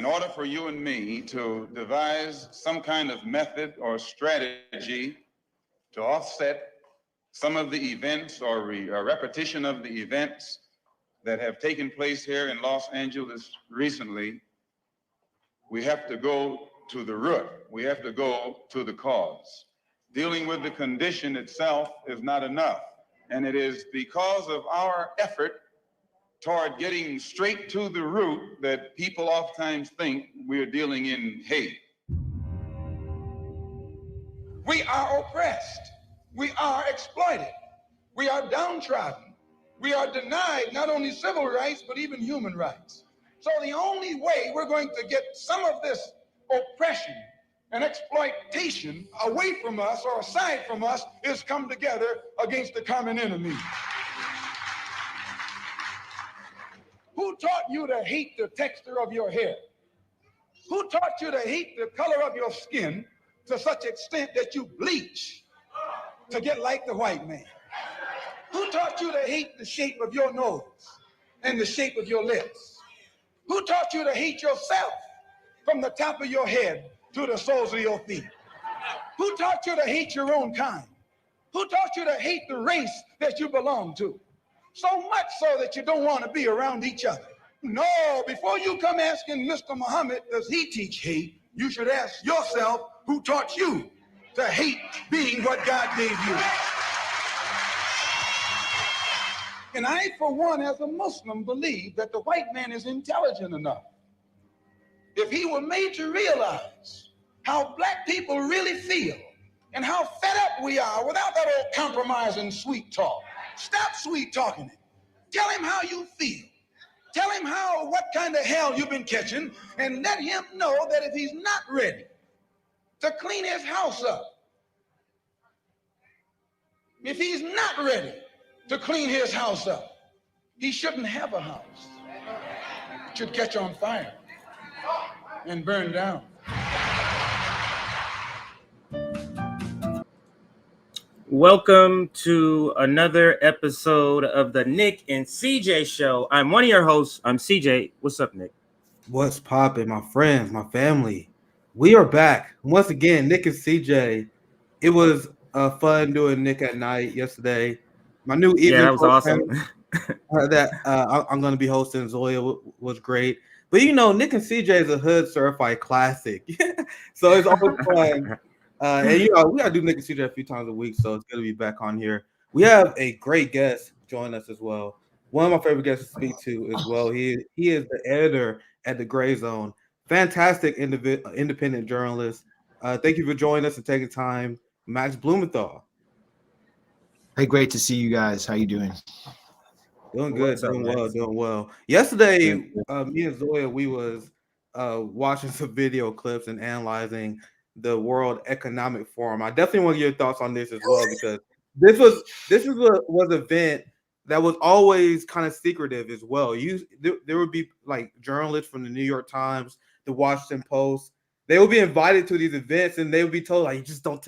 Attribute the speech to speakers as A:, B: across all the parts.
A: in order for you and me to devise some kind of method or strategy to offset some of the events or a repetition of the events that have taken place here in Los Angeles recently, we have to go to the root. We have to go to the cause. Dealing with the condition itself is not enough. And it is because of our effort toward getting straight to the root that people oftentimes think we're dealing in hate. We are oppressed. We are exploited. We are downtrodden. We are denied not only civil rights, but even human rights. So the only way we're going to get some of this oppression and exploitation away from us or aside from us is come together against the common enemy. Who taught you to hate the texture of your hair? Who taught you to hate the color of your skin to such extent that you bleach to get like the white man? Who taught you to hate the shape of your nose and the shape of your lips? Who taught you to hate yourself from the top of your head to the soles of your feet? Who taught you to hate your own kind? Who taught you to hate the race that you belong to? So much so that you don't want to be around each other. No, before you come asking Mr. Muhammad, does he teach hate? You should ask yourself, who taught you to hate being what God gave you? And I, for one, as a Muslim, believe that the white man is intelligent enough. If he were made to realize how black people really feel and how fed up we are without that old compromise and sweet talk. Stop sweet talking it. Tell him how you feel. Tell him what kind of hell you've been catching, and let him know that if he's not ready to clean his house up, if he's not ready to clean his house up, he shouldn't have a house. It should catch on fire and burn down.
B: Welcome to another episode of the Nick and CJ Show. I'm one of your hosts. I'm CJ. What's up, Nick?
C: What's poppin', my friends, my family? We are back once again. Nick and CJ. It was fun doing Nick at Night yesterday. My new evening
B: that was awesome.
C: I'm going to be hosting Zoya was great. But you know, Nick and CJ is a hood certified classic, so it's always fun. And you know, we gotta do Nick and CJ a few times a week, so it's good to be back on here. We have a great guest join us as well. One of my favorite guests to speak to as well. He is the editor at the Gray Zone. Fantastic independent journalist. Thank you for joining us and taking time, Max Blumenthal.
D: Hey, great to see you guys. How you doing?
C: Doing good, doing well. Yesterday, me and Zoya, we was watching some video clips and analyzing the World Economic Forum. I definitely want to get your thoughts on this as well, because this was an event that was always kind of secretive as well. There would be like journalists from the New York Times, the Washington Post. They would be invited to these events, and they would be told, like, you just don't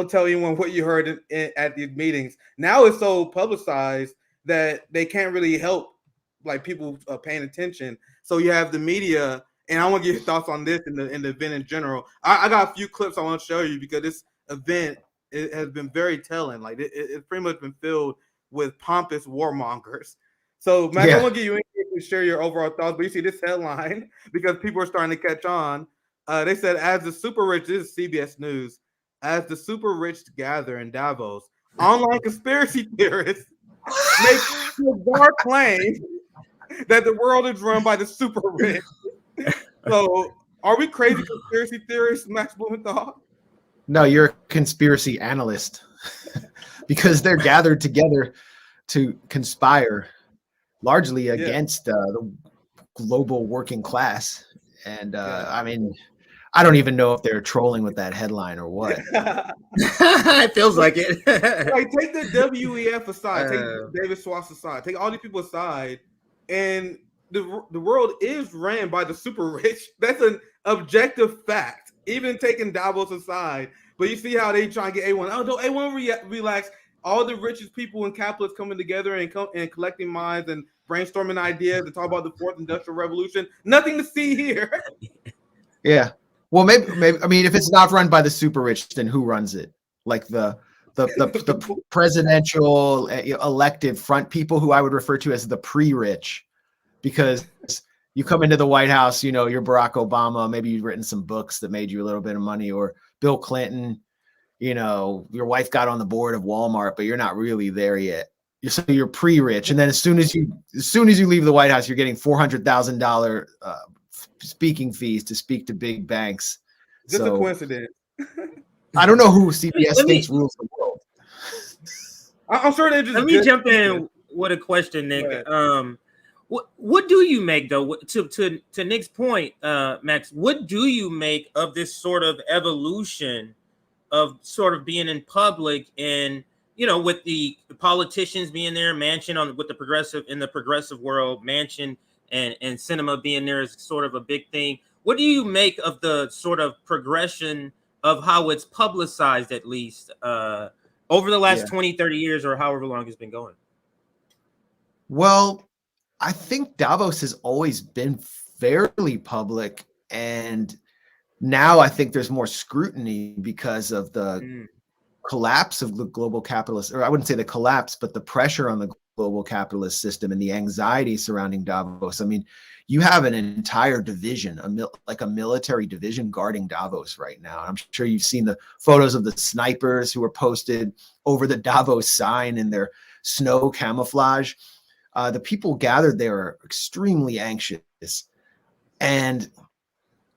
C: tell anyone what you heard at these meetings. Now it's so publicized that they can't really help like people paying attention. So you have the media. And I want to get your thoughts on this in the event in general. I got a few clips I want to show you, because this event has been very telling. Like it's pretty much been filled with pompous warmongers. So, Matt, I want to get you in here to share your overall thoughts. But you see this headline, because people are starting to catch on. They said, as the super rich, this is CBS News, as the super rich gather in Davos, online conspiracy theorists make a bizarre claim that the world is run by the super rich. So, are we crazy conspiracy theorists, Max Blumenthal?
D: No, you're a conspiracy analyst, because they're gathered together to conspire largely against the global working class. And I mean, I don't even know if they're trolling with that headline or what.
B: It feels like it.
C: Like, take the WEF aside, take David Schwartz aside, take all these people aside, and the world is ran by the super rich. That's an objective fact, even taking Davos aside. But you see how they try to get A1. Oh, don't A1 relax. All the richest people and capitalists coming together and collecting minds and brainstorming ideas and talk about the fourth industrial revolution. Nothing to see here.
D: Yeah. Well, maybe. I mean, if it's not run by the super rich, then who runs it? Like the presidential elected front people, who I would refer to as the pre-rich, because you come into the White House, you know, you're Barack Obama, maybe you've written some books that made you a little bit of money, or Bill Clinton, you know, your wife got on the board of Walmart, but you're not really there yet. You're pre-rich, and then as soon as you leave the White House, you're getting $400,000 speaking fees to speak to big banks.
C: Just a coincidence.
D: I don't know who CBS thinks rules the world.
C: I'm sure they just.
B: Let me jump in with a question, Nick. What do you make, though, to Nick's point, Max? What do you make of this sort of evolution of sort of being in public, and, you know, with the politicians being there, Manchin with the progressive world, Manchin and cinema being there is sort of a big thing. What do you make of the sort of progression of how it's publicized, at least over the last 20, 30 years, or however long it's been going?
D: Well, I think Davos has always been fairly public, and now I think there's more scrutiny because of the collapse of the global capitalist, or I wouldn't say the collapse, but the pressure on the global capitalist system and the anxiety surrounding Davos. I mean, you have an entire division, like a military division guarding Davos right now. I'm sure you've seen the photos of the snipers who were posted over the Davos sign in their snow camouflage. The people gathered there are extremely anxious. And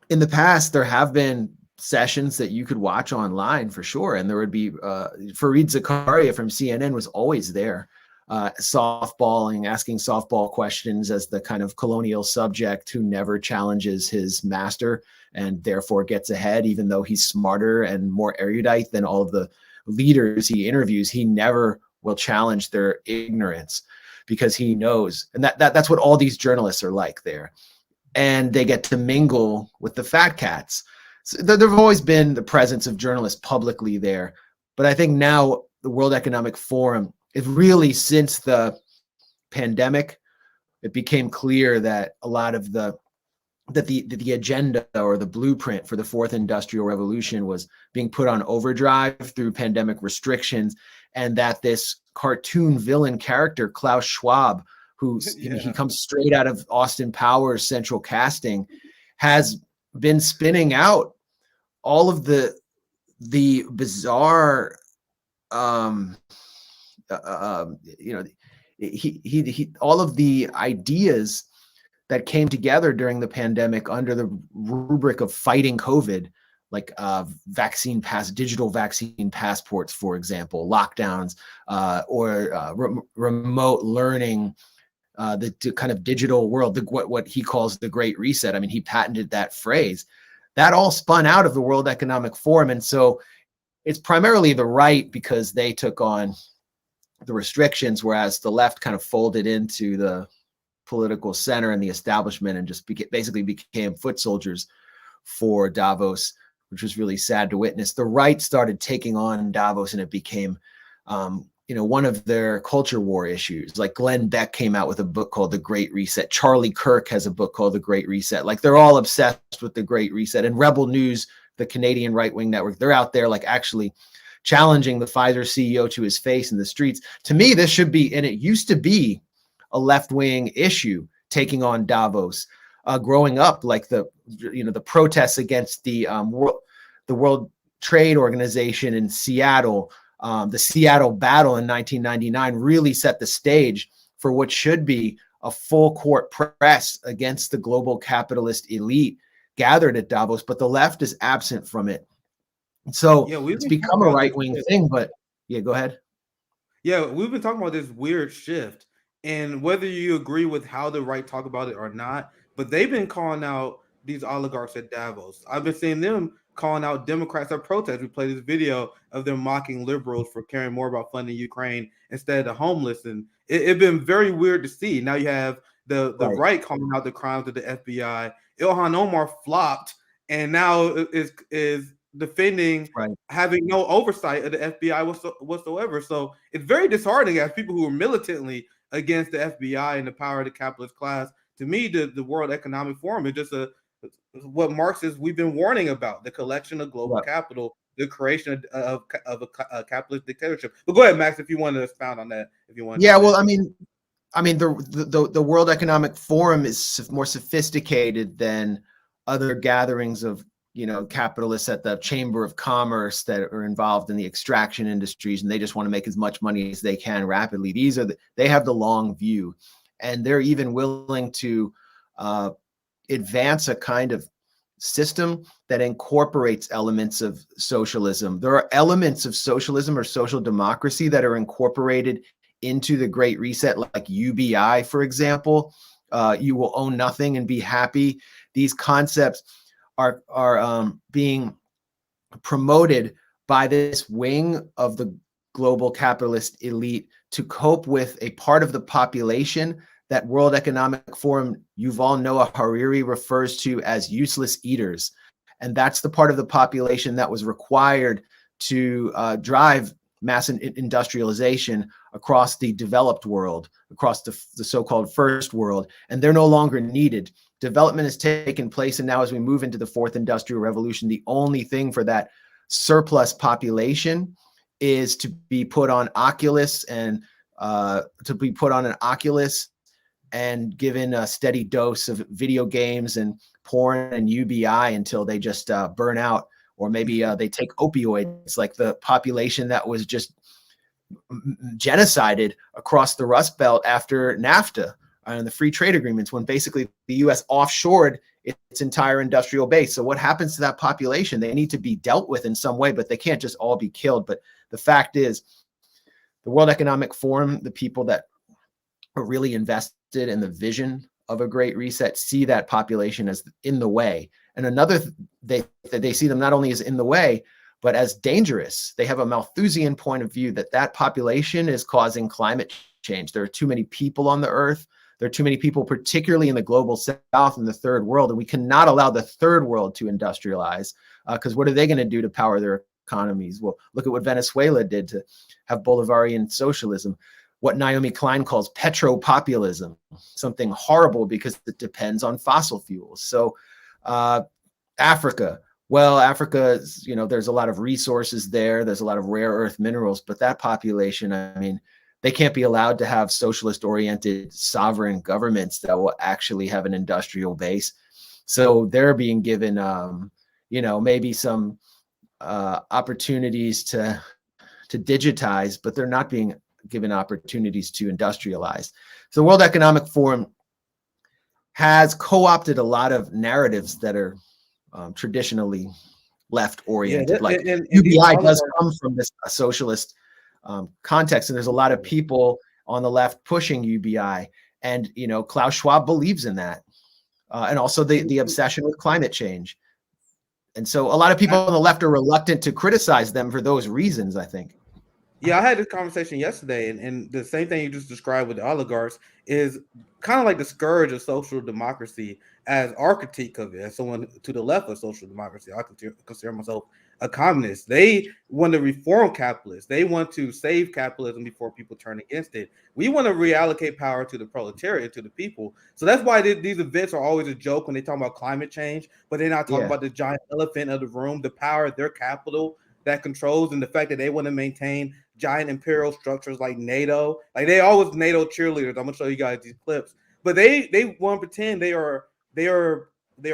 D: in the past, there have been sessions that you could watch online for sure. And there would be Fareed Zakaria from CNN was always there, softballing, asking softball questions as the kind of colonial subject who never challenges his master and therefore gets ahead, even though he's smarter and more erudite than all of the leaders he interviews. He never will challenge their ignorance because he knows. And that's what all these journalists are like there. And they get to mingle with the fat cats. So there've always been the presence of journalists publicly there. But I think now the World Economic Forum, it really, since the pandemic, it became clear that a lot of the agenda or the blueprint for the fourth industrial revolution was being put on overdrive through pandemic restrictions, and that this cartoon villain character, Klaus Schwab, he comes straight out of Austin Powers' Central Casting, has been spinning out all of the bizarre, he all of the ideas that came together during the pandemic under the rubric of fighting COVID, like digital vaccine passports, for example, lockdowns, or remote learning, the kind of digital world, what he calls the Great Reset. I mean, he patented that phrase. That all spun out of the World Economic Forum. And so it's primarily the right because they took on the restrictions, whereas the left kind of folded into the political center and the establishment and just basically became foot soldiers for Davos, which was really sad to witness. The right started taking on Davos, and it became one of their culture war issues. Like Glenn Beck came out with a book called The Great Reset. Charlie Kirk has a book called The Great Reset. Like, they're all obsessed with the Great Reset. And Rebel News, the Canadian right-wing network, they're out there like actually challenging the Pfizer CEO to his face in the streets. To me, this should be, and it used to be, a left-wing issue, taking on Davos. Growing up, like the protests against the World Trade Organization in Seattle, the Seattle battle in 1999 really set the stage for what should be a full court press against the global capitalist elite gathered at Davos, but the left is absent from it. So it's become a right-wing thing, but go ahead.
C: Yeah, we've been talking about this weird shift, and whether you agree with how the right talk about it or not, but they've been calling out these oligarchs at Davos. I've been seeing them calling out Democrats at protests. We played this video of them mocking liberals for caring more about funding Ukraine instead of the homeless. And it's been very weird to see. Now you have the right calling out the crimes of the FBI. Ilhan Omar flopped and now is defending having no oversight of the FBI whatsoever. So it's very disheartening as people who are militantly against the FBI and the power of the capitalist class. To me, the World Economic Forum is just a what Marxists we've been warning about: the collection of global capital, the creation of a capitalist dictatorship. But go ahead, Max, if you want to expound on that. If you want.
D: Yeah, well, I mean, the World Economic Forum is more sophisticated than other gatherings of, you know, capitalists at the Chamber of Commerce that are involved in the extraction industries, and they just want to make as much money as they can rapidly. They have the long view, and they're even willing to advance a kind of system that incorporates elements of socialism. There are elements of socialism or social democracy that are incorporated into the Great Reset, like UBI, for example. You will own nothing and be happy. These concepts are being promoted by this wing of the global capitalist elite to cope with a part of the population that World Economic Forum Yuval Noah Harari refers to as useless eaters. And that's the part of the population that was required to drive mass industrialization across the developed world, across the so-called first world, and they're no longer needed. Development has taken place, and now as we move into the fourth industrial revolution, the only thing for that surplus population is to be put on Oculus and and given a steady dose of video games and porn and UBI until they just burn out, or maybe they take opioids, like the population that was just genocided across the Rust Belt after NAFTA and the free trade agreements, when basically the U.S. offshored its entire industrial base. So what happens to that population? They need to be dealt with in some way, but they can't just all be killed. But the fact is, the World Economic Forum, the people that are really invested in the vision of a Great Reset, see that population as in the way. And another, they see them not only as in the way, but as dangerous. They have a Malthusian point of view that population is causing climate change. There are too many people on the earth. There are too many people, particularly in the global south and the third world. And we cannot allow the third world to industrialize, because what are they going to do to power their economies? Well, look at what Venezuela did to have Bolivarian socialism. What Naomi Klein calls petropopulism, something horrible because it depends on fossil fuels. So Africa, well, Africa, you know, there's a lot of resources there. There's a lot of rare earth minerals, but that population, I mean, they can't be allowed to have socialist-oriented sovereign governments that will actually have an industrial base. So they're being given, you know, maybe some opportunities to digitize, but they're not being given opportunities to industrialize. So the World Economic Forum has co-opted a lot of narratives that are traditionally left-oriented. Like UBI does come from this socialist context, and there's a lot of people on the left pushing UBI, and you know, Klaus Schwab believes in that, and also the obsession with climate change. And so a lot of people on the left are reluctant to criticize them for those reasons, I think.
C: Yeah, I had this conversation yesterday, and the same thing you just described with the oligarchs is kind of like the scourge of social democracy as our critique of it. As someone to the left of social democracy, I consider myself a communist. They want to reform capitalists. They want to save capitalism before people turn against it. We want to reallocate power to the proletariat, to the people. So that's why these events are always a joke when they talk about climate change, but they're not talking about the giant elephant of the room, the power of their capital that controls, and the fact that they want to maintain giant imperial structures like NATO. Like, they always NATO cheerleaders. I'm gonna show you guys these clips, but they want to pretend they are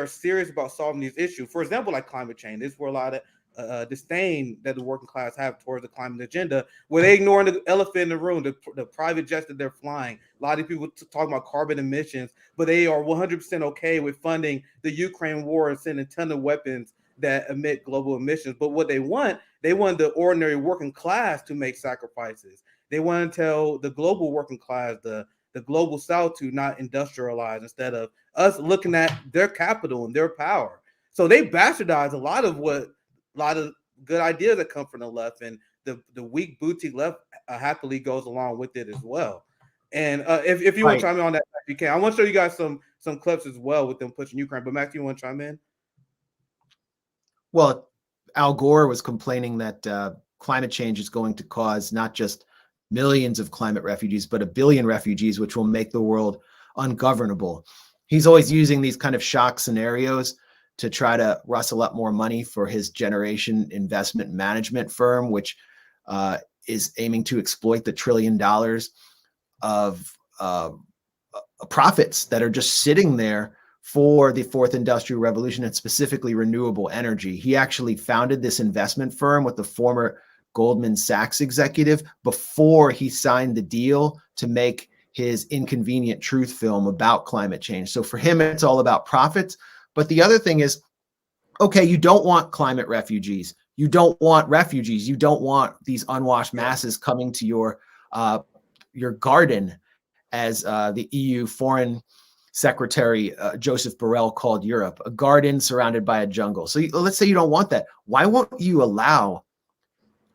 C: serious about solving these issues. For example, like climate change. This is where a lot of disdain that the working class have towards the climate agenda, where they ignoring the elephant in the room, the private jets that they're flying. A lot of people talk about carbon emissions, but they are 100% okay with funding the Ukraine war and sending a ton of weapons that emit global emissions. But what they want the ordinary working class to make sacrifices. They want to tell the global working class, the global south, to not industrialize, instead of us looking at their capital and their power. So they bastardize a lot of good ideas that come from the left, and the weak boutique left happily goes along with it as well. And if you want to chime in on that, you can. I want to show you guys some clips as well with them pushing Ukraine. But Max, you want to chime in?
D: Well, Al Gore was complaining that climate change is going to cause not just millions of climate refugees, but 1 billion refugees, which will make the world ungovernable. He's always using these kind of shock scenarios to try to rustle up more money for his Generation Investment Management firm, which is aiming to exploit the $1 trillion of profits that are just sitting there for the fourth industrial revolution, and specifically renewable energy. He actually founded this investment firm with the former Goldman Sachs executive before he signed the deal to make his Inconvenient Truth film about climate change. So for him, it's all about profits. But the other thing is, okay, you don't want climate refugees. You don't want refugees. You don't want these unwashed masses coming to your garden, as the EU Foreign Secretary Joseph Borrell called Europe, a garden surrounded by a jungle. So let's say you don't want that. Why won't you allow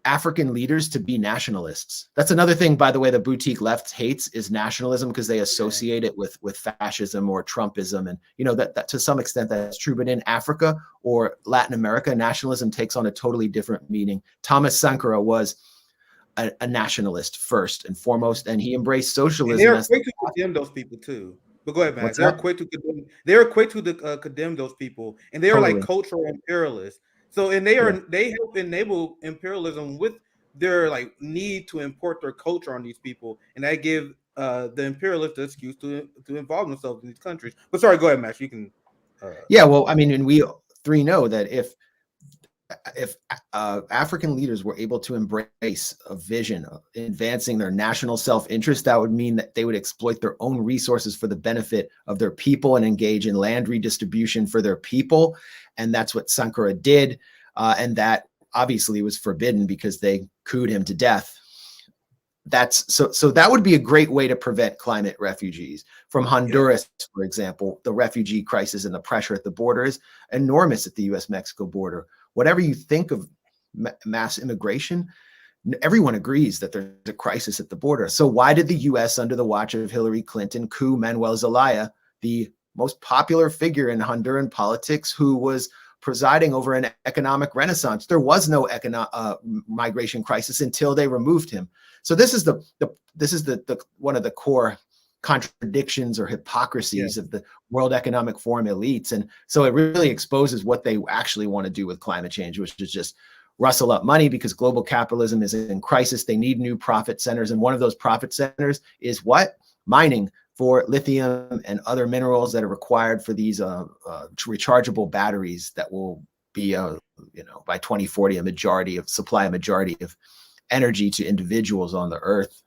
D: African leaders to be nationalists? That's another thing, by the way, the boutique left hates is nationalism, because they associate it with fascism or Trumpism. And, you know, that to some extent that's true. But in Africa or Latin America, nationalism takes on a totally different meaning. Thomas Sankara was a nationalist first and foremost, and he embraced socialism.
C: They're quick to condemn those people too. But go ahead, man. They're quick to condemn those people, and they are like cultural imperialists. So, and they help enable imperialism with their like need to import their culture on these people, and that give the imperialists the excuse to involve themselves in these countries. But sorry, go ahead, Max. You can.
D: Yeah, well, I mean, and we three know that if African leaders were able to embrace a vision of advancing their national self-interest, that would mean that they would exploit their own resources for the benefit of their people and engage in land redistribution for their people. And that's what Sankara did. And that obviously was forbidden because they cooed him to death. So that would be a great way to prevent climate refugees from Honduras, for example. The refugee crisis and the pressure at the border is enormous at the US-Mexico border. Whatever you think of mass immigration, everyone agrees that there's a crisis at the border. So why did the US, under the watch of Hillary Clinton, coup Manuel Zelaya, the most popular figure in Honduran politics, who was presiding over an economic renaissance? There was no migration crisis until they removed him. So this is the one of the core contradictions or hypocrisies of the World Economic Forum elites. And so it really exposes what they actually want to do with climate change, which is just rustle up money, because global capitalism is in crisis. They need new profit centers. And one of those profit centers is what? Mining for lithium and other minerals that are required for these rechargeable batteries that will be, by 2040, a majority of energy to individuals on the earth.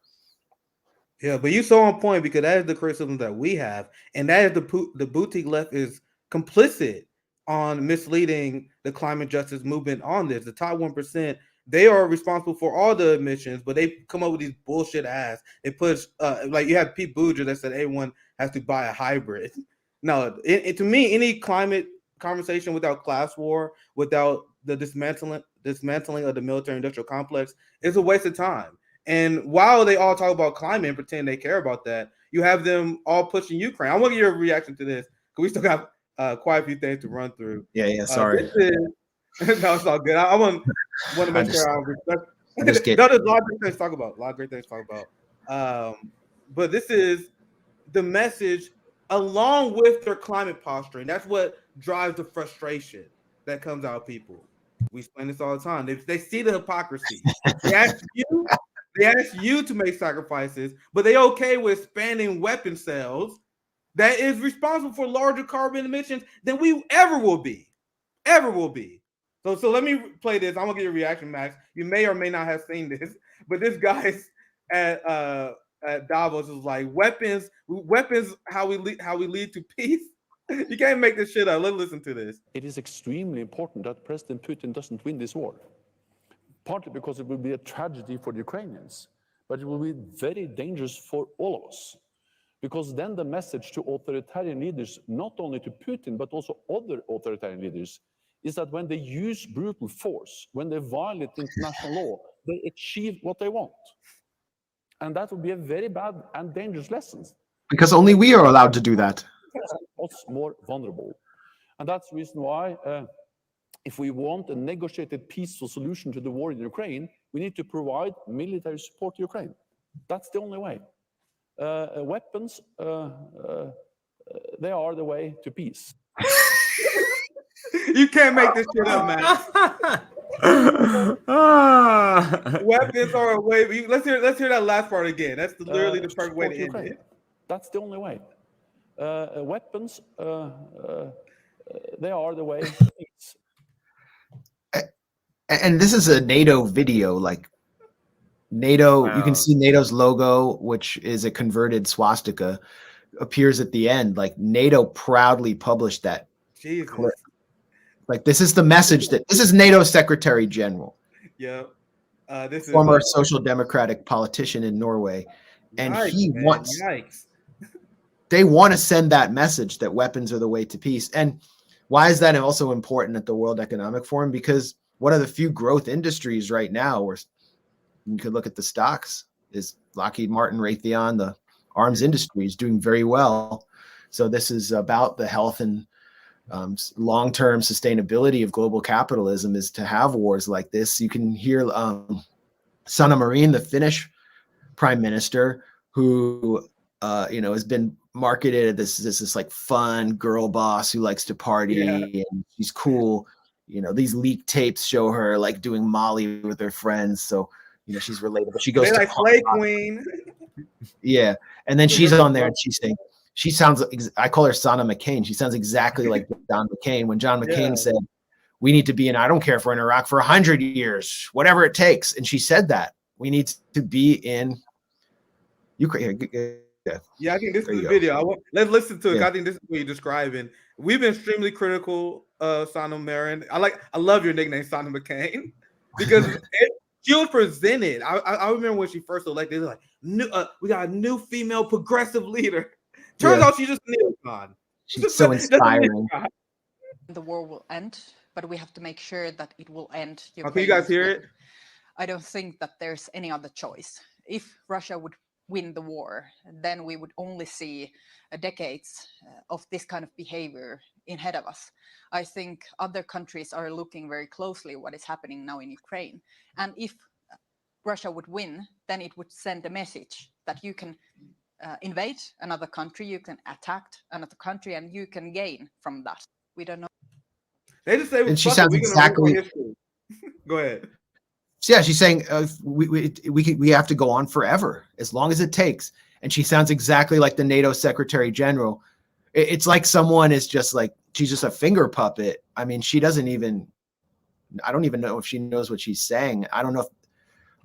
C: Yeah, but you so on point, because that is the criticism that we have, and that is the boutique left is complicit on misleading the climate justice movement on this. The top 1%, they are responsible for all the emissions, but they come up with these bullshit ass. They push like you have Pete Buttigieg that said everyone has to buy a hybrid. No, to me, any climate conversation without class war, without the dismantling of the military-industrial complex, is a waste of time. And while they all talk about climate and pretend they care about that, you have them all pushing Ukraine. I want to get your reaction to this, because we still got quite a few things to run through.
D: Yeah, sorry.
C: No, it's all good. I want to make sure I respect. There's a lot of great things to talk about. But this is the message, along with their climate posturing. That's what drives the frustration that comes out of people. We explain this all the time. They see the hypocrisy. They ask you to make sacrifices, but they're okay with expanding weapon sales that is responsible for larger carbon emissions than we ever will be. So let me play this. I'm gonna get your reaction, Max. You may or may not have seen this, but this guy's at Davos is like, weapons, how we lead to peace. You can't make this shit up. Let's listen to this.
E: It is extremely important that President Putin doesn't win this war. Partly because it will be a tragedy for the Ukrainians, but it will be very dangerous for all of us. Because then the message to authoritarian leaders, not only to Putin, but also other authoritarian leaders, is that when they use brutal force, when they violate international law, they achieve what they want. And that would be a very bad and dangerous lesson.
D: Because only we are allowed to do that.
E: What's more vulnerable. And that's the reason why, if we want a negotiated peaceful solution to the war in Ukraine, we need to provide military support to Ukraine. That's the only way. Weapons they are the way to peace.
C: You can't make this shit up, man. Weapons are a way. Let's hear that last part again. That's literally the perfect way to end it.
E: That's the only way. Weapons, they are the way to peace.
D: And this is a NATO video, like NATO. Wow. You can see NATO's logo, which is a converted swastika, appears at the end. Like NATO proudly published that.
C: Jesus.
D: Clip. Like this is the message that this is NATO's Secretary General.
C: Yeah. This is
D: former social democratic politician in Norway. And he wants, they want to send that message that weapons are the way to peace. And why is that also important at the World Economic Forum? Because one of the few growth industries right now, where you could look at the stocks, is Lockheed Martin, Raytheon, the arms industry is doing very well. So this is about the health and long-term sustainability of global capitalism, is to have wars like this. You can hear Sanna Marin, the Finnish prime minister, who has been marketed as this like fun girl boss who likes to party and she's cool. These leaked tapes show her like doing Molly with her friends, so she's relatable. She goes to
C: like Slay Queen.
D: Yeah, and then she's on there and she's saying, she sounds, I call her Sanna McCain. She sounds exactly like John McCain. When John McCain said, we need to be in, I don't care if we're in Iraq for 100 years, whatever it takes. And she said that we need to be in Ukraine.
C: Yeah, I think this is the video. Let's listen to it. I think this is what you're describing. We've been extremely critical of Sanna Marin. I love your nickname, Sanna McCain, because she was presented. I remember when she first elected, like, we got a new female progressive leader. Turns out she's just a neocon.
D: She's so inspiring.
F: The war will end, but we have to make sure that it will end.
C: Can you guys hear it?
F: I don't think that there's any other choice. If Russia would win the war, then we would only see decades of this kind of behavior ahead of us. I think other countries are looking very closely what is happening now in Ukraine. And if Russia would win, then it would send a message that you can invade another country, you can attack another country, and you can gain from that. We don't know.
C: They just say,
D: and she sounds exactly.
C: Go ahead.
D: Yeah, she's saying we have to go on forever, as long as it takes. And she sounds exactly like the NATO Secretary General. It's like someone is just like, she's just a finger puppet. I mean, she doesn't even, I don't even know if she knows what she's saying. I don't know if,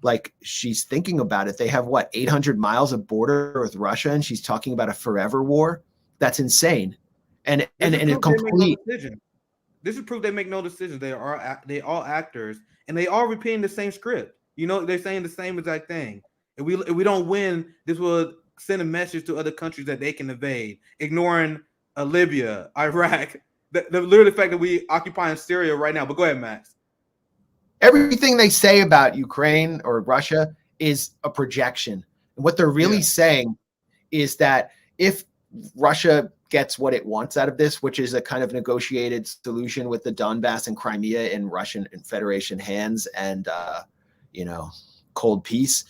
D: like, she's thinking about it. They have 800 miles of border with Russia, and she's talking about a forever war. That's insane. And a complete.
C: This is proof they make no decisions. They all actors, and they all repeating the same script. They're saying the same exact thing. If we don't win, this will send a message to other countries that they can invade, ignoring Libya, Iraq, the literal fact that we occupying Syria right now. But go ahead, Max.
D: Everything they say about Ukraine or Russia is a projection. And what they're really saying is that if Russia gets what it wants out of this, which is a kind of negotiated solution with the Donbass and Crimea in Russian and Federation hands and, cold peace,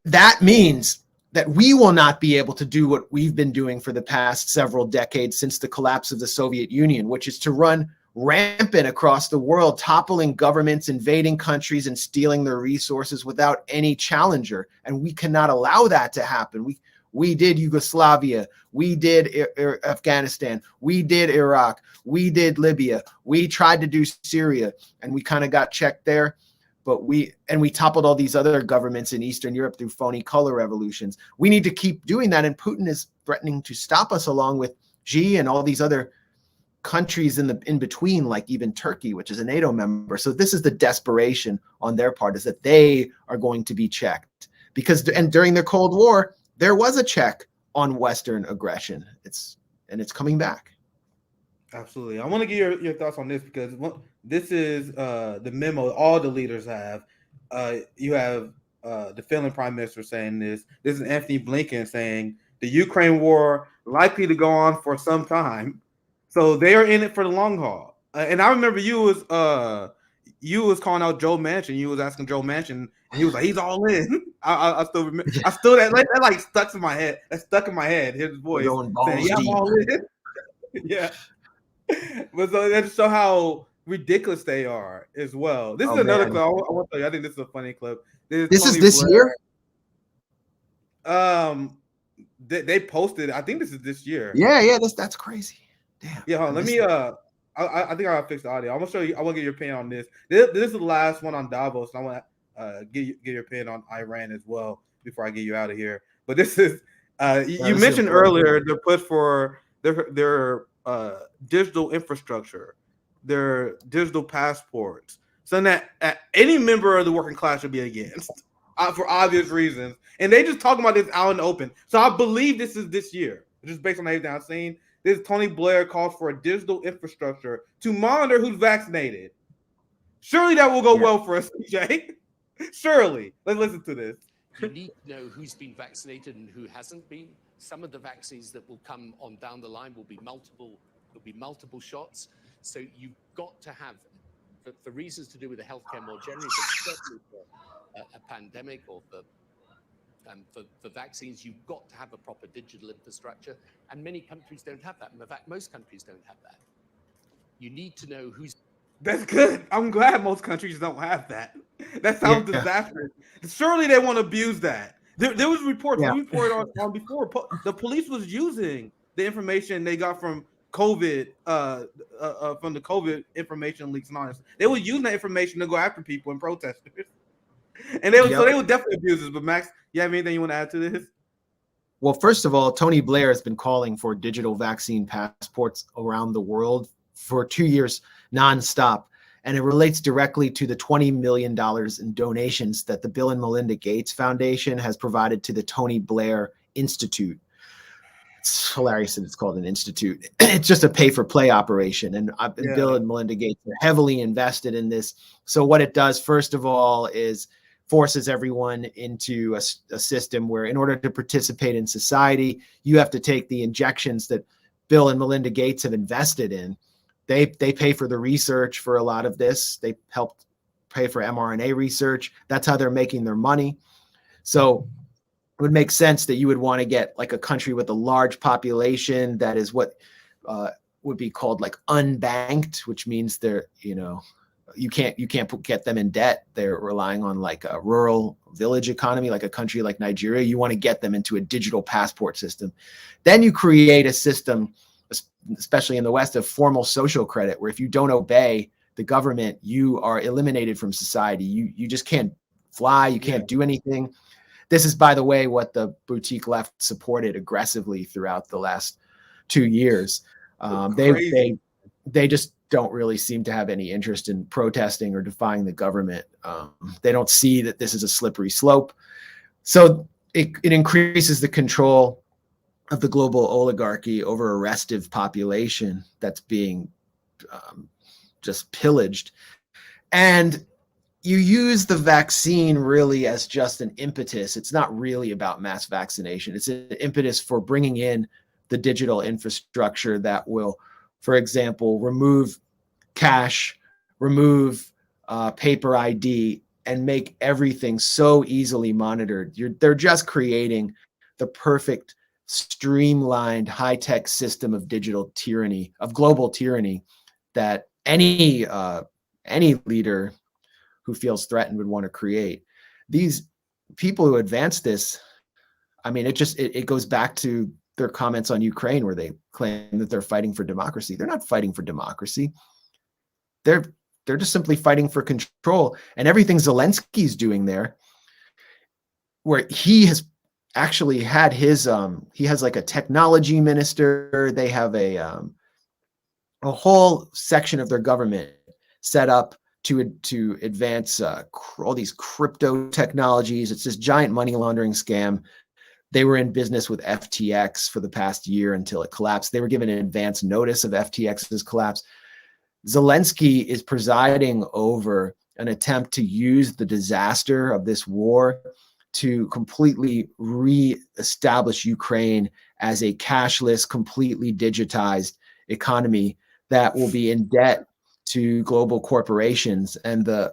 D: that means that we will not be able to do what we've been doing for the past several decades since the collapse of the Soviet Union, which is to run rampant across the world, toppling governments, invading countries, and stealing their resources without any challenger. And we cannot allow that to happen. We did Yugoslavia, we did Afghanistan, we did Iraq, we did Libya, we tried to do Syria, and we kind of got checked there. But we toppled all these other governments in Eastern Europe through phony color revolutions. We need to keep doing that, and Putin is threatening to stop us, along with Xi and all these other countries in between, like even Turkey, which is a NATO member. So this is the desperation on their part, is that they are going to be checked, because during the Cold War there was a check on Western aggression. It's coming back.
C: Absolutely. I want to get your thoughts on this, because this is the memo all the leaders have. You have the Finland Prime Minister saying this. This is Anthony Blinken saying the Ukraine war likely to go on for some time. So they are in it for the long haul. And I remember you was calling out Joe Manchin. You was asking Joe Manchin, and he was like, he's all in. I still remember. I still that like stuck in my head. That stuck in my head. His voice saying, "Yeah, I'm all in." Yeah, but so that just show how ridiculous they are as well. This is another clip. I want to tell you. I think this is a funny clip.
D: This is this year.
C: They posted. I think this is this year.
D: Yeah. That's crazy. Damn.
C: Yeah, hold on, let me. I think I'll fix the audio. I'm gonna show you. I want to get your opinion on this. This is the last one on Davos. I want to get your opinion on Iran as well before I get you out of here. But this is. You mentioned earlier the push for their digital infrastructure, their digital passports, something that any member of the working class should be against for obvious reasons. And they just talking about this out in the open. So I believe this is this year, just based on everything I've seen. This Tony Blair calls for a digital infrastructure to monitor who's vaccinated. Surely that will go well for us, CJ. Surely. Let's listen to this.
G: You need to know who's been vaccinated and who hasn't been. Some of the vaccines that will come on down the line will be multiple shots. So you've got to have, for reasons to do with the healthcare more generally, but certainly for a pandemic or for vaccines, you've got to have a proper digital infrastructure, and many countries don't have that. In fact, most countries don't have that. You need to know who's.
C: That's good. I'm glad most countries don't have that. That sounds disastrous. Surely they won't abuse that. There was reports we reported on before. The police was using the information they got from COVID, from the COVID information leaks and all this. They were using that information to go after people and protesters. And so they would definitely abuse this. But Max, you have anything you want to add to this?
D: Well, first of all, Tony Blair has been calling for digital vaccine passports around the world for 2 years nonstop. And it relates directly to the $20 million in donations that the Bill and Melinda Gates Foundation has provided to the Tony Blair Institute. It's hilarious that it's called an institute. It's just a pay-for-play operation. And Bill and Melinda Gates are heavily invested in this. So what it does, first of all, is forces everyone into a system where in order to participate in society, you have to take the injections that Bill and Melinda Gates have invested in. They pay for the research for a lot of this. They helped pay for mRNA research. That's how they're making their money. So it would make sense that you would want to get like a country with a large population that is what would be called like unbanked, which means they're, you can't get them in debt. They're relying on like a rural village economy, like a country like Nigeria. You want to get them into a digital passport system. Then you create a system, especially in the West, of formal social credit, where if you don't obey the government, you are eliminated from society. You just can't fly. You can't do anything. This is, by the way, what the boutique left supported aggressively throughout the last 2 years. They just don't really seem to have any interest in protesting or defying the government. They don't see that this is a slippery slope. So it increases the control of the global oligarchy over a restive population that's being just pillaged. And you use the vaccine really as just an impetus. It's not really about mass vaccination. It's an impetus for bringing in the digital infrastructure that will, for example, remove cash, remove paper ID, and make everything so easily monitored. They're just creating the perfect streamlined high-tech system of digital tyranny, of global tyranny, that any leader who feels threatened would want to create. These people who advance this, I mean, it goes back to their comments on Ukraine, where they claim that they're fighting for democracy. They're not fighting for democracy. They're just simply fighting for control. And everything Zelensky's doing there, where he has actually had his he has like a technology minister. They have a whole section of their government set up to advance all these crypto technologies. It's this giant money laundering scam. They were in business with FTX for the past year until it collapsed. They were given an advance notice of FTX's collapse. Zelensky is presiding over an attempt to use the disaster of this war to completely re-establish Ukraine as a cashless, completely digitized economy that will be in debt to global corporations. And the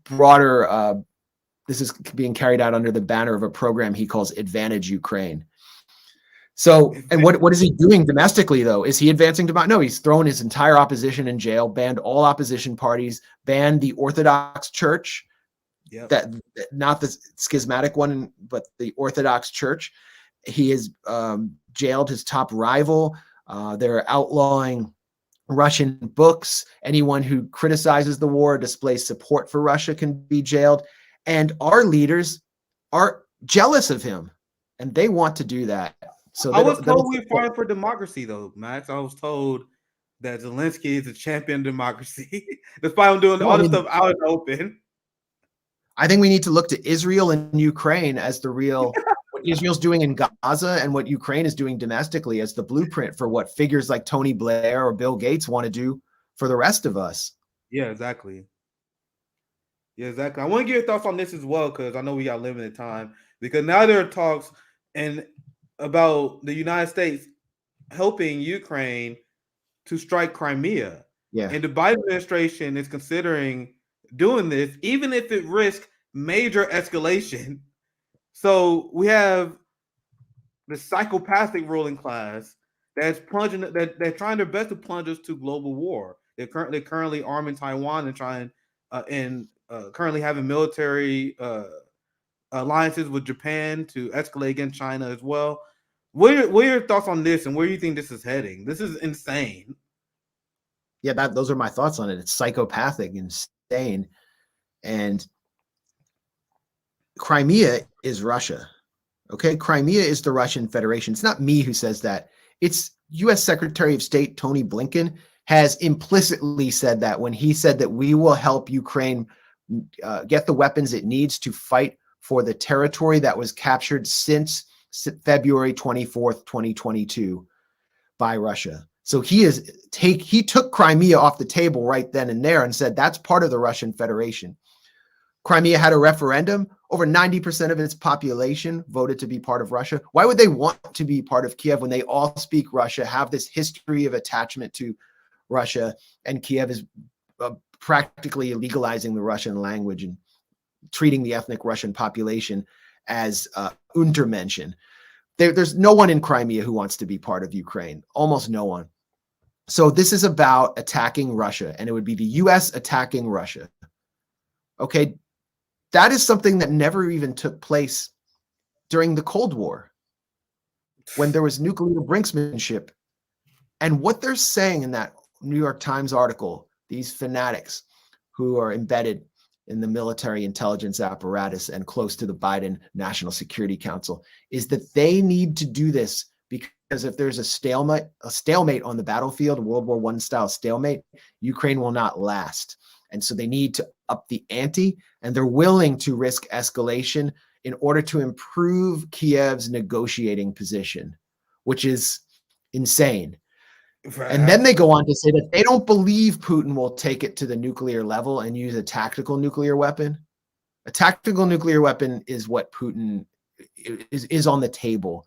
D: broader this is being carried out under the banner of a program he calls Advantage Ukraine. So, and what is he doing domestically, though? Is he advancing to? No, he's thrown his entire opposition in jail, banned all opposition parties, banned the Orthodox Church, that not the schismatic one, but the Orthodox Church. He has jailed his top rival. They're outlawing Russian books. Anyone who criticizes the war, displays support for Russia, can be jailed. And our leaders are jealous of him, and they want to do that. So
C: I was told we're fighting for democracy, though, Max. I was told that Zelensky is a champion of democracy, despite him doing all this stuff out in the open.
D: I think we need to look to Israel and Ukraine as the real what Israel's doing in Gaza and what Ukraine is doing domestically as the blueprint for what figures like Tony Blair or Bill Gates want to do for the rest of us.
C: Yeah, exactly. Yeah, exactly. I want to get your thoughts on this as well, because I know we got limited time. Because now there are talks about the United States helping Ukraine to strike Crimea.
D: Yeah.
C: And the Biden administration is considering doing this, even if it risks major escalation. So we have the psychopathic ruling class that's plunging, that they're trying their best to plunge us to global war. They're currently arming Taiwan and trying currently having military alliances with Japan to escalate against China as well. What are your thoughts on this, and where do you think this is heading? This is insane.
D: Yeah, those are my thoughts on it. It's psychopathic, insane. And Crimea is Russia. Okay, Crimea is the Russian Federation. It's not me who says that. It's U.S. Secretary of State Tony Blinken has implicitly said that when he said that we will help Ukraine get the weapons it needs to fight for the territory that was captured since February 24th, 2022 by Russia. So he took Crimea off the table right then and there and said that's part of the Russian Federation. Crimea had a referendum. Over 90% of its population voted to be part of Russia. Why would they want to be part of Kiev when they all speak Russia, have this history of attachment to Russia, and Kiev is practically legalizing the Russian language and treating the ethnic Russian population as Untermenschen? There's no one in Crimea who wants to be part of Ukraine. Almost no one. So this is about attacking Russia, and it would be the U.S. attacking Russia. Okay, that is something that never even took place during the Cold War, when there was nuclear brinksmanship. And what they're saying in that New York Times article, these fanatics who are embedded in the military intelligence apparatus and close to the Biden National Security Council, is that they need to do this because if there's a stalemate on the battlefield, a World War I style stalemate, Ukraine will not last. And so they need to up the ante, and they're willing to risk escalation in order to improve Kiev's negotiating position, which is insane. And then they go on to say that they don't believe Putin will take it to the nuclear level and use a tactical nuclear weapon. A tactical nuclear weapon is what Putin is on the table,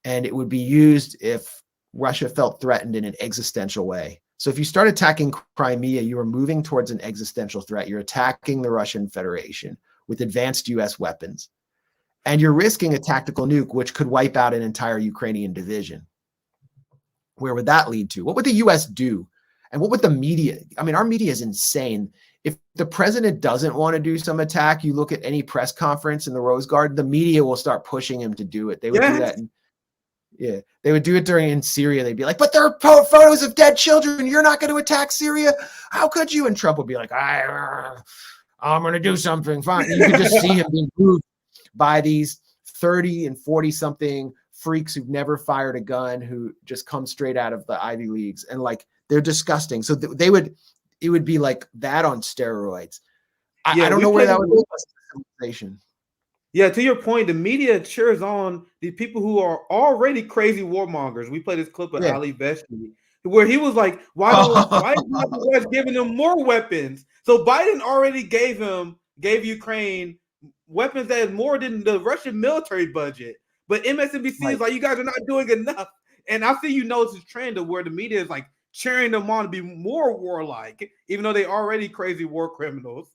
D: and it would be used if Russia felt threatened in an existential way. So if you start attacking Crimea, you are moving towards an existential threat. You're attacking the Russian Federation with advanced U.S. weapons, and you're risking a tactical nuke, which could wipe out an entire Ukrainian division. Where would that lead to? What would the U.S. do? And what would the media? I mean, our media is insane. If the president doesn't want to do some attack, you look at any press conference in the Rose Garden, the media will start pushing him to do it. They would do that. They would do it in Syria. They'd be like, but there are photos of dead children. You're not going to attack Syria. How could you? And Trump would be like, I'm going to do something. Fine. And you could just see him being moved by these 30 and 40 something freaks who've never fired a gun, who just come straight out of the Ivy Leagues, and like they're disgusting. So it would be like that on steroids. I don't know where that would go.
C: Yeah, to your point, the media cheers on the people who are already crazy warmongers. We played this clip of Ali Veshni, where he was like, why is the West giving them more weapons? So Biden already gave Ukraine weapons that is more than the Russian military budget. But MSNBC is like, you guys are not doing enough. And I see notice this trend of where the media is like cheering them on to be more warlike, even though they already crazy war criminals.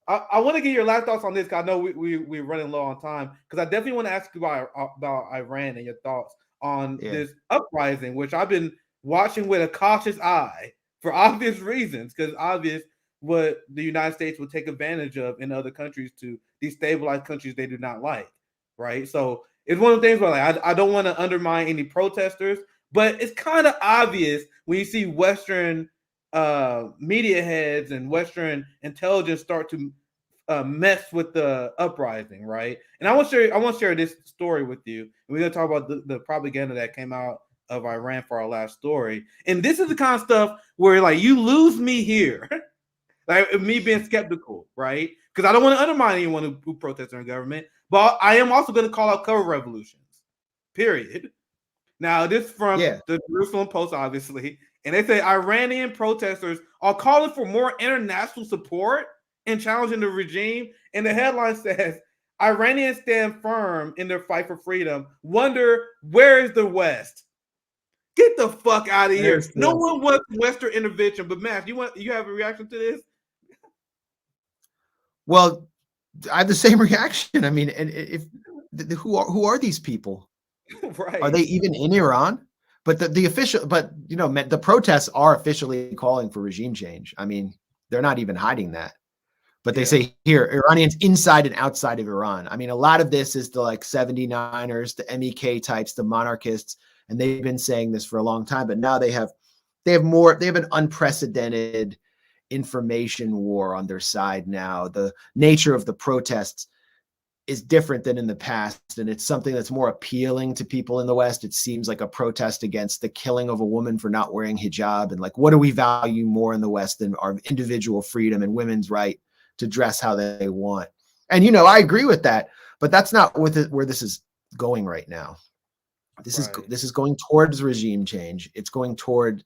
C: I want to get your last thoughts on this, because I know we're running low on time, because I definitely want to ask you about Iran and your thoughts on this uprising, which I've been watching with a cautious eye for obvious reasons, because obvious what the United States would take advantage of in other countries to destabilize countries they do not like, right? So it's one of the things where like, I don't want to undermine any protesters, but it's kind of obvious when you see Western media heads and Western intelligence start to mess with the uprising, right? And I want to share this story with you. And we're going to talk about the propaganda that came out of Iran for our last story. And this is the kind of stuff where like you lose me here, like me being skeptical, right? Because I don't want to undermine anyone who protests in government, but I am also going to call out cover revolutions, period. Now, this from the Jerusalem Post, obviously, and they say Iranian protesters are calling for more international support and challenging the regime. And the headline says, Iranians stand firm in their fight for freedom. Wonder, where is the West? Get the fuck out of here. No one wants Western intervention. But Matt, you have a reaction to this?
D: Well, I have the same reaction. I mean, and if who are these people?
C: Right.
D: Are they even in Iran? But the official, but you know, the protests are officially calling for regime change. I mean, they're not even hiding that. But they say here, Iranians inside and outside of Iran. I mean, a lot of this is the like 79ers, the MEK types, the monarchists, and they've been saying this for a long time. But now they have an unprecedented information war on their side now. The nature of the protests is different than in the past, and it's something that's more appealing to people in the West. It seems like a protest against the killing of a woman for not wearing hijab, and like, what do we value more in the West than our individual freedom and women's right to dress how they want? And you know, I agree with that, but that's not where this is going right now. This is going towards regime change. It's going toward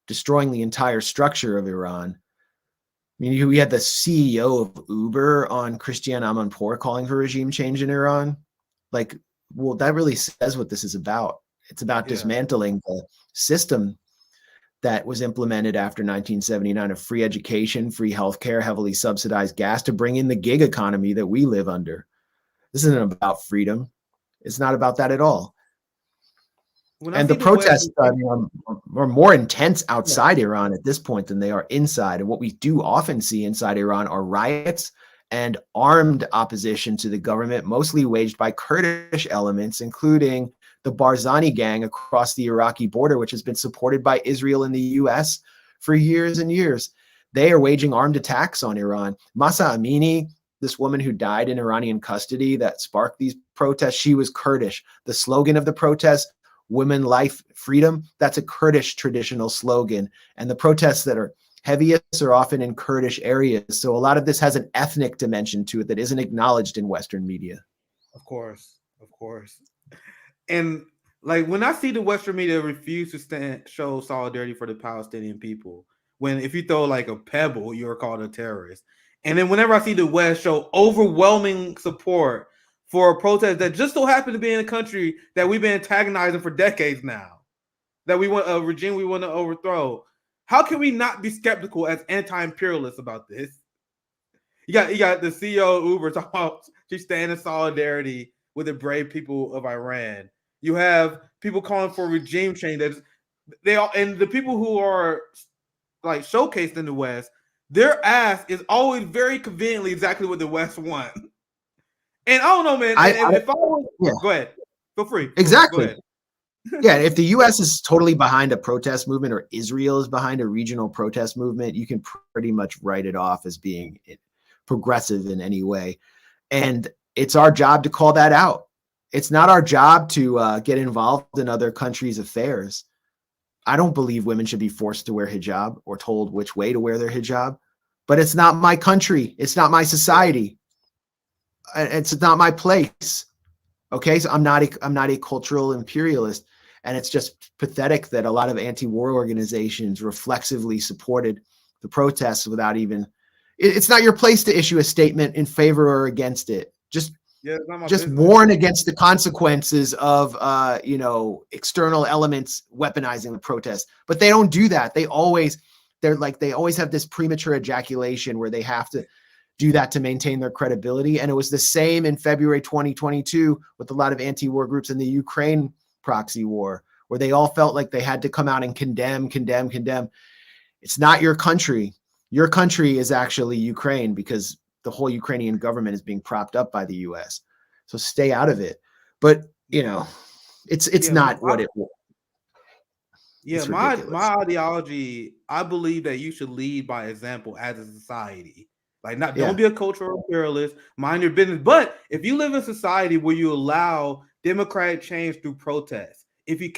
D: destroying the entire structure of Iran. I mean, we had the CEO of Uber on Christiane Amanpour calling for regime change in Iran. Like, well, that really says what this is about. It's about dismantling the system that was implemented after 1979 of free education, free healthcare, heavily subsidized gas to bring in the gig economy that we live under. This isn't about freedom. It's not about that at all. And the protests are more intense outside Iran at this point than they are inside. And what we do often see inside Iran are riots and armed opposition to the government, mostly waged by Kurdish elements, including the Barzani gang across the Iraqi border, which has been supported by Israel and the US for years and years. They are waging armed attacks on Iran. Mahsa Amini, this woman who died in Iranian custody that sparked these protests, she was Kurdish. The slogan of the protest, women, life, freedom, that's a Kurdish traditional slogan. And the protests that are heaviest are often in Kurdish areas. So a lot of this has an ethnic dimension to it that isn't acknowledged in Western media.
C: Of course. And like when I see the Western media refuse to show solidarity for the Palestinian people, when if you throw like a pebble, you're called a terrorist. And then whenever I see the West show overwhelming support for a protest that just so happened to be in a country that we've been antagonizing for decades now, that we want a regime we want to overthrow, how can we not be skeptical as anti-imperialists about this? You got the CEO of Uber talking about she's standing in solidarity with the brave people of Iran. You have people calling for regime change. And the people who are like showcased in the West, their ask is always very conveniently exactly what the West want. And I don't know, man. Go ahead. Feel free.
D: Exactly.
C: Go ahead.
D: Yeah, if the U.S. is totally behind a protest movement or Israel is behind a regional protest movement, you can pretty much write it off as being progressive in any way. And it's our job to call that out. It's not our job to get involved in other countries' affairs. I don't believe women should be forced to wear hijab or told which way to wear their hijab, but it's not my country. It's not my society. It's not my place. Okay, so I'm not a cultural imperialist, and it's just pathetic that a lot of anti-war organizations reflexively supported the protests without even. It's not your place to issue a statement in favor or against it. Just warn against the consequences of external elements weaponizing the protest. But they don't do that. They always have this premature ejaculation where they have to do that to maintain their credibility. And it was the same in February 2022 with a lot of anti-war groups in the Ukraine proxy war, where they all felt like they had to come out and condemn. It's not your country. Your country is actually Ukraine, because the whole Ukrainian government is being propped up by the US. So stay out of it. But, you know, it's not what it was.
C: Yeah, my ideology, I believe that you should lead by example as a society. Like, don't be a cultural imperialist, mind your business. But if you live in a society where you allow democratic change through protest, if you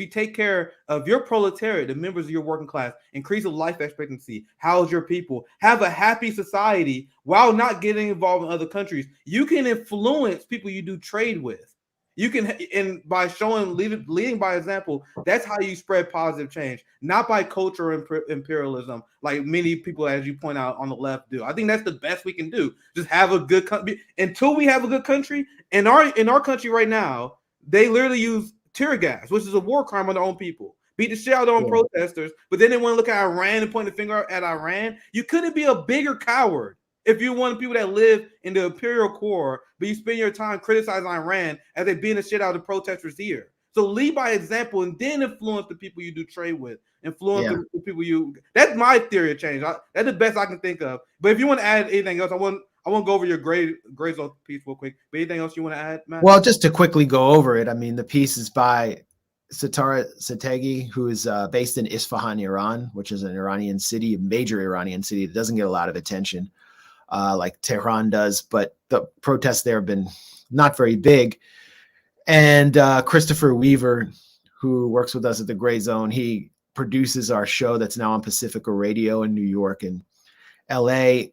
C: take care of your proletariat, the members of your working class, increase of life expectancy, house your people, have a happy society while not getting involved in other countries, you can influence people you do trade with. You can, and by leading by example, that's how you spread positive change, not by cultural imperialism, like many people, as you point out, on the left do. I think that's the best we can do. Just have a good country. Until we have a good country, in our country right now, they literally use tear gas, which is a war crime on their own people. Beat the shit out of their own protesters, but then they want to look at Iran and point the finger at Iran. You couldn't be a bigger coward if you're one of the people that live in the imperial core, but you spend your time criticizing Iran as they beating the shit out of the protesters here. So lead by example and then influence the people you do trade with. Influence the people that's my theory of change. That's the best I can think of. But if you want to add anything else, I want to go over your grades piece real quick. But anything else you want to add, Matt?
D: Well, just to quickly go over it, I mean, the piece is by Satara Sategi, who is based in Isfahan, Iran, which is an Iranian city, a major Iranian city that doesn't get a lot of attention like Tehran does, but the protests there have been not very big. And Christopher Weaver, who works with us at the Gray Zone, he produces our show that's now on Pacifica Radio in New York and LA.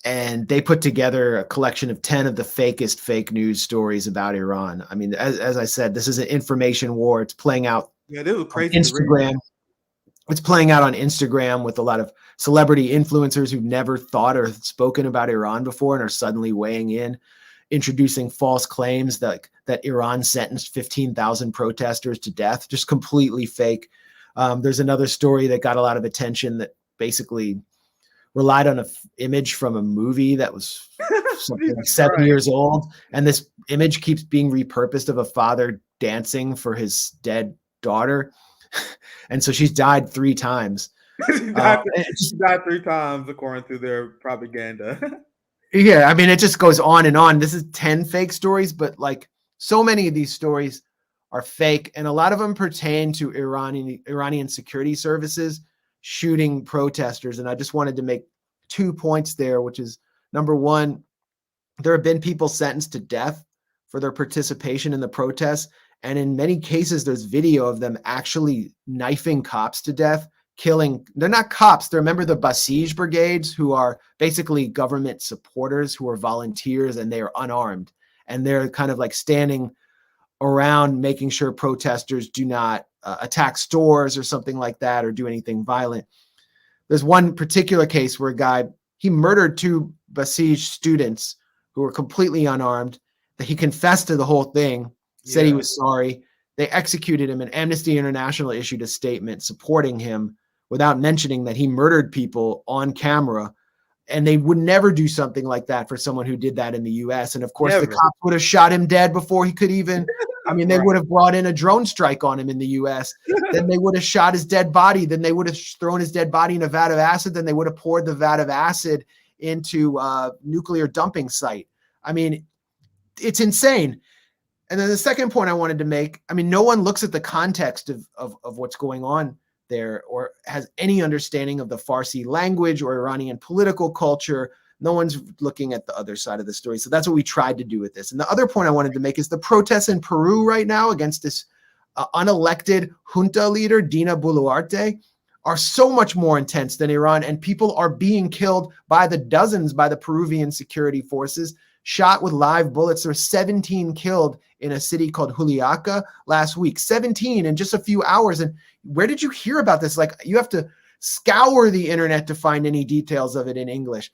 D: And they put together a collection of 10 of the fakest fake news stories about Iran. I mean, as I said, this is an information war. It's playing out
C: this was crazy
D: on Instagram. It's playing out on Instagram with a lot of celebrity influencers who've never thought or spoken about Iran before and are suddenly weighing in, introducing false claims that Iran sentenced 15,000 protesters to death, just completely fake. There's another story that got a lot of attention that basically relied on an image from a movie that was something like 7 years old. And this image keeps being repurposed of a father dancing for his dead daughter. And so she's died 3 times.
C: She died 3 times, according to their propaganda.
D: Yeah, I mean, it just goes on and on. This is 10 fake stories, but like so many of these stories are fake. And a lot of them pertain to Iranian security services shooting protesters. And I just wanted to make 2 points there, which is number one, there have been people sentenced to death for their participation in the protests. And in many cases, there's video of them actually knifing cops to death, killing. They're not cops. They're members of the Basij brigades, who are basically government supporters, who are volunteers, and they are unarmed. And they're kind of like standing around making sure protesters do not attack stores or something like that, or do anything violent. There's one particular case where a guy, he murdered 2 Basij students who were completely unarmed, that he confessed to the whole thing, said he was sorry. They executed him, and Amnesty International issued a statement supporting him without mentioning that he murdered people on camera. And they would never do something like that for someone who did that in the US. And of course, the cops would have shot him dead before he could even, I mean, they would have brought in a drone strike on him in the US. Then they would have shot his dead body. Then they would have thrown his dead body in a vat of acid. Then they would have poured the vat of acid into a nuclear dumping site. I mean, it's insane. And then the second point I wanted to make, I mean, no one looks at the context of what's going on there, or has any understanding of the Farsi language or Iranian political culture. No one's looking at the other side of the story. So that's what we tried to do with this. And the other point I wanted to make is the protests in Peru right now against this unelected junta leader, Dina Boluarte, are so much more intense than Iran. And people are being killed by the dozens by the Peruvian security forces, shot with live bullets. There were 17 killed in a city called Juliaca last week. 17 in just a few hours. And where did you hear about this? Like, you have to scour the internet to find any details of it in English.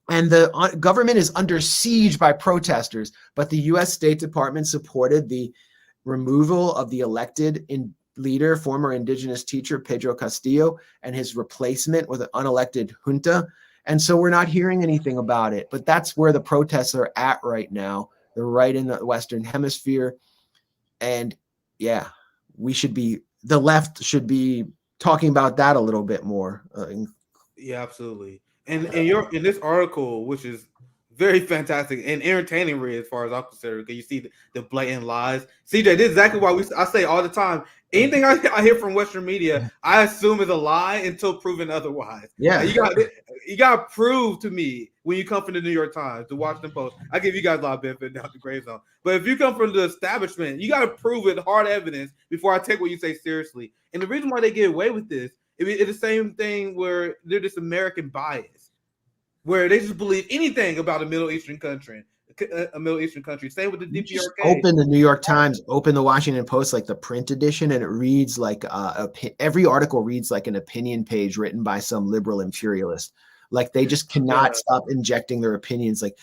D: And the government is under siege by protesters. But the U.S. State Department supported the removal of the elected leader, former indigenous teacher Pedro Castillo, and his replacement with an unelected junta. And so we're not hearing anything about it. But that's where the protests are at right now. They're right in the Western Hemisphere. And yeah, the left should be talking about that a little bit more.
C: Yeah, absolutely. And in this article, which is very fantastic and entertaining, read as far as I'm concerned, because you see the blatant lies. CJ, this is exactly why I say all the time. Anything I hear from Western media, I assume is a lie until proven otherwise.
D: Yeah,
C: you got to prove to me when you come from the New York Times, the Washington Post. I give you guys a lot of benefit down the gray zone, but if you come from the establishment, you got to prove it, hard evidence, before I take what you say seriously. And the reason why they get away with this, it's the same thing where they're just American bias, where they just believe anything about a Middle Eastern country. Same with the DPRK.
D: Open the New York Times, open the Washington Post, like the print edition, and it reads like every article reads like an opinion page written by some liberal imperialist. Like they just cannot stop injecting their opinions. Like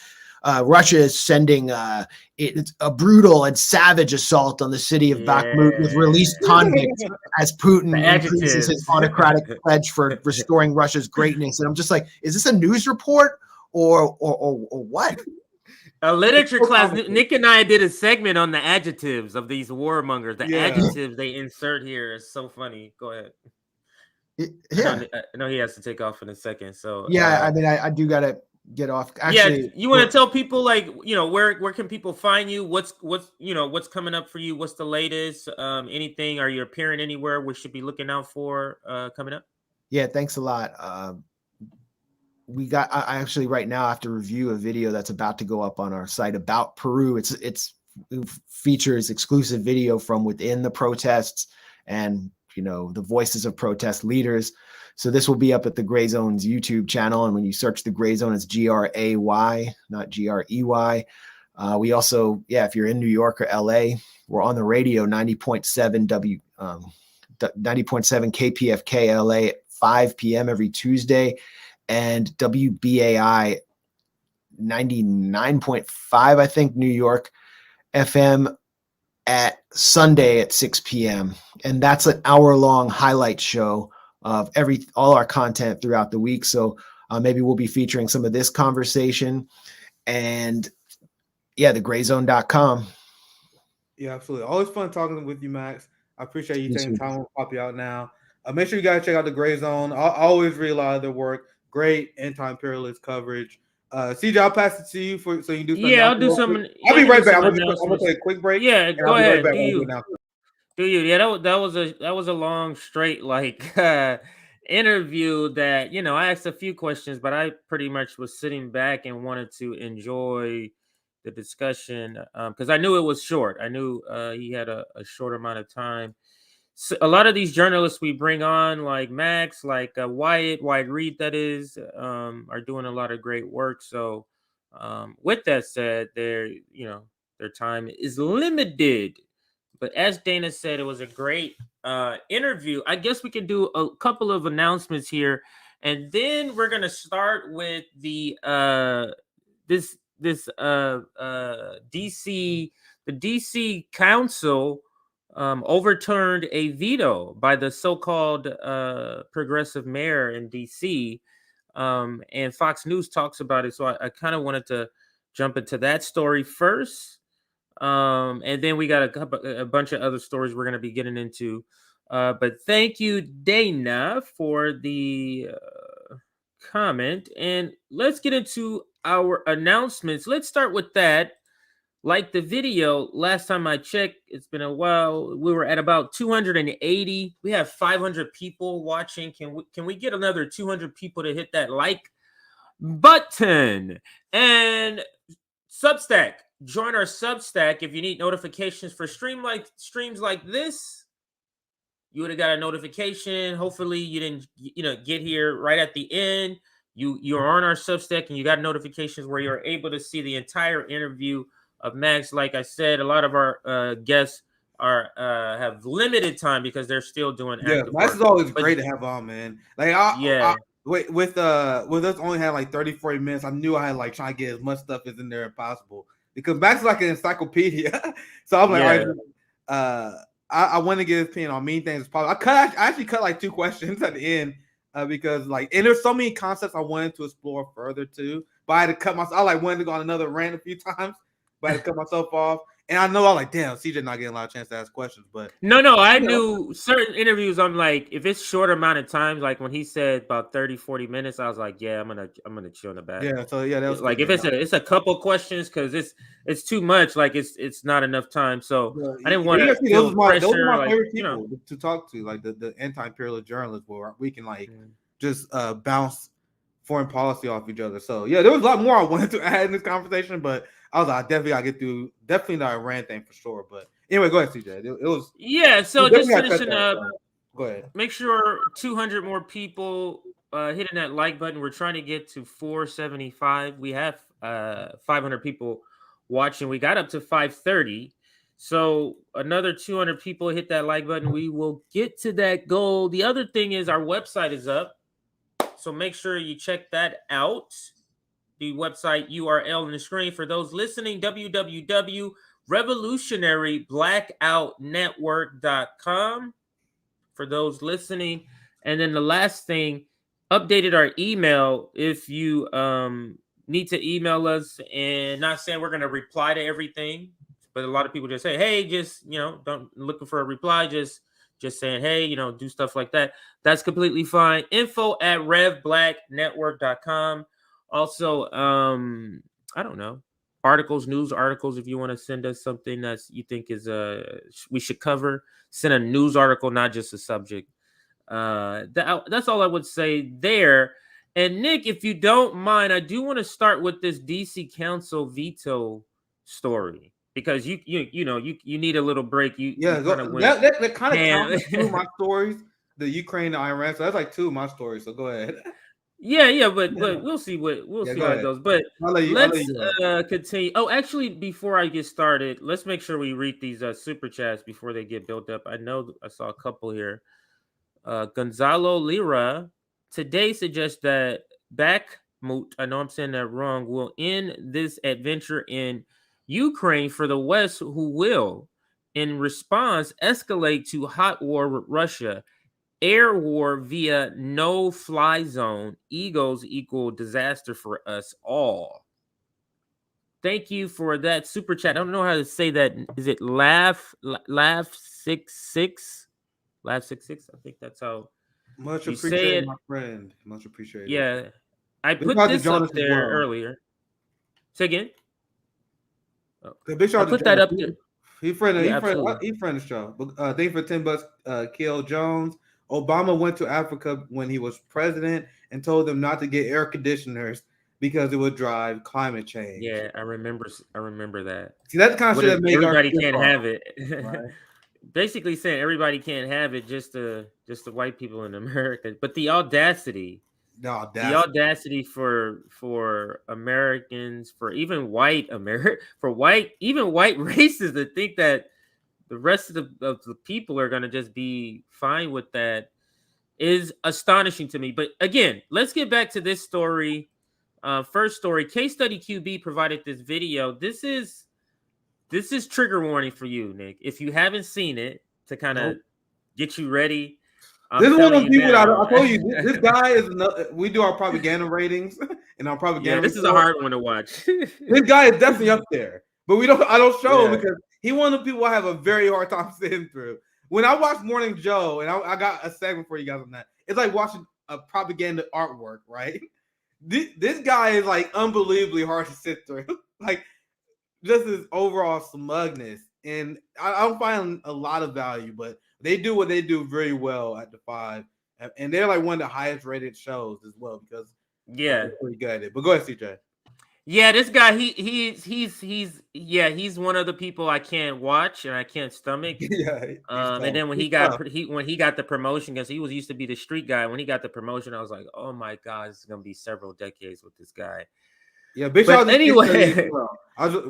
D: Russia is sending it's a brutal and savage assault on the city of Bakhmut with released convicts as Putin increases his autocratic pledge for restoring Russia's greatness. And I'm just like, is this a news report or what?
B: A literature class. Nick and I did a segment on the adjectives of these warmongers. The adjectives they insert here is so funny. Go ahead. I know he has to take off in a second. So
D: I mean, I do gotta get off. Actually,
B: you want to tell people, like, where can people find you? What's coming up for you? What's the latest? Anything? Are you appearing anywhere we should be looking out for coming up?
D: Yeah, thanks a lot. I actually right now have to review a video that's about to go up on our site about Peru. It features exclusive video from within the protests and the voices of protest leaders. So this will be up at the Gray Zone's YouTube channel, and when you search the Gray Zone, it's GRAY, not GREY. We also, if you're in New York or LA, we're on the radio 90.7 KPFK LA at 5 p.m. every Tuesday. And WBAI 99.5, I think, New York FM at Sunday at 6 p.m. And that's an hour-long highlight show of all our content throughout the week. So maybe we'll be featuring some of this conversation. And thegrayzone.com.
C: Yeah, absolutely. Always fun talking with you, Max. I appreciate you taking time. We'll pop you out now. Make sure you guys check out the Gray Zone. I always read a lot of their work. Great anti-imperialist coverage. CJ, I'll pass it to you so you can do something.
B: Yeah, I'll do something.
C: I'll be right back. I'm gonna take a quick break.
B: Yeah, go ahead.
C: Right,
B: do you? Yeah, that was a long, straight interview that I asked a few questions, but I pretty much was sitting back and wanted to enjoy the discussion because I knew it was short. I knew he had a short amount of time. So a lot of these journalists we bring on, like Max, like Wyatt Reed, that is, are doing a lot of great work. So with that said, their time is limited. But as Dana said, it was a great interview. I guess we can do a couple of announcements here, and then we're gonna start with the DC Council overturned a veto by the so-called progressive mayor in DC, and Fox News talks about it. So I kind of wanted to jump into that story first, and then we got a bunch of other stories we're going to be getting into. But thank you, Dana, for the comment, and let's get into our announcements. Let's start with that. Like the video, last time I checked, it's been a while. We were at about 280. We have 500 people watching. Can we get another 200 people to hit that like button? And Substack, join our Substack if you need notifications for streams like this. You would have got a notification. Hopefully, you didn't get here right at the end. You're on our Substack and you got notifications where you're able to see the entire interview of Max. Like I said, a lot of our guests have limited time because they're still doing active
C: Max
B: work.
C: is always great to have on, man. Like with us only had like 30-40 minutes, I knew I had trying to get as much stuff as in there as possible because Max is like an encyclopedia. So I'm like, all right, I want to get his opinion on many things as possible. I actually cut like 2 questions at the end because like, and there's so many concepts I wanted to explore further too, but I had to cut myself. I like wanted to go on another rant a few times, but I had to cut myself off. And I know I was like, damn, CJ not getting a lot of chance to ask questions, but
B: no, I knew certain interviews. I'm like, if it's short amount of time, like when he said about 30, 40 minutes, I was like, yeah, I'm gonna chill in the back.
C: Yeah, so yeah, that was
B: like
C: good,
B: if it's a couple questions because it's too much, like it's not enough time. So I didn't want to feel pressure.
C: Those are my
B: like,
C: favorite people to talk to, like the anti-imperialist journalists, where we can like just bounce foreign policy off each other. So yeah, there was a lot more I wanted to add in this conversation, but I was like, I definitely gotta get through the Iran thing for sure. But anyway, go ahead, CJ. It was
B: so just finishing up.
C: Go ahead.
B: Make sure 200 more people hitting that like button. We're trying to get to 475. We have 500 people watching. We got up to 530. So another 200 people hit that like button. We will get to that goal. The other thing is our website is up. So make sure you check that out. The website URL on the screen for those listening, www.revolutionaryblackoutnetwork.com for those listening. And then the last thing, updated our email. If you need to email us, and not saying we're going to reply to everything, but a lot of people just say, hey, just, don't looking for a reply, just saying, hey, do stuff like that. That's completely fine. info@revblacknetwork.com. Also, I don't know, news articles. If you want to send us something that you think is we should cover, send a news article, not just a subject. That's all I would say there. And Nick, if you don't mind, I do want to start with this DC Council veto story, because you need a little break.
C: That kind of counts two of my stories, the Ukraine and Iran. So that's like two of my stories. So go ahead.
B: But we'll see how it goes. But let's continue. Oh, actually, before I get started, let's make sure we read these super chats before they get built up. I know I saw a couple here. Gonzalo Lira today suggests that Bakhmut, I know I'm saying that wrong, will end this adventure in Ukraine for the West, who will, in response, escalate to hot war with Russia. Air war via no-fly zone. Egos equal disaster for us all. Thank you for that super chat. I don't know how to say that. Is it laugh 66? Laugh 66? I think that's how.
C: Much appreciated, my friend. Much appreciated.
B: Yeah, I put this up there earlier. Say again.
C: Oh. Big shout
B: I put that up there.
C: He friend the show. Thank you for $10. Kill Jones. Obama went to Africa when he was president and told them not to get air conditioners because it would drive climate change.
B: Yeah, I remember that.
C: See, that's the kind of shit that makes
B: everybody can't have it.
C: Right?
B: Basically saying everybody can't have it, just the white people in America. But the audacity for Americans, for even white races to think that the rest of the people are going to just be fine with that is astonishing to me. But again, let's get back to this story. First story, Case Study QB provided this video. This is trigger warning for you, Nick. If you haven't seen it, to kind of get you ready.
C: This is one of the people that I told you. This guy is. We do our propaganda ratings and our propaganda.
B: Yeah, this is a hard one to watch.
C: This guy is definitely up there, but I don't show him because he one of the people I have a very hard time sitting through. When I watch Morning Joe, and I got a segment for you guys on that, it's like watching a propaganda artwork, right? This guy is like unbelievably hard to sit through. Like just his overall smugness, and I don't find a lot of value, but they do what they do very well at the 5, and they're like one of the highest rated shows as well because they're pretty good at it. But go ahead, CJ.
B: Yeah, this guy, he's one of the people I can't watch and I can't stomach. And then when he got the promotion, because he was used to be the street guy, when he got the promotion, I was like, oh my God, this is gonna be several decades with this guy.
C: Yeah, big shout out anyway.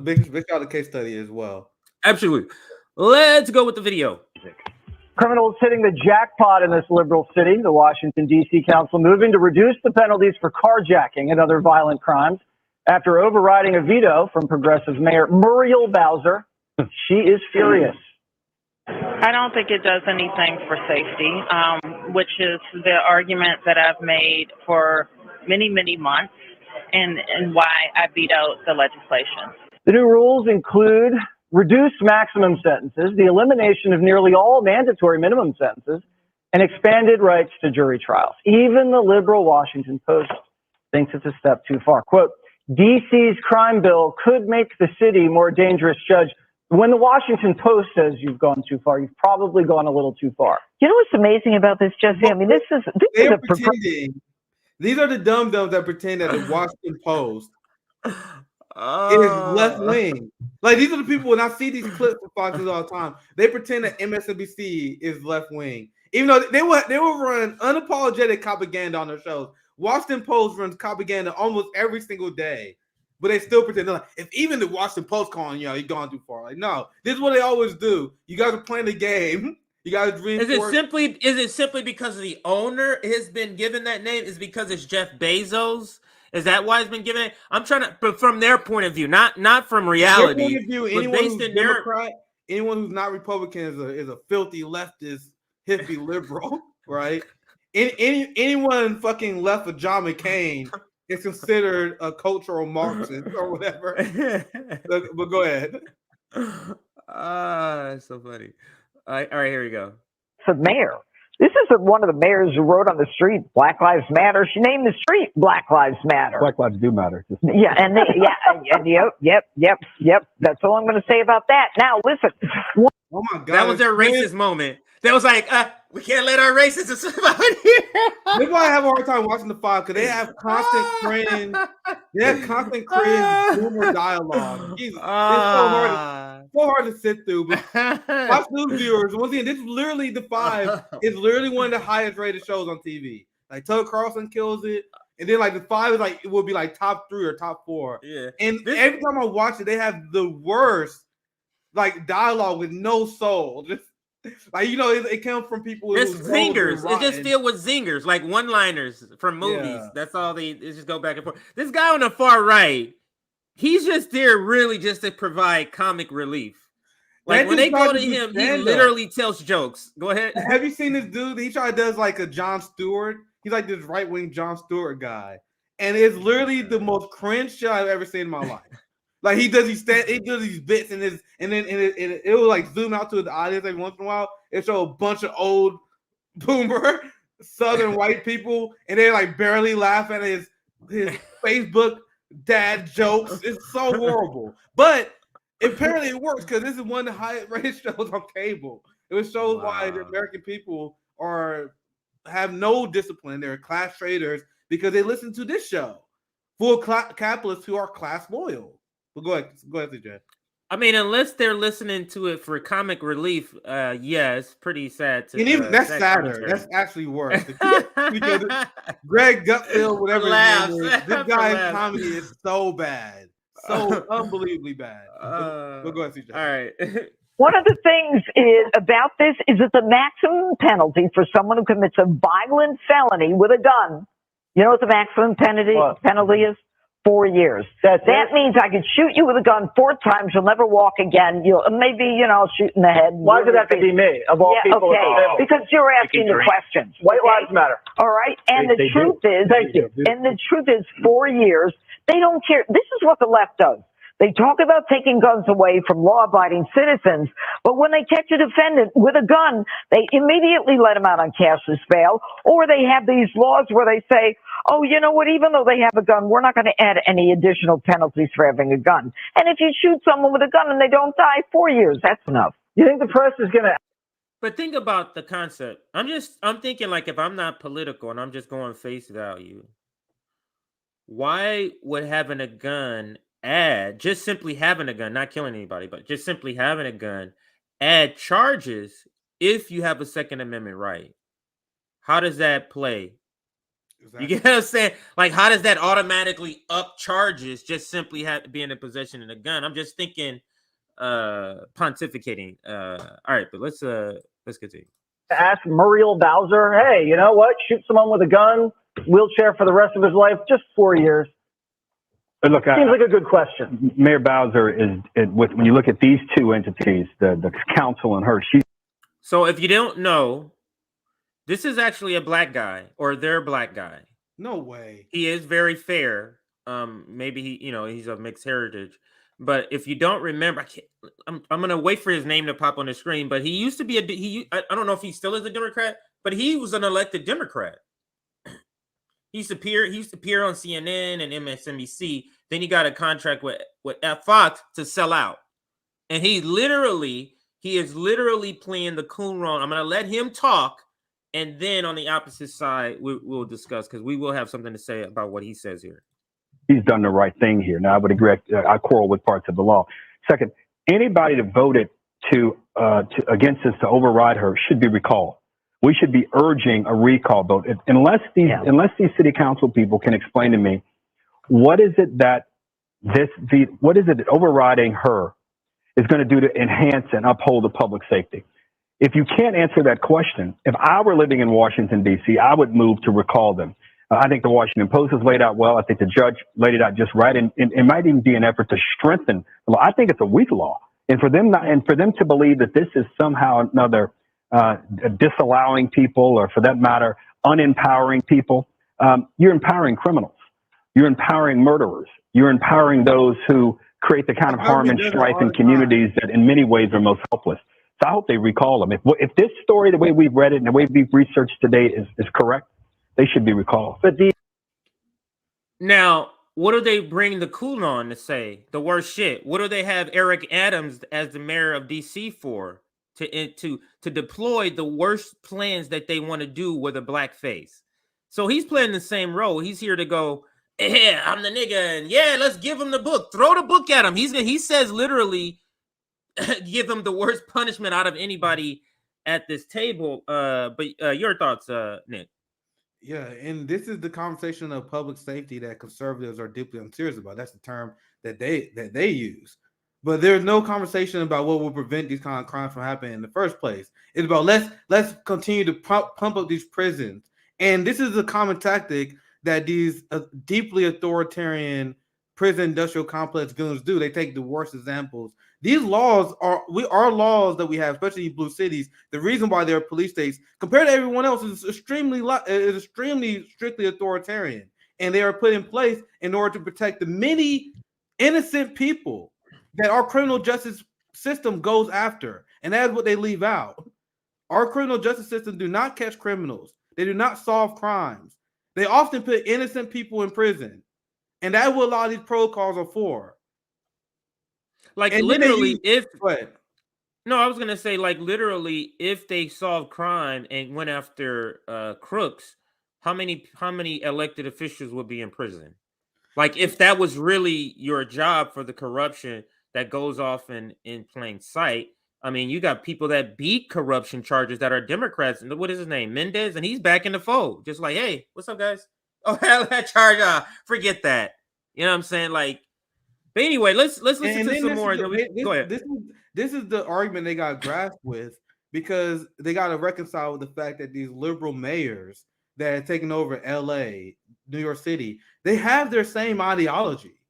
C: Big shout out to Case Study as well.
B: Absolutely. Let's go with the video.
H: Criminals hitting the jackpot in this liberal city. The Washington, D.C. Council moving to reduce the penalties for carjacking and other violent crimes after overriding a veto from progressive Mayor Muriel Bowser. She is furious.
I: I don't think it does anything for safety. which is the argument that I've made for many, many months, and why I veto the legislation.
H: The new rules include reduced maximum sentences, the elimination of nearly all mandatory minimum sentences, and expanded rights to jury trials. Even the liberal Washington Post thinks it's a step too far. Quote, DC's crime bill could make the city more dangerous, Judge. When the Washington Post says you've gone too far, you've probably gone a little too far.
J: You know what's amazing about this, Jesse? I mean, this is
C: pretending. These are the dum-dums that pretend that the Washington Post is left wing. Like, these are the people, when I see these clips of Fox News all the time, they pretend that MSNBC is left wing. Even though they will run unapologetic propaganda on their shows. Washington Post runs propaganda almost every single day. But they still pretend, like, if even the Washington Post calling you, you've gone too far. Like, no, this is what they always do. You guys are playing the game. You guys reinforce.
B: Is it simply because the owner has been given that name? Is it because it's Jeff Bezos? Is that why it's been given? I'm trying to, but from their point of view, not from reality.
C: Their point of view, anyone who's Democrat, anyone who's not Republican is a filthy leftist, hippie liberal, right? Anyone fucking left of John McCain is considered a cultural Marxist or whatever. But go ahead.
B: That's so funny. All right, here we go.
J: The mayor. This is one of the mayors who wrote on the street, Black Lives Matter. She named the street Black Lives Matter.
K: Black lives do matter.
J: Yeah, and yep. That's all I'm going to say about that. Now, listen.
C: Oh my God.
B: That was their racist moment. That was like, we can't let our racists out here.
C: That's why I have a hard time watching the Five, because they have constant cringe. They have constant cringe, humor dialogue. Jesus, it's so hard to sit through. But Fox News viewers, once again, this is literally the Five. It's literally one of the highest rated shows on TV. Like, Tucker Carlson kills it. And then, like, the Five is like, it will be like top 3 or top 4.
B: Yeah.
C: And every time I watch it, they have the worst, like, dialogue with no soul. Just like, you know, it comes from people.
B: It's zingers. It's just filled with zingers, like one-liners from movies. Yeah. That's all they just go back and forth. This guy on the far right, he's just there really just to provide comic relief. Like, when they go to him, he literally tells jokes. Go ahead.
C: Have you seen this dude? He does like a Jon Stewart. He's like this right-wing Jon Stewart guy. And it's literally the most cringe shit I've ever seen in my life. Like, he does these bits and then it will like zoom out to the audience every once in a while. It show a bunch of old boomer Southern white people, and they like barely laugh at his Facebook dad jokes. It's so horrible, but apparently it works because this is one of the highest rated shows on cable. It shows why the American people have no discipline. They're class traders because they listen to this show. Full capitalists who are class loyal. But go ahead, CJ.
B: I mean, unless they're listening to it for comic relief, yeah, it's pretty sad.
C: And even that's sadder. That's actually worse. Because Greg Gutfield, whatever his name is, this guy's comedy is so bad, so unbelievably bad. But go ahead, CJ.
B: All right.
J: One of the things about this is that the maximum penalty for someone who commits a violent felony with a gun, you know what the maximum penalty is? 4 years. That means I could shoot you with a gun 4 times. You'll never walk again. Maybe I'll shoot in the head.
H: Why does it have to be me of all people?
J: Okay, because you're asking the questions.
H: White lives matter.
J: All right, and the truth is,
H: thank you.
J: And the truth is, 4 years. They don't care. This is what the left does. They talk about taking guns away from law-abiding citizens, but when they catch a defendant with a gun, they immediately let him out on cashless bail, or they have these laws where they say, oh, you know what, even though they have a gun, we're not going to add any additional penalties for having a gun. And if you shoot someone with a gun and they don't die, 4 years, that's enough.
H: You think the press is going to...
B: But think about the concept. I'm thinking, like, if I'm not political and I'm just going face value, why would having a gun just simply having a gun, not killing anybody, but just simply having a gun, add charges if you have a Second Amendment right? How does that play? Exactly. You get what I'm saying? Like, how does that automatically up charges just simply being in possession of a gun? I'm just thinking pontificating. All right, but let's continue.
H: Ask Muriel Bowser, hey, you know what? Shoot someone with a gun, wheelchair for the rest of his life, just 4 years.
K: But look,
H: seems like a good question.
K: Mayor Bowser when you look at these two entities, the council and her.
B: So if you don't know, This is actually a black guy, or their black guy.
C: No way.
B: He is very fair. Maybe he's of mixed heritage. But if you don't remember, I'm gonna wait for his name to pop on the screen. But he used to be I don't know if he still is a Democrat, but he was an elected Democrat. He used to appear on CNN and MSNBC. Then he got a contract with Fox to sell out, and he is literally playing the coon role. I'm gonna let him talk, and then on the opposite side, we'll discuss, because we will have something to say about what he says here.
K: He's done the right thing here. Now, I would agree. I quarrel with parts of the law. Second, anybody that voted against this to override her should be recalled. We should be urging a recall vote. Unless these city council people can explain to me what is it that overriding her is going to do to enhance and uphold the public safety. If you can't answer that question, if I were living in Washington, D.C., I would move to recall them. I think the Washington Post has laid out well. I think the judge laid it out just right. And it might even be an effort to strengthen the law. I think it's a weak law. And for them to believe that this is somehow another disallowing people, or for that matter, unempowering people, you're empowering criminals. You're empowering murderers. You're empowering those who create the kind of harm and strife in communities that in many ways are most helpless. So I hope they recall them. If this story, the way we've read it and the way we've researched today is correct, they should be recalled. But
B: now, what do they bring the cool on to say? The worst shit. What do they have Eric Adams as the mayor of DC for? To deploy the worst plans that they want to do with a black face. So he's playing the same role. He's here to go, yeah, I'm the nigga, and yeah, let's give him the book. Throw the book at him. He says literally, give him the worst punishment out of anybody at this table. But your thoughts, Nick?
C: Yeah, and this is the conversation of public safety that conservatives are deeply unserious about. That's the term that they use. But there's no conversation about what will prevent these kind of crimes from happening in the first place. It's about let's continue to pump up these prisons. And this is a common tactic that these deeply authoritarian prison industrial complex villains do. They take the worst examples. These laws are laws that we have, especially in blue cities. The reason why they're police states compared to everyone else is extremely strictly authoritarian, and they are put in place in order to protect the many innocent people that our criminal justice system goes after, and that's what they leave out. Our criminal justice system do not catch criminals. They do not solve crimes. They often put innocent people in prison, and that's what a lot of these protocols are for.
B: Like, and literally, I was gonna say, like, literally, if they solved crime and went after crooks, how many elected officials would be in prison? Like, if that was really your job for the corruption that goes off in plain sight. I mean, you got people that beat corruption charges that are Democrats. And what is his name? Mendez, and he's back in the fold. Just like, hey, what's up, guys? Oh, hell, that charge, forget that. You know what I'm saying? Like, but anyway, let's listen to some more. Go ahead.
C: This is the argument they got grasped with, because they got to reconcile with the fact that these liberal mayors that are taking over LA, New York City, they have their same ideology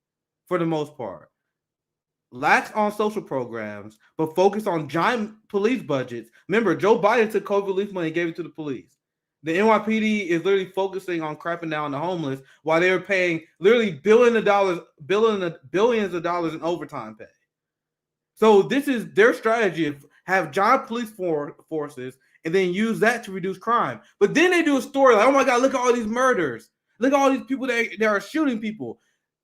C: for the most part. Lax on social programs, but focus on giant police budgets. Remember, Joe Biden took COVID relief money and gave it to the police. The NYPD is literally focusing on crapping down on the homeless while they're paying literally billions of dollars in overtime pay. So this is their strategy: of have giant police forces and then use that to reduce crime. But then they do a story like, oh my God, look at all these murders. Look at all these people that are shooting people.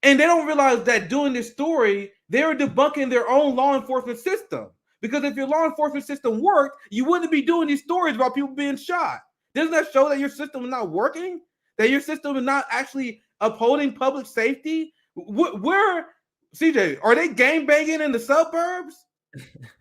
C: And they don't realize that doing this story, they're debunking their own law enforcement system. Because if your law enforcement system worked, you wouldn't be doing these stories about people being shot. Doesn't that show that your system is not working? That your system is not actually upholding public safety? Where, CJ, are they gang banging in the suburbs?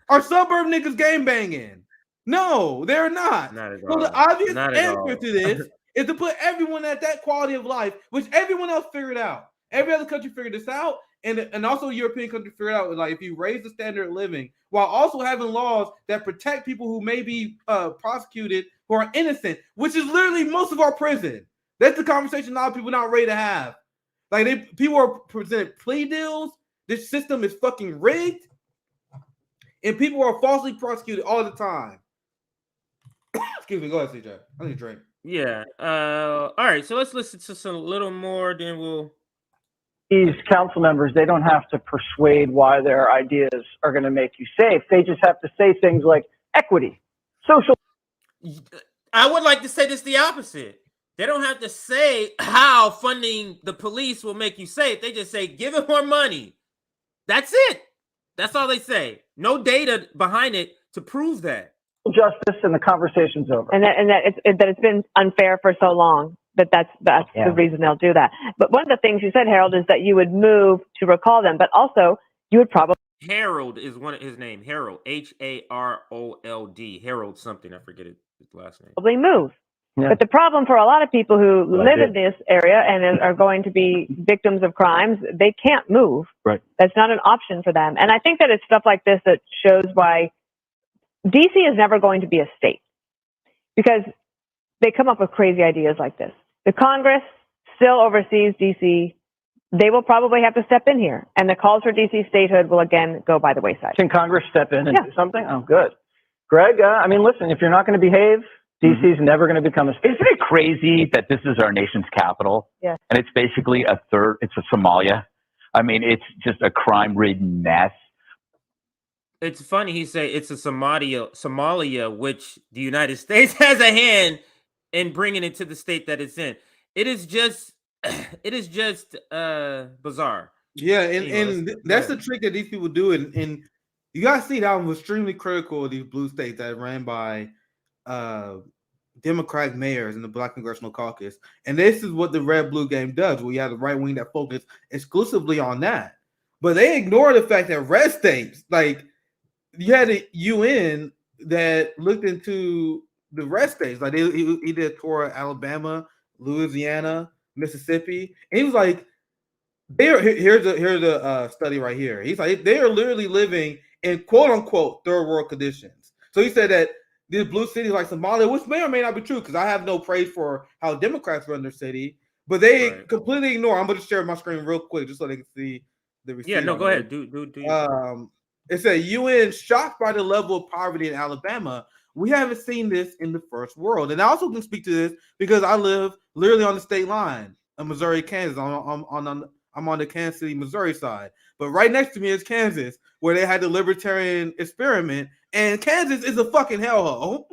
C: Are suburb niggas gang banging? No, they're not.
B: Not at
C: all. So the obvious answer to this is to put everyone at that quality of life, which everyone else figured out. Every other country figured this out, and also European country figured out, like, if you raise the standard of living while also having laws that protect people who may be prosecuted who are innocent, which is literally most of our prison. That's the conversation a lot of people not ready to have. Like, people are presented plea deals. This system is fucking rigged, and people are falsely prosecuted all the time. Excuse me. Go ahead, CJ. I need a drink.
B: Yeah. All right. So let's listen to some little more. Then we'll.
H: These council members, they don't have to persuade why their ideas are going to make you safe. They just have to say things like equity, social.
B: I would like to say this the opposite. They don't have to say how funding the police will make you safe. They just say, give it more money. That's it. That's all they say. No data behind it to prove that.
H: Justice, and the conversation's over.
L: And that it's been unfair for so long. That's the reason they'll do that. But one of the things you said, Harold, is that you would move to recall them, but also you would probably.
B: Harold is one of his name. Harold, Harold, Harold something. I forget his last name.
L: Probably move. Yeah. But the problem for a lot of people who live in this area and are going to be victims of crimes, they can't move.
K: Right.
L: That's not an option for them. And I think that it's stuff like this that shows why DC is never going to be a state, because they come up with crazy ideas like this. The Congress still oversees DC. They will probably have to step in here, and the calls for DC statehood will again go by the wayside.
H: Can Congress step in and do something? Oh, good. Greg, I mean, listen, if you're not going to behave, DC's never going to become a state.
M: Isn't it crazy that this is our nation's capital?
L: Yeah.
M: And it's basically it's a Somalia. I mean, it's just a crime-ridden mess.
B: It's funny he say it's a Somalia, which the United States has a hand in bringing it to the state that it's in. It is just bizarre.
C: Yeah, and that's the trick that these people do. And you guys see that I'm extremely critical of these blue states that ran by Democratic mayors in the Black Congressional Caucus. And this is what the red-blue game does, where you have the right wing that focus exclusively on that. But they ignore the fact that red states, like you had a UN that looked into the red states. Like he did a tour of Alabama, Louisiana, Mississippi. And he was like, here's a study right here. He's like, they are literally living in quote-unquote third world conditions. So he said that these blue cities like Somalia, which may or may not be true, because I have no praise for how Democrats run their city, but they completely ignore. I'm going to share my screen real quick just so they can see the receipt.
B: Yeah, no, go ahead. Do.
C: It said UN shocked by the level of poverty in Alabama. We haven't seen this in the first world. And I also can speak to this because I live literally on the state line of Missouri, Kansas. I'm on the Kansas City, Missouri side. But right next to me is Kansas, where they had the libertarian experiment. And Kansas is a fucking hellhole.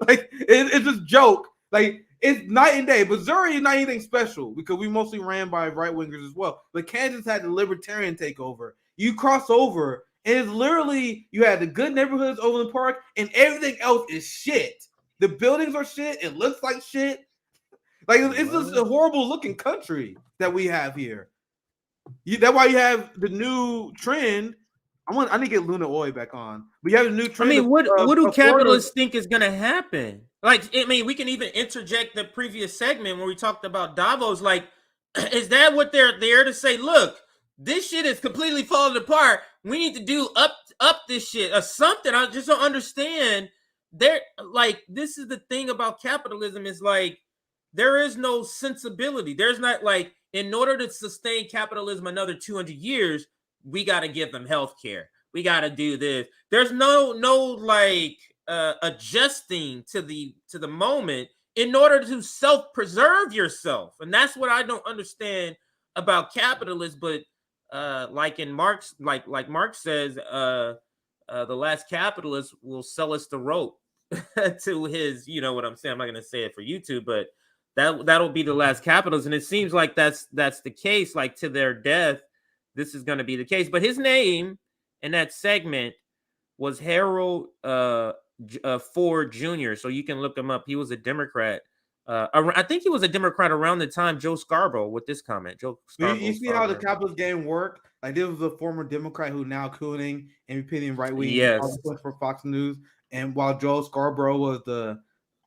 C: Like, it's just a joke. Like, it's night and day. Missouri is not anything special because we mostly ran by right-wingers as well. But Kansas had the libertarian takeover. You cross over, and it's literally, you had the good neighborhoods, Overland Park, and everything else is shit. The buildings are shit. It looks like shit. Like, it's just a horrible-looking country that we have here. That's why you have the new trend. I need to get Luna Oy back on. But you have a new trend.
B: I mean, what do capitalists think is going to happen? Like, I mean, we can even interject the previous segment where we talked about Davos. Like, is that what they're there to say? Look, this shit is completely falling apart. We need to do up this shit or something. I just don't understand. They're like, this is the thing about capitalism is like, there is no sensibility. There's not like, in order to sustain capitalism another 200 years, we got to give them health care. We got to do this. There's no like adjusting to the moment in order to self-preserve yourself. And that's what I don't understand about capitalists. But like in Marx, like Marx says, the last capitalist will sell us the rope to his, you know what I'm saying? I'm not going to say it for YouTube, but that'll be the last capitalist. And it seems like that's the case, like to their death. This is going to be the case. But his name in that segment was Harold Ford Jr. So you can look him up. He was a Democrat. I think he was a Democrat around the time Joe Scarborough with this comment. Joe Scarborough.
C: You see how the capitalist game worked? Like, there was a former Democrat who now cooning and repeating right-wing for Fox News. And while Joe Scarborough was the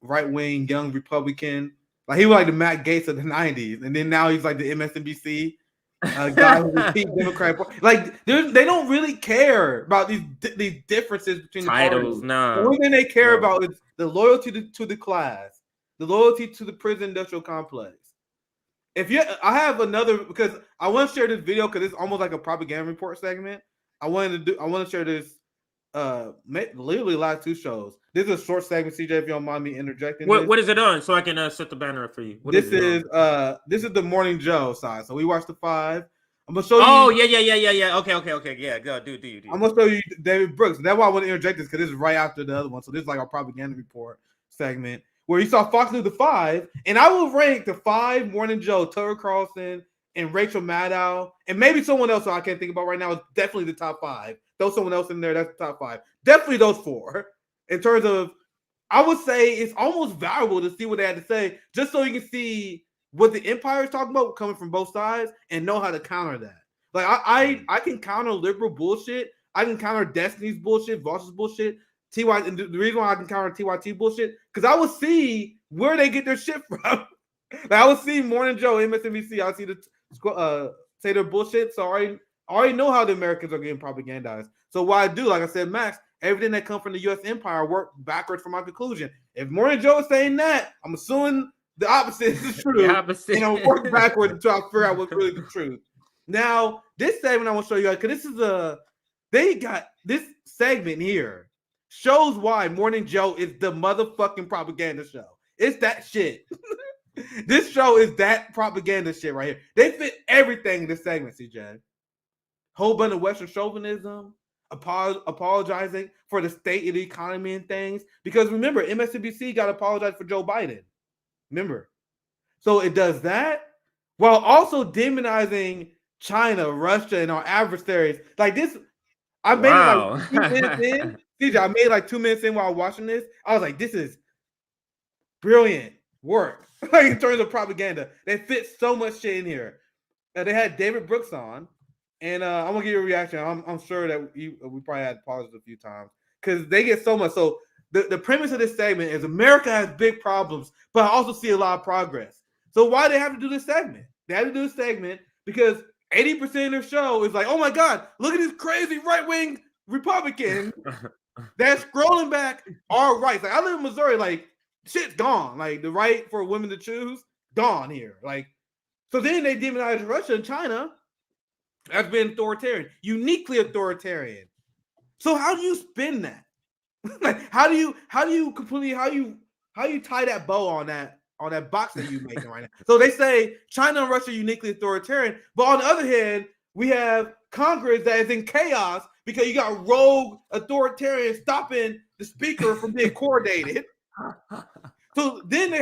C: right-wing young Republican, like he was like the Matt Gaetz of the 90s. And then now he's like the MSNBC guy who's a Democrat. Like, they don't really care about these differences between the
B: titles.
C: The only thing they care about is the loyalty to the class, the loyalty to the prison industrial complex. I have another, because I want to share this video because it's almost like a propaganda report segment. I want to share this literally last 2 shows. This is a short segment, CJ, if you don't mind me interjecting.
B: What is it on? So I can set the banner up for you.
C: This is the Morning Joe side. So we watched the 5. I'm gonna show you.
B: Oh yeah. Okay. Yeah, go do.
C: I'm gonna show you David Brooks. That's why I want to interject this, because this is right after the other one. So this is like our propaganda report segment where you saw Fox News the 5, and I will rank the 5 Morning Joe, Tucker Carlson, and Rachel Maddow, and maybe someone else I can't think about right now. Is definitely the top 5. Throw someone else in there, that's the top 5. Definitely those 4. In terms of, I would say it's almost valuable to see what they had to say, just so you can see what the empire is talking about coming from both sides and know how to counter that. Like I can counter liberal bullshit. I can counter Destiny's bullshit, Voss's bullshit, TY. And the reason why I can counter TYT bullshit, because I would see where they get their shit from. Like I would see Morning Joe, MSNBC. I would see the say their bullshit. So I already know how the Americans are getting propagandized. So what I do, like I said, Max, everything that comes from the U.S. empire work backwards from my conclusion. If Morning Joe is saying that, I'm assuming the opposite is true.
B: The opposite.
C: And I'll work backwards until I figure out what's really the truth. Now, this segment I want to show you guys, because they got this segment here shows why Morning Joe is the motherfucking propaganda show. It's that shit. This show is that propaganda shit right here. They fit everything in this segment, CJ. Whole bunch of Western chauvinism, apologizing for the state of the economy and things. Because remember, MSNBC got to apologize for Joe Biden. Remember. So it does that while also demonizing China, Russia, and our adversaries. Like this, I made it like 2 minutes in. CJ, I made like 2 minutes in while watching this. I was like, this is brilliant work. Like in terms of propaganda. They fit so much shit in here. They had David Brooks on. And I'm gonna give you a reaction. I'm sure that we probably had paused a few times because they get so much. So the premise of this segment is America has big problems, but I also see a lot of progress. So why do they have to do this segment? They have to do this segment because 80% of their show is like, oh my God, look at this crazy right-wing Republican that's scrolling back our rights. Like I live in Missouri, like shit's gone. Like the right for women to choose, gone here. Like so then they demonize Russia and China as being authoritarian, uniquely authoritarian. So how do you spin that? Like how do you tie that bow on that box that you're making right now? So they say China and Russia are uniquely authoritarian, but on the other hand, we have Congress that is in chaos because you got rogue authoritarians stopping the speaker from being coordinated. So then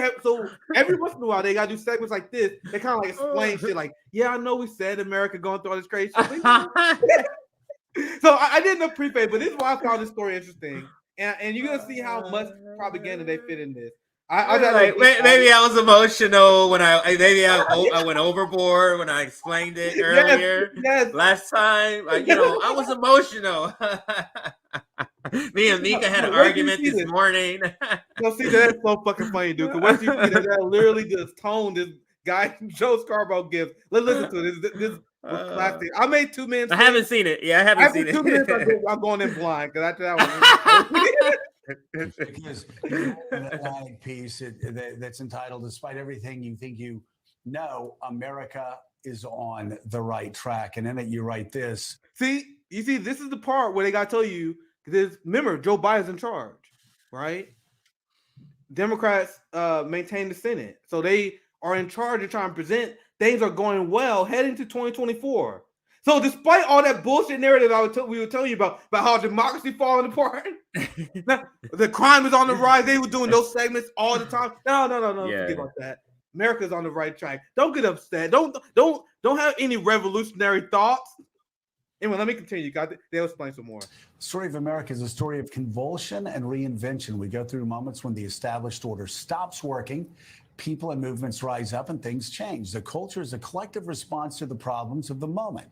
C: every once in a while they gotta do segments like this. They kind of like explain shit like, yeah, I know we said America going through all this crazy shit. So I didn't know prepaid, but this is why I found this story interesting. And you're gonna see how much propaganda they fit in this.
B: Maybe I was emotional when I went overboard when I explained it earlier.
C: Yes.
B: Last time, I was emotional. Me and Mika had an argument this morning.
C: No, see, that's so fucking funny, dude. Because once you see that literally just tone this guy Joe Scarborough gives. Let's listen to it. This was classic. I made 2 minutes.
B: I haven't seen it. Yeah, I haven't seen it.
C: 2 minutes, I'm going in blind because after that one.
N: Because that line piece that's entitled, "Despite everything you think you know, America is on the right track." And in it, you write this.
C: You see, this is the part where they got to tell you, because remember, Joe Biden's in charge, right? Democrats maintain the Senate. So they are in charge of trying to present things are going well heading to 2024. So despite all that bullshit narrative we were telling you about how democracy falling apart, the crime is on the rise. They were doing those segments all the time. No.
B: Yeah.
C: Forget about that. America's on the right track. Don't get upset. Don't have any revolutionary thoughts. Anyway, let me continue. They'll explain some more.
N: The story of America is a story of convulsion and reinvention. We go through moments when the established order stops working, people and movements rise up, and things change. The culture is a collective response to the problems of the moment.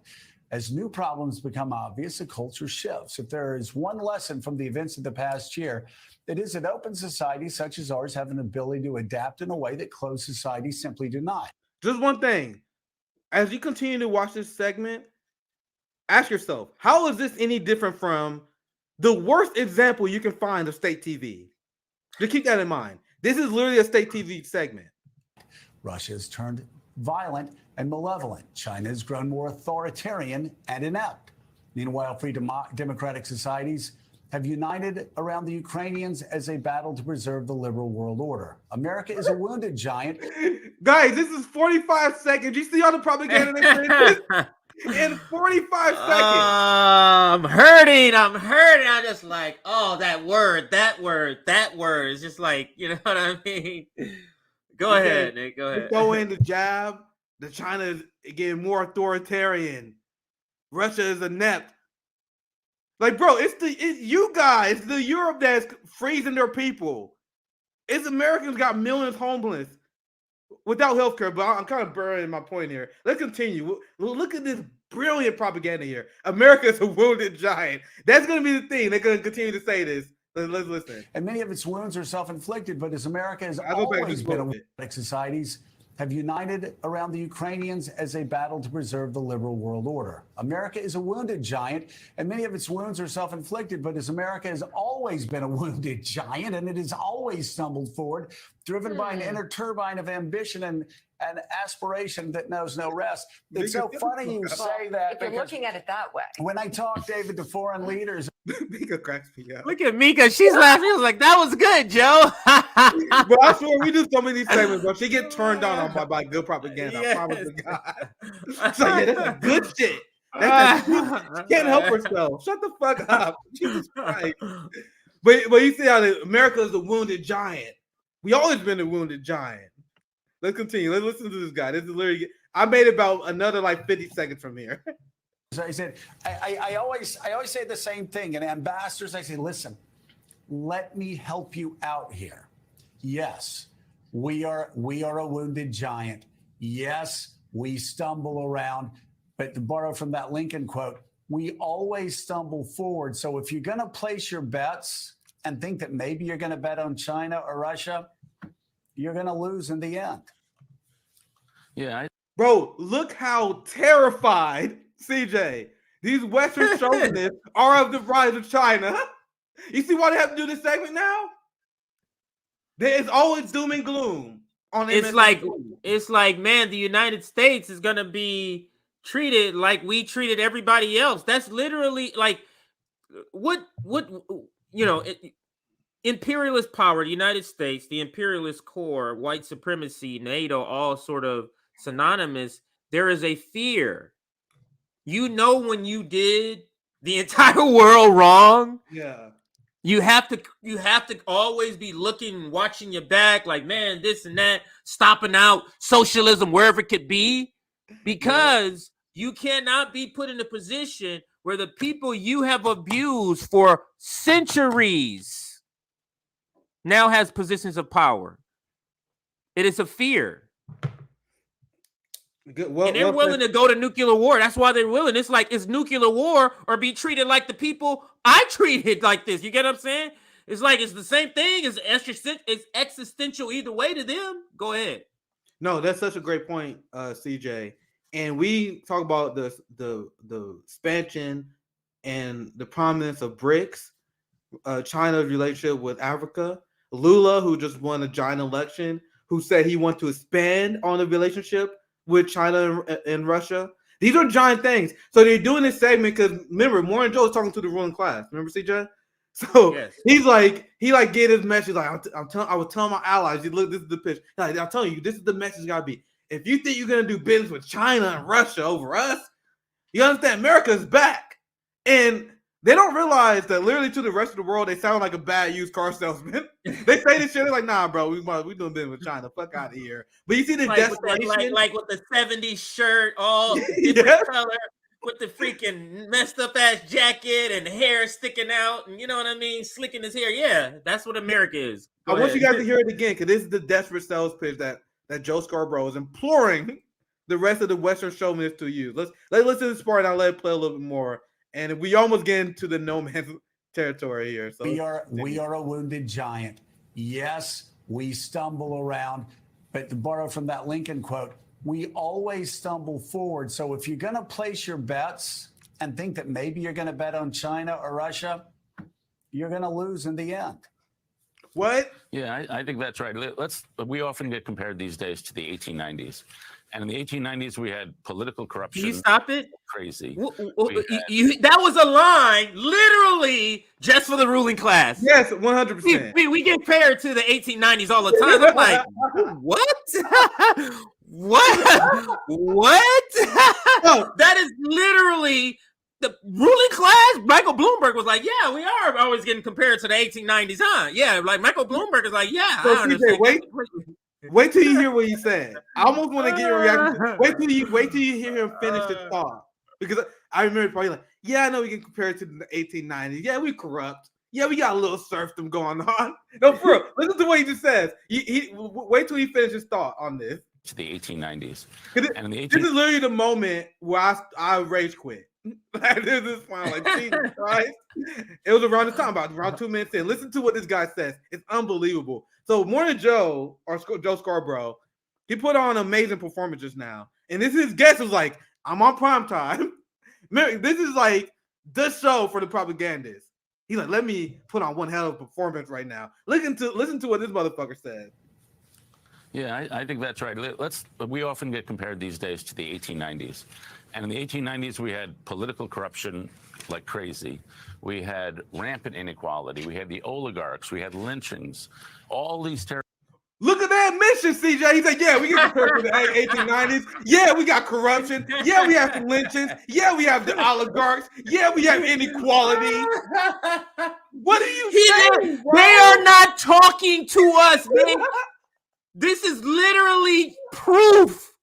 N: As new problems become obvious, the culture shifts. If there is one lesson from the events of the past year, it is that open societies such as ours have an ability to adapt in a way that closed societies simply do not.
C: Just one thing. As you continue to watch this segment, ask yourself, how is this any different from the worst example you can find of state TV? Just keep that in mind. This is literally a state TV segment.
N: Russia has turned violent and malevolent. China has grown more authoritarian and inept. Meanwhile, free democratic societies have united around the Ukrainians as they battle to preserve the liberal world order. America is a wounded giant.
C: Guys, this is 45 seconds. You see all the propaganda they put in 45 seconds.
B: I'm hurting. I'm just like, oh, that word. It's just like, you know what I mean? Go ahead, Nick. Go ahead.
C: Go in the jab. The China is getting more authoritarian. Russia is inept. Like, bro, it's you guys, the Europe that's freezing their people. It's Americans got millions homeless without healthcare. But I'm kind of burying my point here. Let's continue. Look at this brilliant propaganda here. America is a wounded giant. That's going to be the thing. They're going to continue to say this. Let's listen.
N: And many of its wounds are self-inflicted, but as America has always been a democratic societies have united around the Ukrainians as they battle to preserve the liberal world order. America is a wounded giant, and many of its wounds are self-inflicted, but as America has always been a wounded giant, and it has always stumbled forward, driven by an inner turbine of ambition and aspiration that knows no rest. It's so funny you say that.
O: If you're looking at it that way.
N: When I talk, David, to foreign leaders.
C: Mika cracks me up.
B: Look at Mika. She's laughing. I was like, that was good, Joe.
C: But I swear we do so many segments, bro. She get turned on by good propaganda. Yes. I promise to God. So yeah, that's a good shit. She can't help herself. Shut the fuck up. Jesus Christ. But you see how America is a wounded giant. We always been a wounded giant. Let's continue. Let's listen to this guy. This is literally. I made about another like 50 seconds from here.
N: So I said, I always say the same thing. And ambassadors, I say, listen, let me help you out here. Yes, we are a wounded giant. Yes, we stumble around. But to borrow from that Lincoln quote, we always stumble forward. So if you're going to place your bets and think that maybe you're going to bet on China or Russia, you're going to lose in the end.
C: Yeah. Bro, look how terrified, CJ, these Western chauvinists are of the rise of China. You see why they have to do this segment now? There is always doom and gloom on
B: it's like, man, the United States is going to be treated like we treated everybody else. That's literally like what imperialist power, the United States, the imperialist core, white supremacy, NATO, all sort of synonymous. There is a fear. You know, when you did the entire world wrong,
C: yeah,
B: you have to always be looking, watching your back, like, man, this and that, stopping out socialism wherever it could be, because you cannot be put in a position where the people you have abused for centuries now has positions of power. It is a fear. And they're willing to go to nuclear war. That's why they're willing. It's like, it's nuclear war or be treated like the people I treated like this. You get what I'm saying? It's like, it's the same thing. It's existential either way to them. Go ahead.
C: No, that's such a great point, CJ. And we talk about the expansion and the prominence of BRICS, China's relationship with Africa. Lula, who just won a giant election, who said he wants to expand on the relationship with China and Russia. These are giant things. So they're doing this segment because, remember, Warren Joe is talking to the ruling class. Remember, CJ? So yes. he get his message. Like, I was telling my allies, look, this is the pitch. Like, I'm telling you, this is the message gotta be. If you think you're gonna do business with China and Russia over us, you understand America's back. And they don't realize that literally to the rest of the world, they sound like a bad used car salesman. They say this shit, they're like, nah, bro, we doing business with China. Fuck out of here. But you see the desperation.
B: Like with the 70s shirt, all different color, with the freaking messed up ass jacket and hair sticking out, and you know what I mean? Slicking his hair. Yeah, that's what America is.
C: I want you guys to hear it again, because this is the desperate sales pitch that Joe Scarborough is imploring the rest of the Western chauvinists to use. Let's listen to this part and I'll let it play a little bit more. And we almost get into the no man's territory here. So
N: we are a wounded giant. Yes, we stumble around, but to borrow from that Lincoln quote, we always stumble forward. So if you're going to place your bets and think that maybe you're going to bet on China or Russia, you're going to lose in the end.
C: What?
E: Yeah, I think that's right. We often get compared these days to the 1890s. And in the 1890s, we had political corruption.
B: Can you stop it?
E: Crazy.
B: That was a line, literally, just for the ruling class.
C: Yes, 100%.
B: We get compared to the 1890s all the time. I'm like, what? What? That is literally the ruling class. Michael Bloomberg was like, yeah, we are always getting compared to the 1890s, huh? Yeah, like Michael Bloomberg is like, yeah.
C: So CJ, wait till you hear what he said. I almost want to get your reaction. Wait till you hear him finish the thought, because I remember probably like, yeah, I know we can compare it to the 1890s. Yeah, we corrupt. Yeah, we got a little serfdom going on. No, for real. Listen to what he just says. Wait till he finishes his thought on this.
E: To the 1890s.
C: This is literally the moment where I rage quit. This is fine. Like, Jesus Christ. It was around the time, about around 2 minutes in. Listen to what this guy says. It's unbelievable. So Morning Joe, or Joe Scarborough, he put on amazing performances now. And this is his guest was like, I'm on prime time. This is like the show for the propagandists. He's like, let me put on one hell of a performance right now. Listen to what this motherfucker said.
E: Yeah, I think that's right. We often get compared these days to the 1890s. And in the 1890s, we had political corruption like crazy. We had rampant inequality. We had the oligarchs. We had lynchings. All these terrible.
C: Look at that mission, CJ. He's like, yeah, we get compared to the 1890s. Yeah, we got corruption. Yeah, we have some lynchings. Yeah, we have the oligarchs. Yeah, we have inequality. What are you saying, bro?
B: They are not talking to us, man. This is literally proof.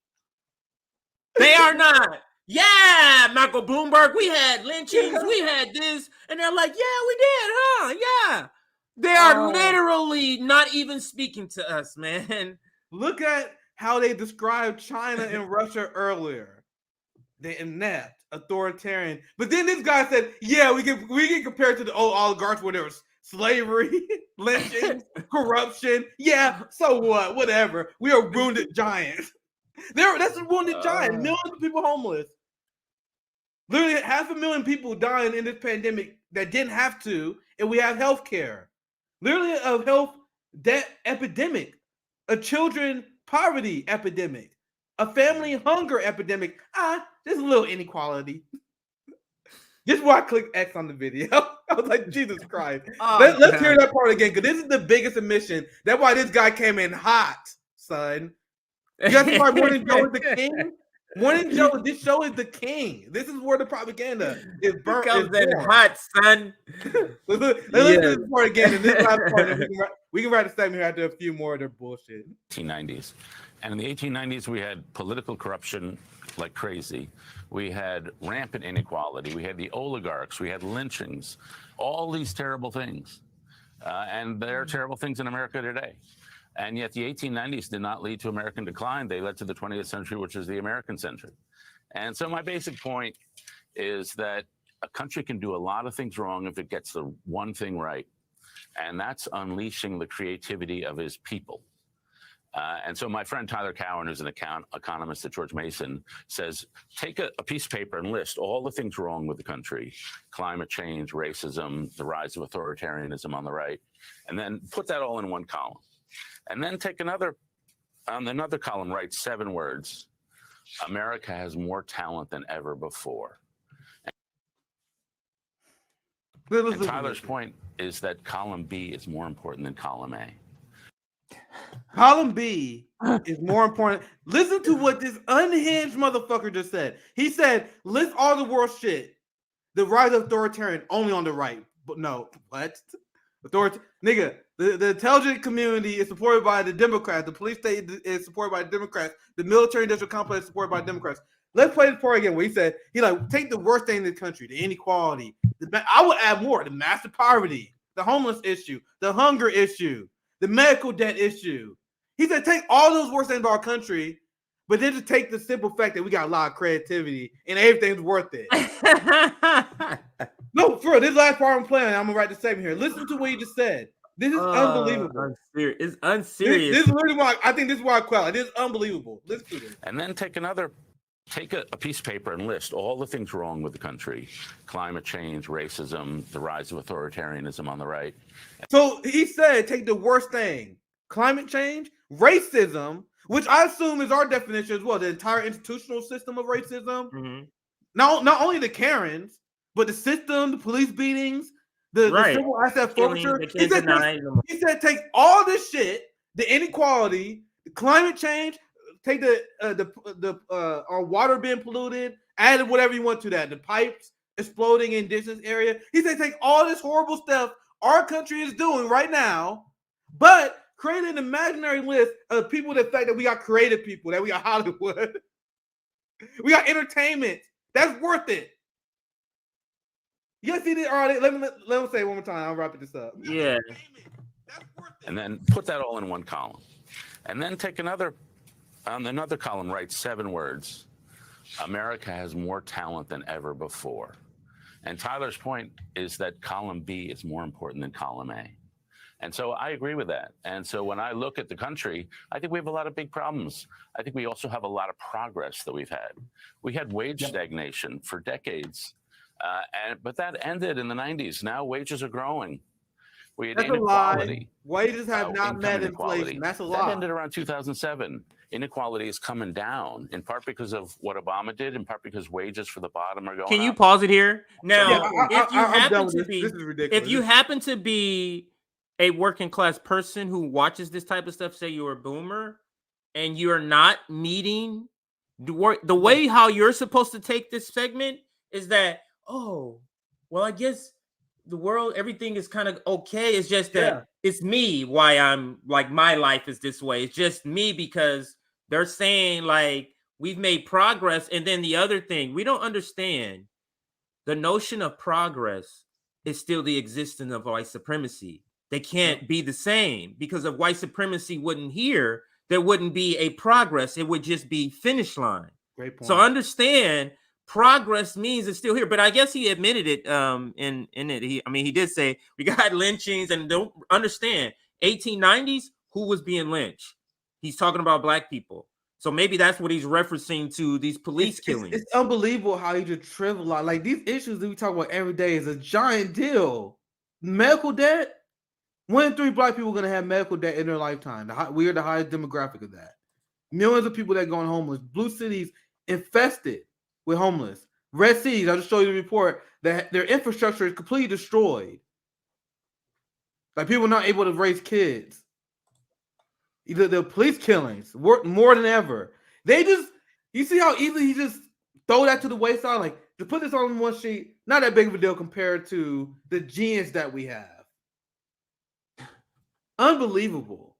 B: They are not. Yeah, Michael Bloomberg, we had lynchings, we had this, and they're like, yeah, we did, huh? Yeah. They are literally not even speaking to us, man.
C: Look at how they described China and Russia earlier. They're inept, authoritarian. But then this guy said, yeah, we get compared to the old oligarchs where there was slavery, lynching, corruption. Yeah, so what? Whatever. We are wounded giants. That's a wounded giant. Millions of people homeless. Literally 500,000 people dying in this pandemic that didn't have to, and we have health care. Literally a health debt epidemic, a children poverty epidemic, a family hunger epidemic. There's a little inequality. This is why I clicked X on the video. I was like, Jesus Christ. Let's hear that part again, because this is the biggest admission. That's why this guy came in hot, son. You guys see why Morning Joe is the king? Morning Joe, this show is the king. This is where the propaganda is burnt.
B: Comes in hot, son.
C: Let's do this part again. And this last part, we can write a statement here after a few more of their bullshit.
E: 1890s. And in the 1890s, we had political corruption like crazy. We had rampant inequality. We had the oligarchs. We had lynchings. All these terrible things. And there are terrible things in America today. And yet the 1890s did not lead to American decline. They led to the 20th century, which is the American century. And so my basic point is that a country can do a lot of things wrong if it gets the one thing right. And that's unleashing the creativity of his people. And so my friend Tyler Cowen, who's an economist at George Mason, says, take a piece of paper and list all the things wrong with the country: climate change, racism, the rise of authoritarianism on the right, and then put that all in one column. And then take another column, write 7 words: America has more talent than ever before. And Tyler's point is that column B is more important than column A.
C: Column B is more important. Listen to what this unhinged motherfucker just said. He said, list all the worst shit. The rise of authoritarian only on the right. But no, what? Nigga, the intelligence community is supported by the Democrats. The police state is supported by the Democrats. The military industrial complex is supported by the Democrats. Let's play this part again where he said, take the worst thing in the country, the inequality. I would add more, the massive poverty, the homeless issue, the hunger issue, the medical debt issue. He said, take all those worst things about our country, but then just take the simple fact that we got a lot of creativity and everything's worth it. No, for real, this last part I'm playing, I'm going to write the statement here. Listen to what he just said. This is unbelievable.
B: It's unserious.
C: This is literally why I think this is why I quit. This is unbelievable. Listen to this.
E: And then take another
O: Take a piece of paper and list all the things wrong with the country: climate change, racism, the rise of authoritarianism on the right.
C: So he said, take the worst thing: climate change, racism, which I assume is our definition as well, the entire institutional system of racism.
B: Mm-hmm.
C: Not only the Karens, but the system, the police beatings, the civil asset forfeiture. He said, take all this shit, the inequality, the climate change, take our water being polluted, add whatever you want to that, the pipes exploding in indigenous area. He said, take all this horrible stuff our country is doing right now, but create an imaginary list of people, the fact that we got creative people, that we got Hollywood, we got entertainment. That's worth it. You see this? All right, let me say it one more time. I'll wrap this up.
B: Yeah.
O: And then put that all in one column. And then take another column, write 7 words. America has more talent than ever before. And Tyler's point is that column B is more important than column A. And so I agree with that. And so when I look at the country, I think we have a lot of big problems. I think we also have a lot of progress that we've had. We had wage stagnation for decades, but that ended in the 90s. Now wages are growing. We had inequality.
C: Wages have not met inflation. That's a lie.
O: That ended around 2007. Inequality is coming down, in part because of what Obama did, in part because wages for the bottom are going
B: Can you
O: up.
B: pause it here? Now,
C: Yeah,
B: if you happen to be a working class person who watches this type of stuff, say you're a boomer, and you're not meeting the way how you're supposed to take this segment is that, oh, well, I guess the world, everything is kind of okay. It's just that it's me why I'm like, my life is this way. It's just me because they're saying like we've made progress. And then the other thing, we don't understand the notion of progress is still the existence of white supremacy. They can't be the same because if white supremacy wasn't here, there wouldn't be a progress. It would just be finish line.
C: Great point.
B: So understand progress means it's still here. But I guess he admitted it in it. He did say we got lynchings and don't understand 1890s, who was being lynched? He's talking about black people. So maybe that's what he's referencing to these police killings.
C: It's unbelievable how he just trivialized. Like these issues that we talk about every day is a giant deal. Medical debt. 1 in 3 black people are going to have medical debt in their lifetime. We are the highest demographic of that. Millions of people that are going homeless. Blue cities infested with homeless. Red cities, I'll just show you the report, that their infrastructure is completely destroyed. Like people not able to raise kids. Either the police killings work more than ever. You see how easily he just throw that to the wayside? Like to put this on one sheet, not that big of a deal compared to the genius that we have. Unbelievable.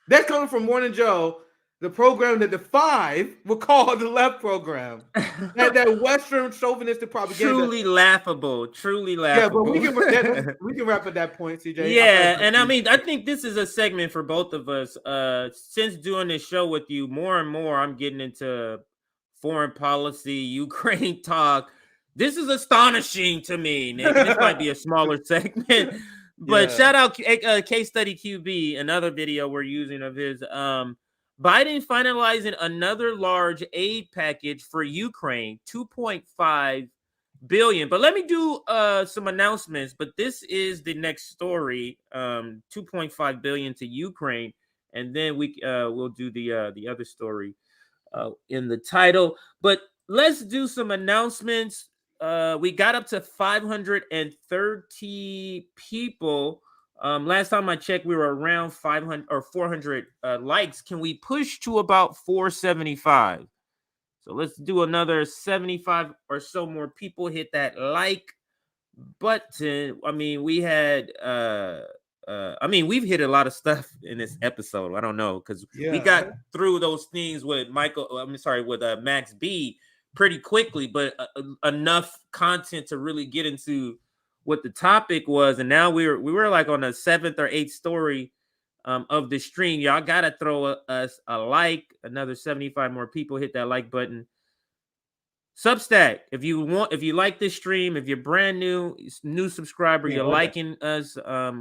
C: That's coming from Morning Joe, the program that the 5 would call the left program. that Western chauvinistic propaganda.
B: Truly laughable.
C: Yeah, but we can wrap at that point, CJ.
B: Yeah, and I think this is a segment for both of us. Since doing this show with you, more and more I'm getting into foreign policy, Ukraine talk. This is astonishing to me, Nick. This might be a smaller segment. But shout out Case Study QB, another video we're using of his. Biden finalizing another large aid package for Ukraine, $2.5 billion. But let me do some announcements. But this is the next story, $2.5 billion to Ukraine, and then we'll do the other story in the title. But let's do some announcements. We got up to 530 people. Last time I checked, we were around 500 or 400 likes. Can we push to about 475? So let's do another 75 or so more people. Hit that like button. We had we've hit a lot of stuff in this episode. I don't know because we got through those things with Max B pretty quickly, but enough content to really get into what the topic was. And now we were like on the 7th or 8th story of the stream. Y'all gotta throw us a like. Another 75 more people hit that like button. Substack, if you like this stream, if you're brand new subscriber, you're liking us.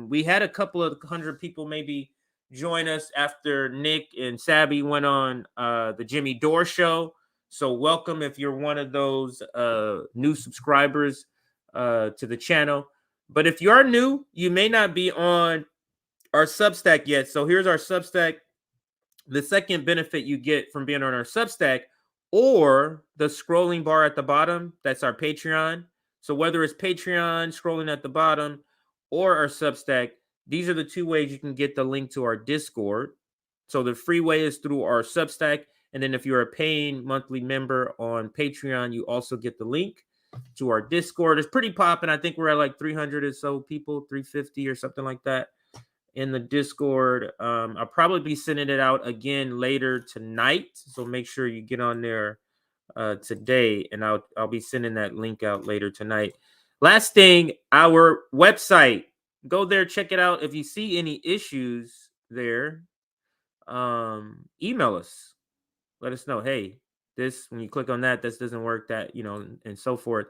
B: We had a couple of 100 people maybe join us after Nick and Sabby went on the Jimmy Dore show. So welcome if you're one of those new subscribers to the channel. But if you are new, you may not be on our Substack yet. So here's our Substack. The second benefit you get from being on our Substack, or the scrolling bar at the bottom, that's our Patreon. So whether it's Patreon scrolling at the bottom or our Substack, these are the two ways you can get the link to our Discord. So the free way is through our Substack. And then if you're a paying monthly member on Patreon, you also get the link to our Discord. It's pretty popping. I think we're at like 300 or so people, 350 or something like that in the Discord. I'll probably be sending it out again later tonight. So make sure you get on there today, and I'll be sending that link out later tonight. Last thing, our website. Go there, check it out. If you see any issues there, email us. Let us know. Hey, this, when you click on that, this doesn't work, that, and so forth.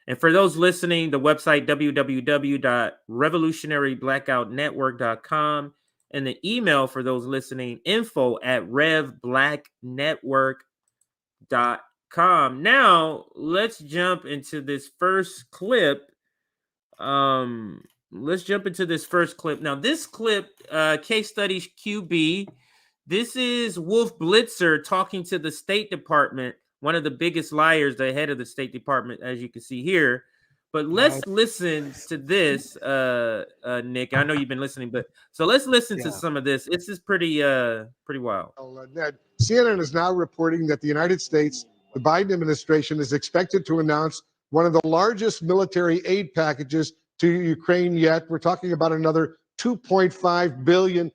B: And for those listening, the website, www.revolutionaryblackoutnetwork.com, and the email for those listening, info@revblacknetwork.com. Now, let's jump into this first clip. Now, this clip, Case Studies QB, this is Wolf Blitzer talking to the State Department, one of the biggest liars, the head of the State Department, as you can see here. But let's listen to this, Nick. I know you've been listening, but so let's listen to some of this. This is pretty wild.
P: Ned, CNN is now reporting that the United States, the Biden administration, is expected to announce one of the largest military aid packages to Ukraine yet. We're talking about another $2.5 billion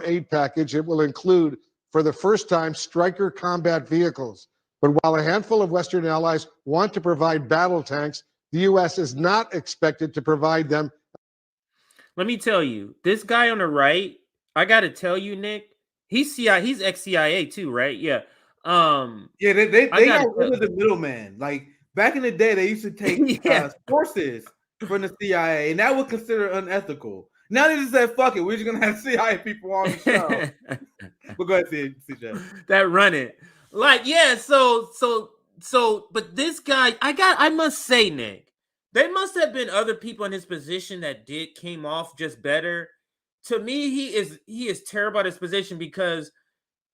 P: aid package. It will include, for the first time, Stryker combat vehicles. But while a handful of Western allies want to provide battle tanks, the U.S. is not expected to provide them.
B: Let me tell you, this guy on the right, I got to tell you, Nick, he's ex-CIA too, right? Yeah.
C: They got rid of the middleman. Like back in the day, they used to take sources from the CIA, and that was considered unethical. Now they just said, "Fuck it, we're just gonna have CIA people on the show." But go ahead, CJ.
B: That run it, like, yeah. So, but this guy, I must say, Nick, there must have been other people in his position that came off just better. To me, he is terrible at his position because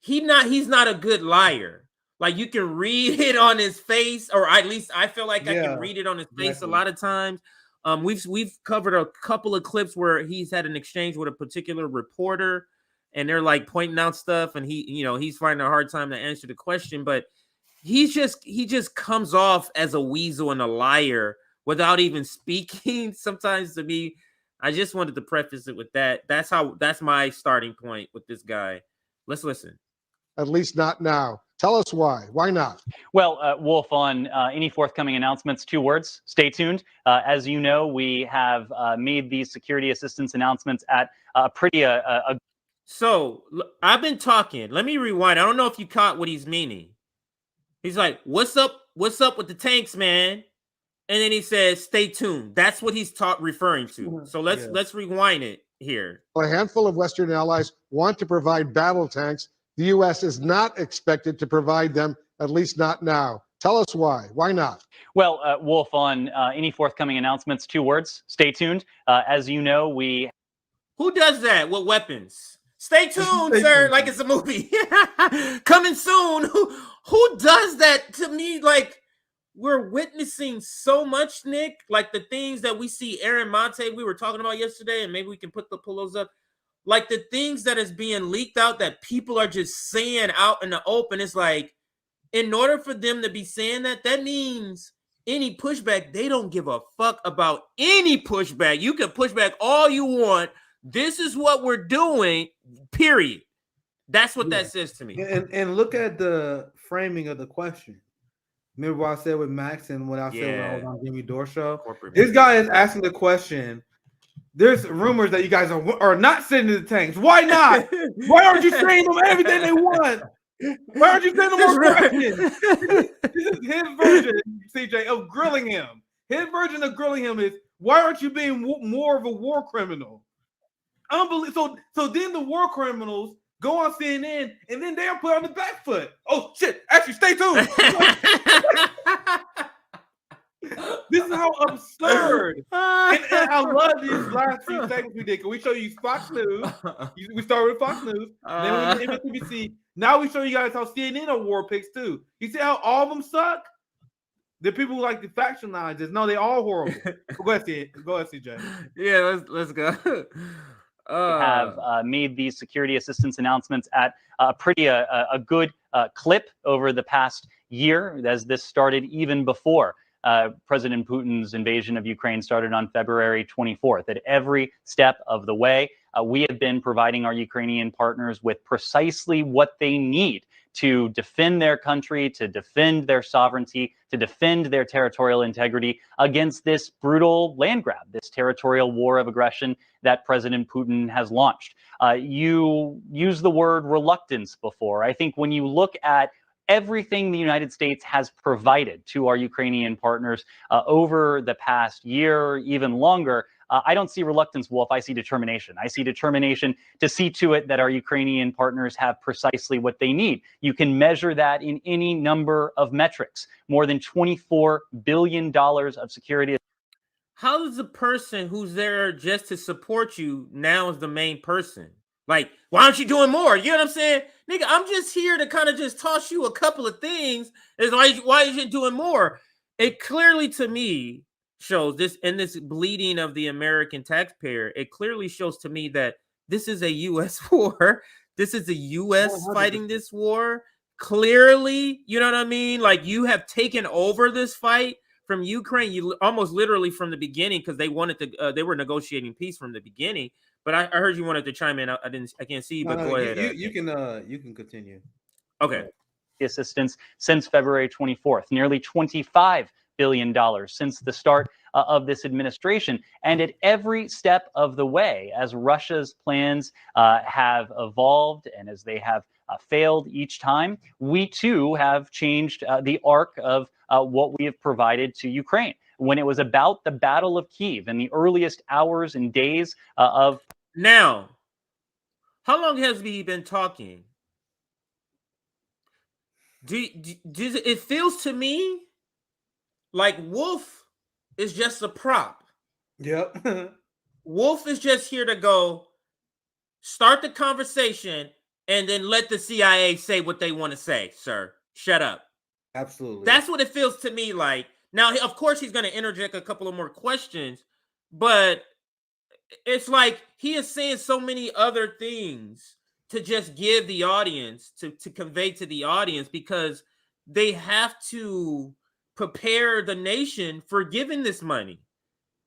B: he's not a good liar. Like, you can read it on his face, or at least I feel like I can read it on his face a lot of times. We've covered a couple of clips where he's had an exchange with a particular reporter, and they're like pointing out stuff, and he's finding a hard time to answer the question. But he just comes off as a weasel and a liar without even speaking. Sometimes, to me, I just wanted to preface it with that. That's my starting point with this guy. Let's listen.
P: At least not now. Tell us why. Why not?
Q: Well, Wolf, on any forthcoming announcements, 2 words: stay tuned. As you know, we have made these security assistance announcements at
B: So I've been talking. Let me rewind. I don't know if you caught what he's meaning. He's like, "What's up? What's up with the tanks, man?" And then he says, "Stay tuned." That's what he's referring to. So let's rewind it here.
P: A handful of Western allies want to provide battle tanks. The U.S. is not expected to provide them, at least not now. Tell us why. Why not?
Q: Well, Wolf, on any forthcoming announcements, 2 words: stay tuned. As you know, we.
B: Who does that? What weapons? Stay tuned, sir. Like it's a movie coming soon. Who does that? To me, like, we're witnessing so much, Nick. Like the things that we see Aaron Monte we were talking about yesterday, and maybe we can pull those up. Like the things that is being leaked out that people are just saying out in the open. It's like, in order for them to be saying that, that means any pushback, they don't give a fuck about any pushback. You can push back all you want. This is what we're doing, period. That's what that says to me.
C: And look at the framing of the question. Remember what I said with Max and what I said when I was on Jimmy Dore show? This guy is asking the question. There's rumors that you guys are not sending the tanks. Why not? Why aren't you saying them everything they want? Why aren't you sending them more questions? This is his version, CJ, of grilling him. His version of grilling him is, why aren't you being more of a war criminal? Unbelievable. So then the war criminals go on CNN, and then they'll put on the back foot. Oh shit! Actually, stay tuned. This is how absurd. And I love these last few segments we did. Can we show you Fox News? We started with Fox News, then we went to MSNBC. Now we show you guys how CNN are war picks too. You see how all of them suck? The people who like to factionalize this, no, they all horrible. Go ahead, CJ.
B: Yeah, let's go.
Q: Have made these security assistance announcements at a good clip over the past year, as this started even before President Putin's invasion of Ukraine started on February 24th. At every step of the way, we have been providing our Ukrainian partners with precisely what they need to defend their country, to defend their sovereignty, to defend their territorial integrity against this brutal land grab, this territorial war of aggression that President Putin has launched. You used the word reluctance before. I think when you look at everything the United States has provided to our Ukrainian partners over the past year, even longer, I don't see reluctance, Wolf. I see determination. I see determination to see to it that our Ukrainian partners have precisely what they need. You can measure that in any number of metrics. More than $24 billion of security.
B: How does the person who's there just to support you now is the main person? Like, why aren't you doing more? You know what I'm saying? Nigga, I'm just here to kind of just toss you a couple of things. It's like, why are you doing more? It clearly, to me, shows this, and this bleeding of the American taxpayer, it clearly shows to me that this is a U.S. war. This is the U.S. 100%. Fighting this war. Clearly, you know what I mean? Like, you have taken over this fight from Ukraine, you almost literally from the beginning, because they wanted to, they were negotiating peace from the beginning. But I heard you wanted to chime in. I can't see you, but go ahead.
C: You can continue.
B: Okay.
Q: Assistance since February 24th, nearly $25 billion since the start of this administration. And at every step of the way, as Russia's plans have evolved and as they have failed each time, we too have changed the arc of what we have provided to Ukraine. When it was about the Battle of Kyiv in the earliest hours and days of...
B: Now, how long has we been talking? It feels to me like Wolf is just a prop.
C: Yep.
B: Wolf is just here to go start the conversation and then let the CIA say what they want to say, sir. Shut up.
C: Absolutely.
B: That's what it feels to me like. Now, of course, he's going to interject a couple of more questions, but it's like he is saying so many other things to just give the audience, to convey to the audience, because they have to prepare the nation for giving this money.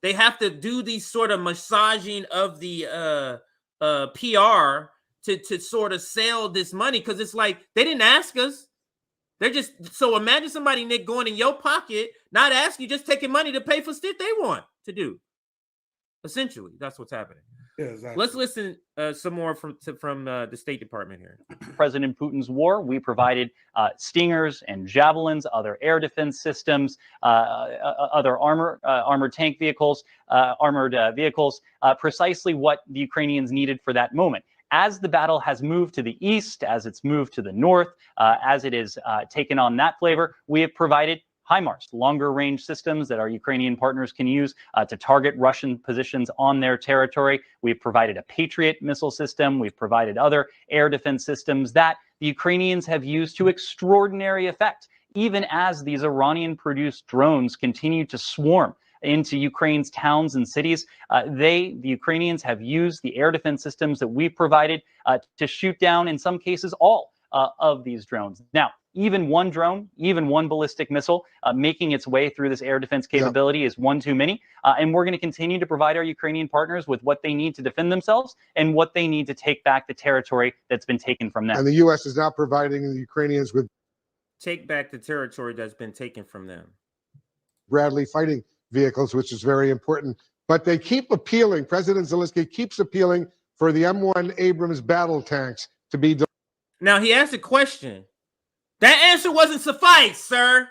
B: They have to do these sort of massaging of the PR to sort of sell this money, because it's like they didn't ask us. They're just, so imagine somebody, Nick, going in your pocket, not asking you, just taking money to pay for shit they want to do. Essentially, that's what's happening.
C: Yeah, exactly.
B: Let's listen some more from the State Department here.
Q: President Putin's war, we provided Stingers and Javelins, other air defense systems, other armored tank vehicles, armored vehicles, precisely what the Ukrainians needed for that moment. As the battle has moved to the east, as it's moved to the north, as it is taken on that flavor, we have provided HIMARS, longer range systems that our Ukrainian partners can use to target Russian positions on their territory. We've provided a Patriot missile system. We've provided other air defense systems that the Ukrainians have used to extraordinary effect, even as these Iranian-produced drones continue to swarm into Ukraine's towns and cities. The Ukrainians have used the air defense systems that we've provided to shoot down, in some cases, all of these drones. Now, even one drone, even one ballistic missile making its way through this air defense capability is one too many. And we're going to continue to provide our Ukrainian partners with what they need to defend themselves and what they need to take back the territory that's been taken from them.
P: And the U.S. is now providing the Ukrainians with
B: take back the territory that's been taken from them.
P: Bradley fighting vehicles, which is very important. But they keep appealing, President Zelensky keeps appealing for the M1 Abrams battle tanks to be delivered.
B: Now, he asked a question. That answer wasn't suffice, sir.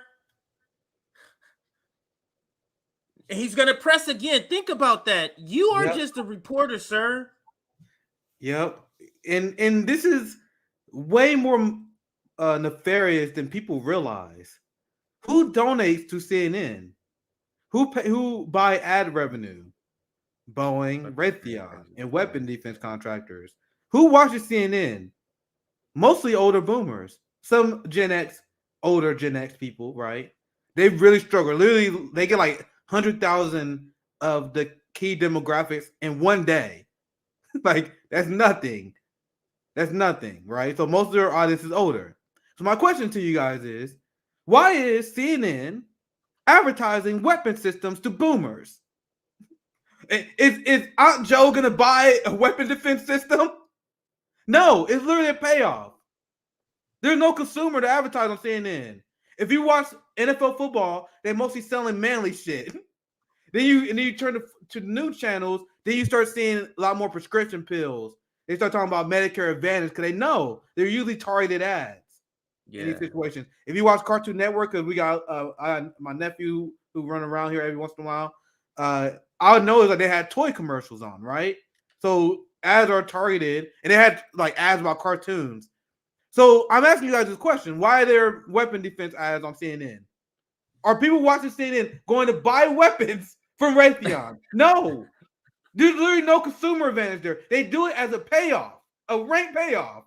B: He's going to press again. Think about that. You are just a reporter, sir.
C: Yep. and this is way more nefarious than people realize. Who donates to CNN? Who buy ad revenue? Boeing, Raytheon, and weapon defense contractors. Who watches CNN? Mostly older boomers. Some Gen X, older Gen X people, right? They really struggle. Literally, they get like 100,000 of the key demographics in one day. Like, that's nothing. That's nothing, right? So most of their audience is older. So my question to you guys is, why is CNN advertising weapon systems to boomers? Is Aunt Joe gonna buy a weapon defense system? No, it's literally a payoff. There's no consumer to advertise on CNN. If you watch NFL football, they're mostly selling manly shit. Then you turn to news channels, then you start seeing a lot more prescription pills. They start talking about Medicare Advantage because they know they're usually targeted ads in these situations. If you watch Cartoon Network, because we got my nephew who run around here every once in a while, I would notice that they had toy commercials on, right? So ads are targeted, and they had like ads about cartoons. So I'm asking you guys this question: why are there weapon defense ads on CNN? Are people watching CNN going to buy weapons from Raytheon? No. There's literally no consumer advantage there. They do it as a payoff, a rank payoff.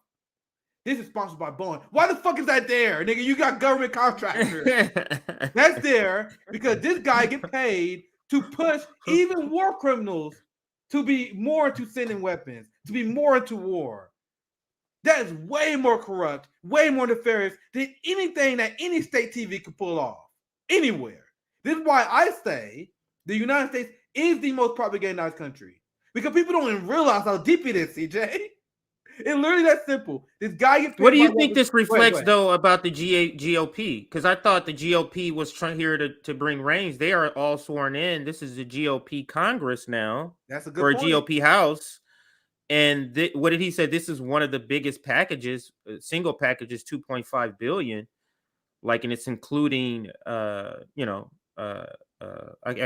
C: This is sponsored by Boeing. Why the fuck is that there, nigga? You got government contractors. That's there because this guy get paid to push even war criminals to be more into sending weapons, to be more into war. That is way more corrupt, way more nefarious than anything that any state TV could pull off anywhere. This is why I say the United States is the most propagandized country, because people don't even realize how deep it is, CJ. It's literally that simple. This guy gets paid.
B: What do you think this reflects, though, about the GOP? Because I thought the GOP was here to bring reins. They are all sworn in. This is the GOP Congress now.
C: That's a good
B: or
C: point.
B: GOP House. And what did he say? This is one of the biggest packages, single packages, $2.5 billion. Like, and it's including, I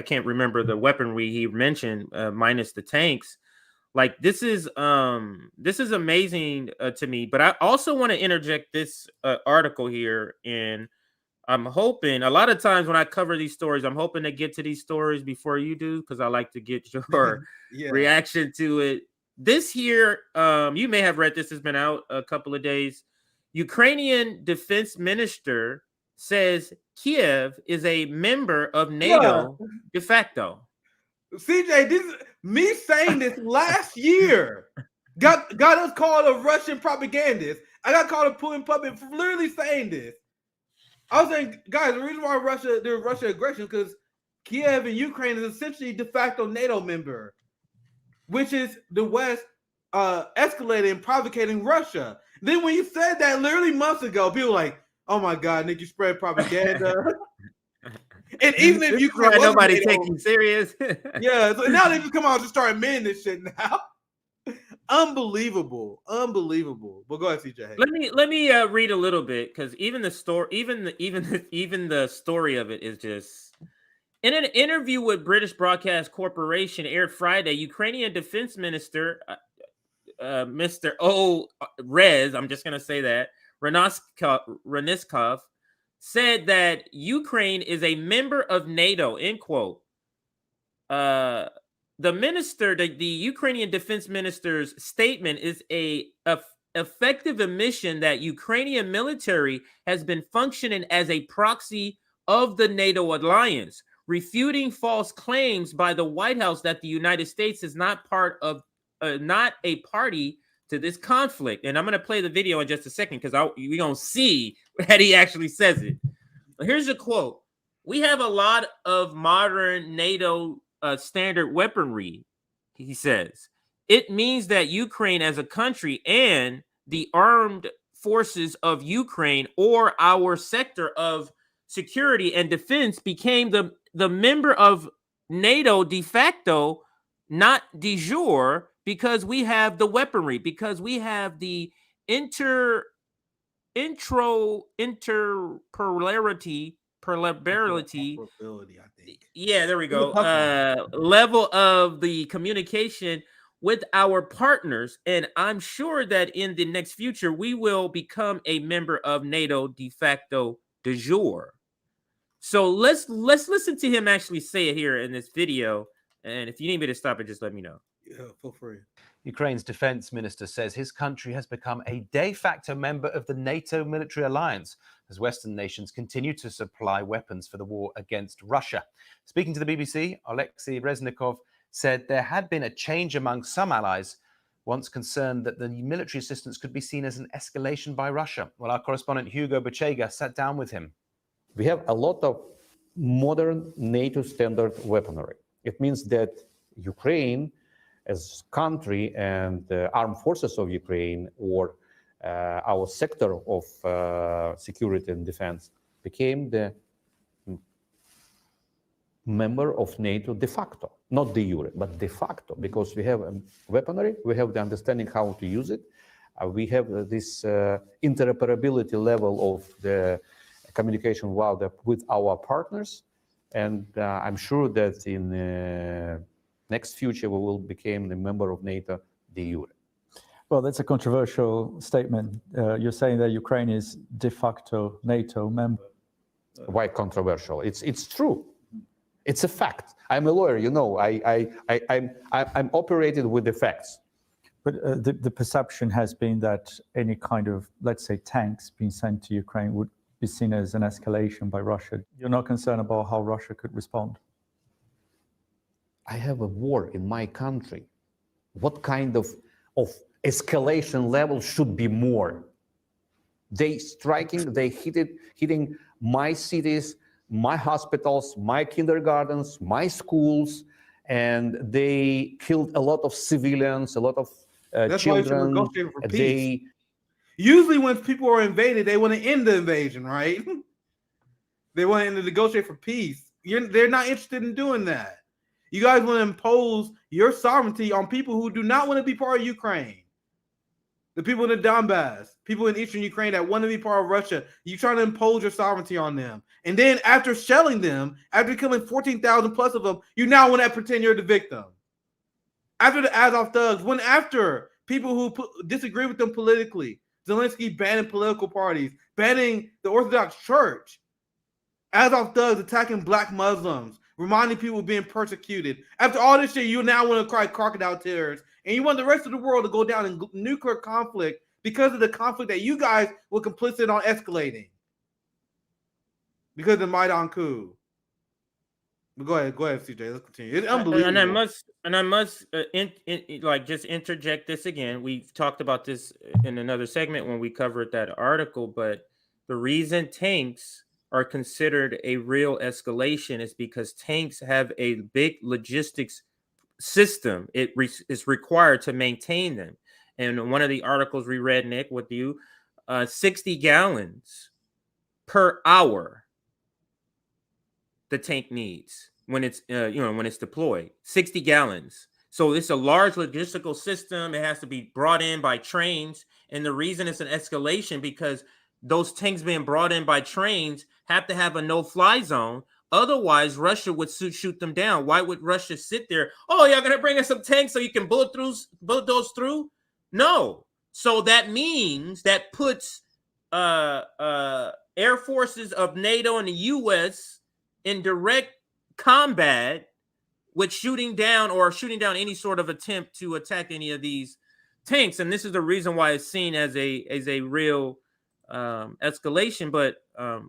B: can't remember the weaponry he mentioned, minus the tanks. Like, this is amazing to me. But I also want to interject this article here, and I'm hoping a lot of times when I cover these stories, I'm hoping to get to these stories before you do, because I like to get your reaction to it. This here, you may have read this, has been out a couple of days. Ukrainian defense minister says Kiev is a member of NATO de facto.
C: CJ, this is me saying this last year. Got us called a Russian propagandist. I got called a Putin puppet for literally saying this. I was saying, guys, the reason why there's Russia aggression because Kiev and Ukraine is essentially de facto NATO member, which is the West escalating and provocating Russia. Then when you said that literally months ago, people were like, oh my God, Nick, you spread propaganda. And even if Ukraine wasn't
B: nobody
C: NATO,
B: taking serious.
C: yeah, so now they just come out and just start admitting this shit now. Unbelievable. But go ahead, CJ.
B: Let me read a little bit, because even the story, even the story of it is just. In an interview with British Broadcast Corporation aired Friday, Ukrainian Defense Minister Mr. Rez, I'm just going to say that, Reniskov, said that Ukraine is a member of NATO, end quote. The Ukrainian defense minister's statement is a effective admission that Ukrainian military has been functioning as a proxy of the NATO alliance, refuting false claims by the White House that the United States is not a party to this conflict. And I'm going to play the video in just a second, because we're going to see that he actually says it. But here's a quote. We have a lot of modern NATO standard weaponry, he says. It means that Ukraine as a country and the armed forces of Ukraine, or our sector of security and defense, became the member of NATO de facto, not de jure, because we have the weaponry, because we have the interperolarity, yeah, there we go, level of the communication with our partners. And I'm sure that in the next future, we will become a member of NATO de facto de jure. So let's listen to him actually say it here in this video. And if you need me to stop it, just let me know.
C: Yeah, feel free.
R: Ukraine's defense minister says his country has become a de facto member of the NATO military alliance as Western nations continue to supply weapons for the war against Russia. Speaking to the BBC, Alexei Reznikov said there had been a change among some allies, once concerned that the military assistance could be seen as an escalation by Russia. Well, our correspondent Hugo Bachega sat down with him.
S: We have a lot of modern NATO standard weaponry. It means that Ukraine as country and the armed forces of Ukraine or our sector of security and defense became the member of NATO de facto, not de jure, but de facto, because we have weaponry, we have the understanding how to use it, we have this interoperability level of the communication with our partners, and I'm sure that in next future we will become the member of NATO de jure.
T: Well, that's a controversial statement. You're saying that Ukraine is de facto NATO member.
S: Why controversial? It's true. It's a fact. I'm a lawyer, you know. I'm operated with the facts.
T: But the perception has been that any kind of, let's say, tanks being sent to Ukraine would be seen as an escalation by Russia. You're not concerned about how Russia could respond?
S: I have a war in my country. What kind of escalation level should be more? They hitting my cities, my hospitals, my kindergartens, my schools, and they killed a lot of civilians, a lot of
C: That's
S: children.
C: Why you should negotiate for peace. Usually when people are invaded, they want to end the invasion, right? They want to negotiate for peace. They're not interested in doing that. You guys want to impose your sovereignty on people who do not want to be part of Ukraine. The people in the Donbass, people in eastern Ukraine that want to be part of Russia, you're trying to impose your sovereignty on them. And then after shelling them, after killing 14,000 plus of them, you now want to pretend you're the victim. After the Azov thugs, when after people who disagree with them politically, Zelensky banning political parties, banning the Orthodox Church, Azov thugs attacking black Muslims, reminding people of being persecuted. After all this shit, you now want to cry crocodile tears, and you want the rest of the world to go down in nuclear conflict because of the conflict that you guys were complicit on escalating. Because of the Maidan coup. But go ahead, CJ. Let's continue. It's unbelievable.
B: And I must just interject this again. We've talked about this in another segment when we covered that article, but the reason tanks are considered a real escalation is because tanks have a big logistics system. It is required to maintain them. And one of the articles we read, Nick, with you, 60 gallons per hour the tank needs when it's when it's deployed. 60 gallons. So it's a large logistical system. It has to be brought in by trains. And the reason it's an escalation because those tanks being brought in by trains have to have a no-fly zone. Otherwise, Russia would shoot them down. Why would Russia sit there? Oh, y'all gonna bring us some tanks so you can bulldoze through? No. So that means that puts air forces of NATO and the U.S. in direct combat with shooting down any sort of attempt to attack any of these tanks. And this is the reason why it's seen as a real escalation. But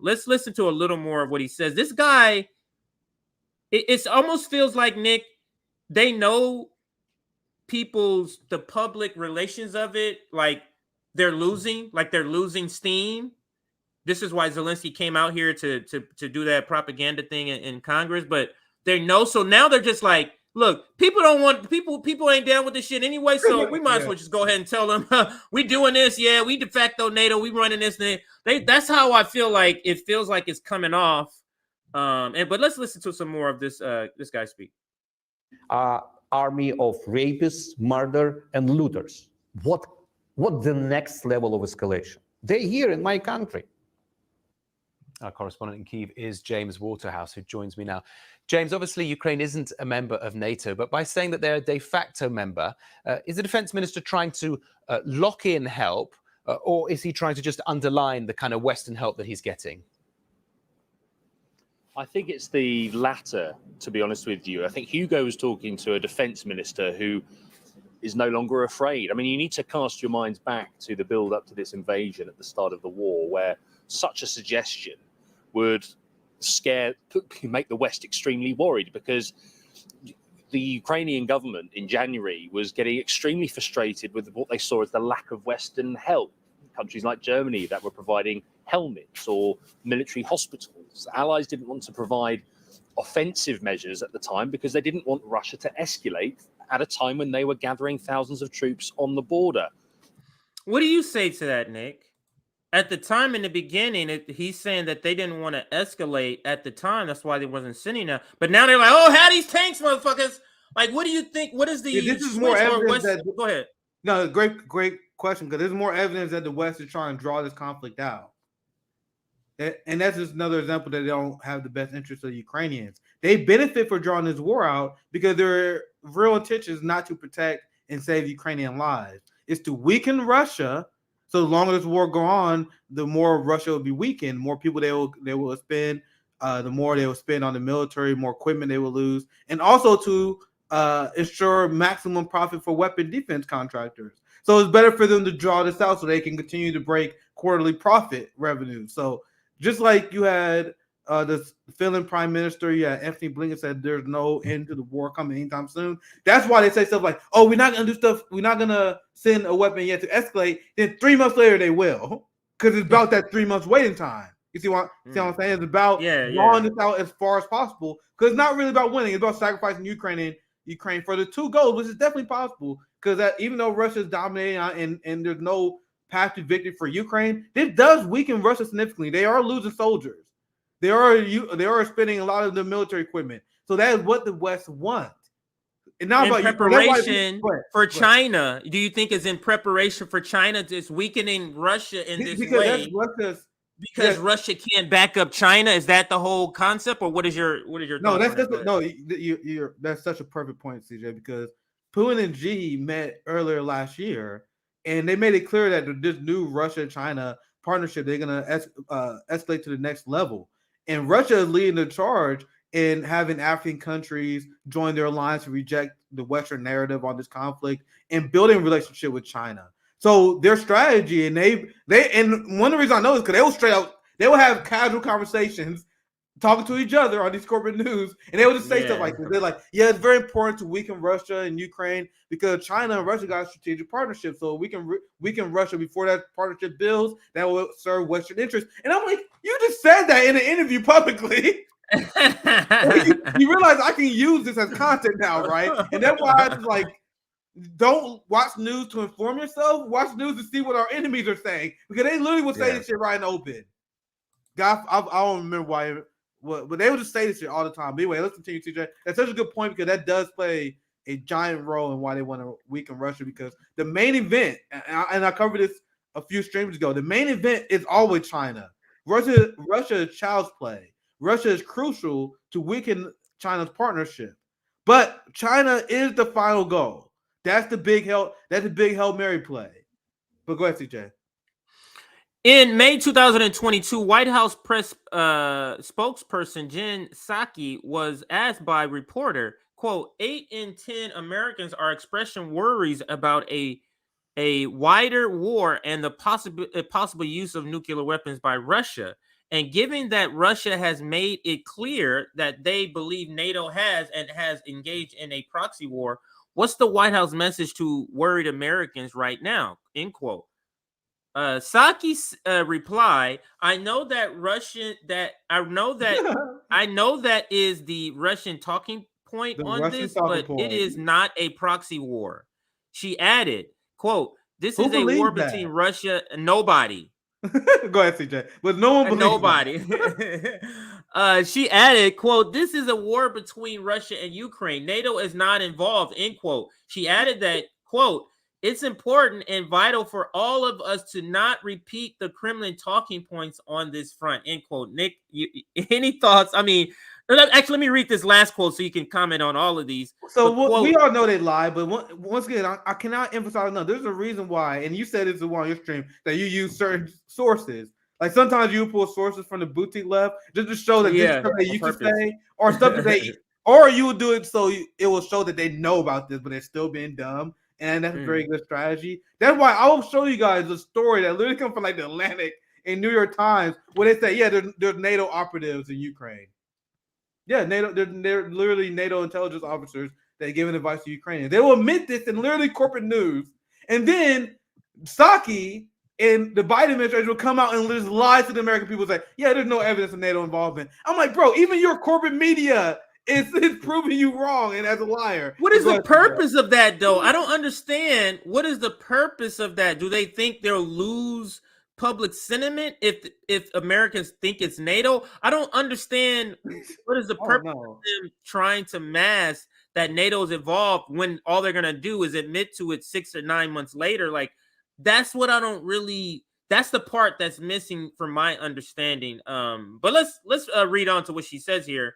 B: let's listen to a little more of what he says. This guy, it almost feels like, Nick, they know the public relations of it, like they're losing steam. This is why Zelensky came out here to do that propaganda thing in Congress, but they know. So now they're just like, look, people ain't down with this shit anyway, so we might as well just go ahead and tell them we doing this. Yeah, we de facto NATO, we running this thing. That's how I feel like it feels like it's coming off. But let's listen to some more of this guy speak.
S: Army of rapists, murder, and looters. What the next level of escalation? They're here in my country.
R: Our correspondent in Kyiv is James Waterhouse, who joins me now. James, obviously Ukraine isn't a member of NATO, but by saying that they're a de facto member, is the defense minister trying to lock in help, or is he trying to just underline the kind of Western help that he's getting?
U: I think it's the latter, to be honest with you. I think Hugo was talking to a defense minister who is no longer afraid. I mean, you need to cast your minds back to the build up to this invasion at the start of the war, where such a suggestion would make the West extremely worried, because the Ukrainian government in January was getting extremely frustrated with what they saw as the lack of Western help. Countries like Germany that were providing helmets or military hospitals. Allies didn't want to provide offensive measures at the time because they didn't want Russia to escalate at a time when they were gathering thousands of troops on the border.
B: What do you say to that, Nick? At the time, in the beginning, he's saying that they didn't want to escalate at the time. That's why they wasn't sending them. But now they're like, oh, have these tanks, motherfuckers. Like, what do you think? What is the...
C: Yeah, this is more evidence that...
B: Go ahead.
C: No, great question, because there's more evidence that the West is trying to draw this conflict out. And that's just another example that they don't have the best interest of the Ukrainians. They benefit for drawing this war out because their real intention is not to protect and save Ukrainian lives. It's to weaken Russia. So the longer this war go on, the more Russia will be weakened, more people they will spend, the more they will spend on the military, more equipment they will lose, and also to ensure maximum profit for weapon defense contractors. So it's better for them to draw this out so they can continue to break quarterly profit revenue. So just like you had the Finland Prime Minister, Anthony Blinken said there's no end to the war coming anytime soon. That's why they say stuff like, oh, we're not going to do stuff. We're not going to send a weapon yet to escalate. Then 3 months later, they will, because it's about that 3 months waiting time. You see what I'm saying? It's about drawing this out as far as possible, because it's not really about winning. It's about sacrificing Ukraine for the two goals, which is definitely possible, because even though Russia is dominating and there's no path to victory for Ukraine, this does weaken Russia significantly. They are losing soldiers. They are spending a lot of the military equipment. So that is what the West wants. And now
B: in preparation for China, do you think it's in preparation for China just weakening Russia in this way? Because Russia can't back up China. Is that the whole concept, or what is your
C: thoughts? That's such a perfect point, CJ, because Putin and Xi met earlier last year, and they made it clear that this new Russia-China partnership, they're going to escalate to the next level. And Russia is leading the charge in having African countries join their alliance to reject the Western narrative on this conflict and building a relationship with China. So their strategy, and and one of the reasons I know is because they will have casual conversations talking to each other on these corporate news, and they will just say stuff like this. They're like, yeah, it's very important to weaken Russia and Ukraine because China and Russia got a strategic partnership. So we can weaken Russia before that partnership builds. That will serve Western interests. And I'm like, you just said that in an interview publicly. you realize I can use this as content now, right? And that's why I was like, don't watch news to inform yourself. Watch news to see what our enemies are saying, because they literally will say this shit right in the open. God, I don't remember why. But they would just say this shit all the time. But anyway, let's continue, TJ. That's such a good point, because that does play a giant role in why they want to weaken Russia, because the main event, and I covered this a few streams ago, the main event is always China. Russia is child's play. Russia is crucial to weaken China's partnership. But China is the final goal. That's the big Hail Mary play. But go ahead, CJ.
B: In May 2022, White House press spokesperson Jen Psaki was asked by a reporter, quote, 8 in 10 Americans are expressing worries about a wider war and the possible use of nuclear weapons by Russia. And given that Russia has made it clear that they believe NATO has engaged in a proxy war, what's the White House message to worried Americans right now? End quote. Psaki's reply, I know that is the Russian talking point on this, but it is not a proxy war. She added, quote, this is a war between Russia and nobody.
C: Go ahead, CJ. But no one believes
B: nobody. She added, quote, this is a war between Russia and Ukraine. NATO is not involved, end quote. She added that, quote, it's important and vital for all of us to not repeat the Kremlin talking points on this front, end quote. Nick, any thoughts? I mean, actually, let me read this last quote so you can comment on all of these.
C: So we all know they lie, but once again, I cannot emphasize enough. There's a reason why, and you said it's the one on your stream, that you use certain sources. Like sometimes you pull sources from the boutique left just to show that this stuff they used to say, or stuff that they, or you would do it so it will show that they know about this, but they're still being dumb. And that's a very good strategy. That's why I will show you guys a story that literally comes from like the Atlantic and New York Times, where they say, yeah, there's NATO operatives in Ukraine. Yeah, NATO, they're literally NATO intelligence officers that are giving advice to Ukrainians. They will admit this in literally corporate news. And then Psaki and the Biden administration will come out and just lie to the American people and say, yeah, there's no evidence of NATO involvement. I'm like, bro, even your corporate media is proving you wrong and as a liar.
B: What is the purpose of that, though? I don't understand. What is the purpose of that? Do they think they'll lose public sentiment if Americans think it's NATO? I don't understand what is the purpose of them trying to mask that NATO is involved when all they're gonna do is admit to it 6 or 9 months later. Like, that's what I don't really. That's the part that's missing from my understanding. But let's read on to what she says here.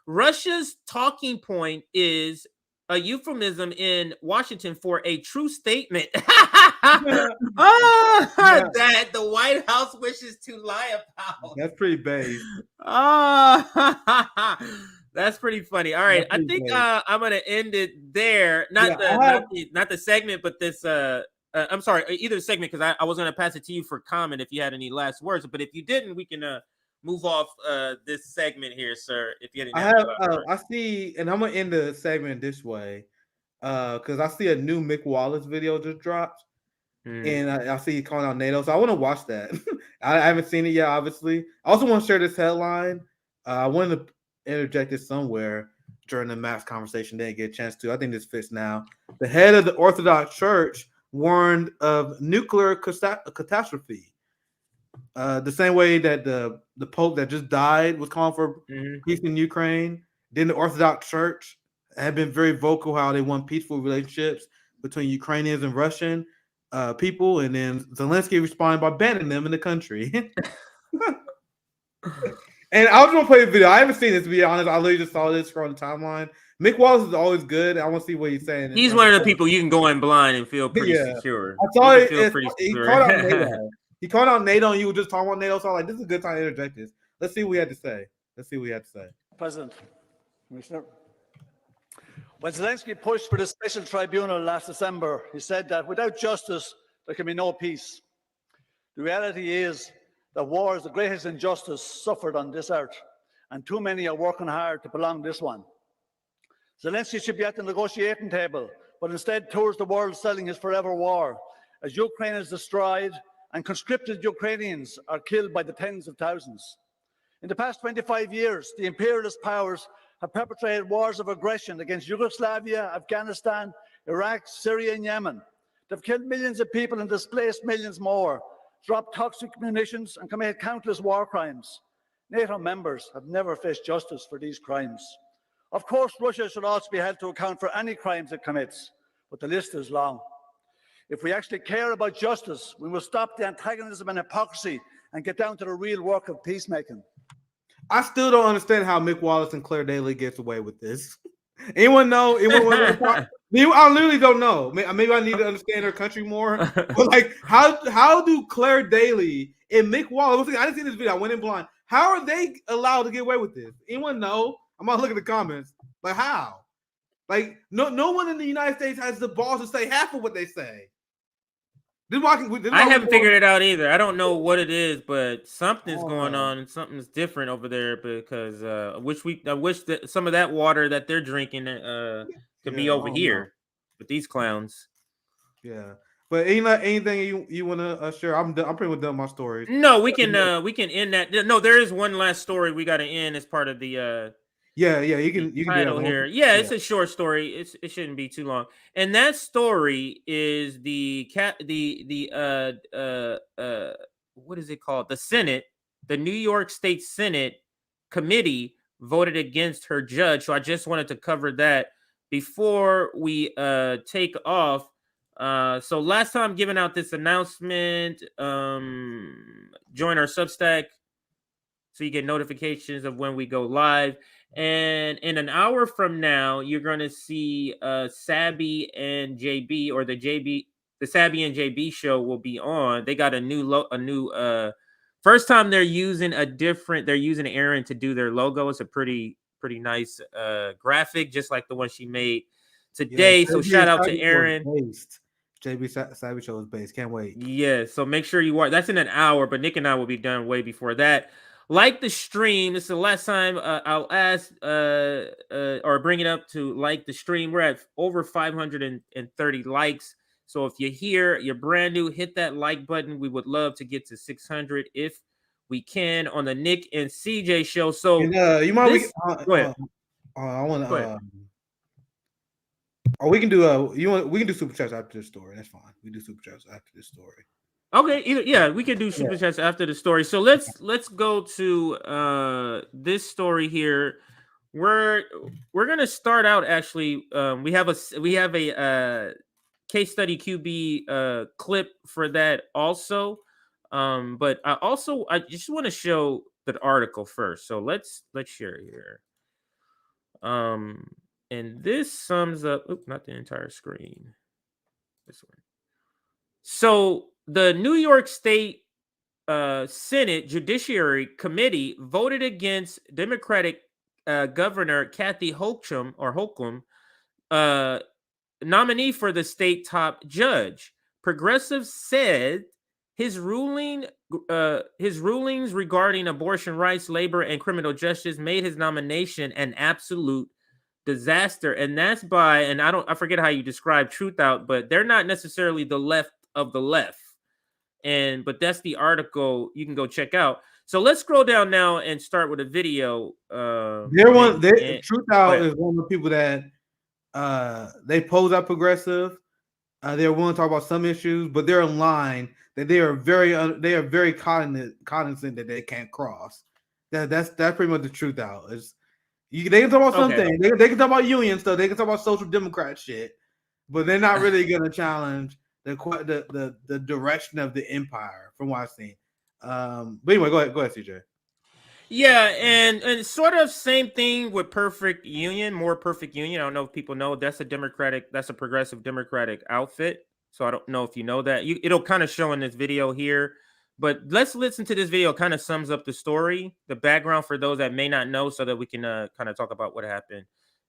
B: Russia's talking point is a euphemism in Washington for a true statement that the White House wishes to lie about.
C: That's pretty bad.
B: That's pretty funny. All right, I think I'm gonna end it there. Not the segment, but this. I'm sorry, either segment, because I was gonna pass it to you for comment if you had any last words. But if you didn't, we can move off this segment here, sir. If you
C: I see, and I'm gonna end the segment this way, because I see a new Mick Wallace video just dropped, and I see you calling out NATO, so I want to watch that. I haven't seen it yet, obviously. I also want to share this headline. I wanted to interject this somewhere during the mass conversation. Didn't get a chance to. I think this fits now. The head of the Orthodox Church warned of nuclear catastrophe. The same way that the Pope that just died was calling for peace in Ukraine. Then the Orthodox Church had been very vocal how they want peaceful relationships between Ukrainians and Russian people. And then Zelensky responded by banning them in the country. And I was going to play the video. I haven't seen this, to be honest. I literally just saw this scrolling the timeline. Mick Wallace is always good. I want to see what he's saying.
B: He's one of the people you can go in blind and feel pretty secure.
C: I saw it. He called out NATO. He called out NATO, and you were just talking about NATO. So I'm like, this is a good time to interject this. Let's see what we had to say.
A: President, Commissioner. When Zelensky pushed for the special tribunal last December, he said that without justice, there can be no peace. The reality is that war is the greatest injustice suffered on this earth, and too many are working hard to prolong this one. Zelensky should be at the negotiating table, but instead tours the world selling his forever war, as Ukraine is destroyed and conscripted Ukrainians are killed by the tens of thousands. In the past 25 years, the imperialist powers have perpetrated wars of aggression against Yugoslavia, Afghanistan, Iraq, Syria, and Yemen. They've killed millions of people and displaced millions more, dropped toxic munitions, and committed countless war crimes. NATO members have never faced justice for these crimes. Of course, Russia should also be held to account for any crimes it commits, but the list is long. If we actually care about justice, we must stop the antagonism and hypocrisy and get down to the real work of peacemaking.
C: I still don't understand how Mick Wallace and Claire Daly gets away with this. Anyone know? I literally don't know. Maybe I need to understand her country more. But like, how do Claire Daly and Mick Wallace? I didn't see this video. I went in blind. How are they allowed to get away with this? Anyone know? I'm gonna look at the comments. Like, how? Like, no one in the United States has the balls to say half of what they say.
B: I haven't figured it out either. I don't know what it is, but something's going on and something's different over there, because I wish that some of that water that they're drinking could be over here with these clowns.
C: Yeah. But anything you want to share? I'm pretty much done my stories.
B: No, we can end that. No, there is one last story we got to end as part of the
C: you can
B: title here. Yeah, it's a short story. It shouldn't be too long. And that story is what is it called? The Senate, the New York State Senate committee voted against her judge. So I just wanted to cover that before we take off. So last time giving out this announcement, join our Substack so you get notifications of when we go live. And in an hour from now, you're going to see Sabby and JB, or the Sabby and JB show will be on. They got a new first time they're using Aaron to do their logo. It's a pretty nice graphic, just like the one she made today.
C: Yeah,
B: so shout out to Aaron.
C: JB Savage Show is based. Can't wait.
B: Yeah, so make sure you watch. That's in an hour, but Nick and I will be done way before that. Like the stream. This is the last time I'll ask or bring it up to like the stream. We're at over 530 likes. So if you're here, you're brand new, hit that like button. We would love to get to 600 if we can on the Nick and CJ show. So
C: you might
B: go ahead.
C: I want to. Or we can do we can do super chats after this story. That's fine. We do super chats after this story.
B: Okay, we can do super chats after the story. So let's go to this story here. We're gonna start out actually. We have a case study QB clip for that also. But I just want to show the article first. So let's share here. And this sums up, not the entire screen. This one. So the New York State Senate Judiciary Committee voted against Democratic Governor Kathy Hochul, nominee for the state top judge. Progressives said his rulings regarding abortion rights, labor, and criminal justice made his nomination an absolute disaster. And that's by, and I forget how you describe Truth Out, but they're not necessarily the left of the left. But that's the article you can go check out. So let's scroll down now and start with a video.
C: Truth Out is one of the people that they pose out progressive. They're willing to talk about some issues, but they're in line that they are very cognizant that they can't cross. That's pretty much the Truth Out. They can talk about something. They can talk about union stuff. They can talk about social democrat shit, but they're not really going to challenge the direction of the empire, from what I've seen. But anyway, go ahead, CJ.
B: Yeah, and sort of same thing with Perfect Union, more Perfect Union. I don't know if people know that's a progressive Democratic outfit. So I don't know if you know that. It'll kind of show in this video here. But let's listen to this video. It kind of sums up the story, the background for those that may not know, so that we can kind of talk about what happened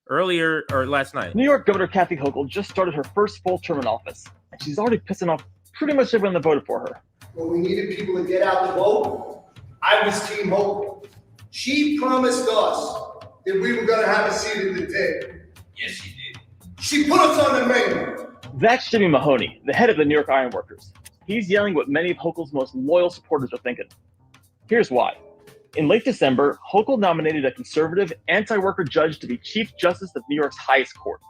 B: earlier or last night.
F: New York Governor Kathy Hochul just started her first full term in office, and she's already pissing off pretty much everyone that voted for her.
V: When we needed people to get out to vote, I was Team Hochul. She promised us that we were going to have a seat at the table. Yes, she did. She put us on the menu.
F: That's Jimmy Mahoney, the head of the New York Iron Workers. He's yelling what many of Hochul's most loyal supporters are thinking. Here's why. In late December, Hochul nominated a conservative, anti-worker judge to be Chief Justice of New York's highest court.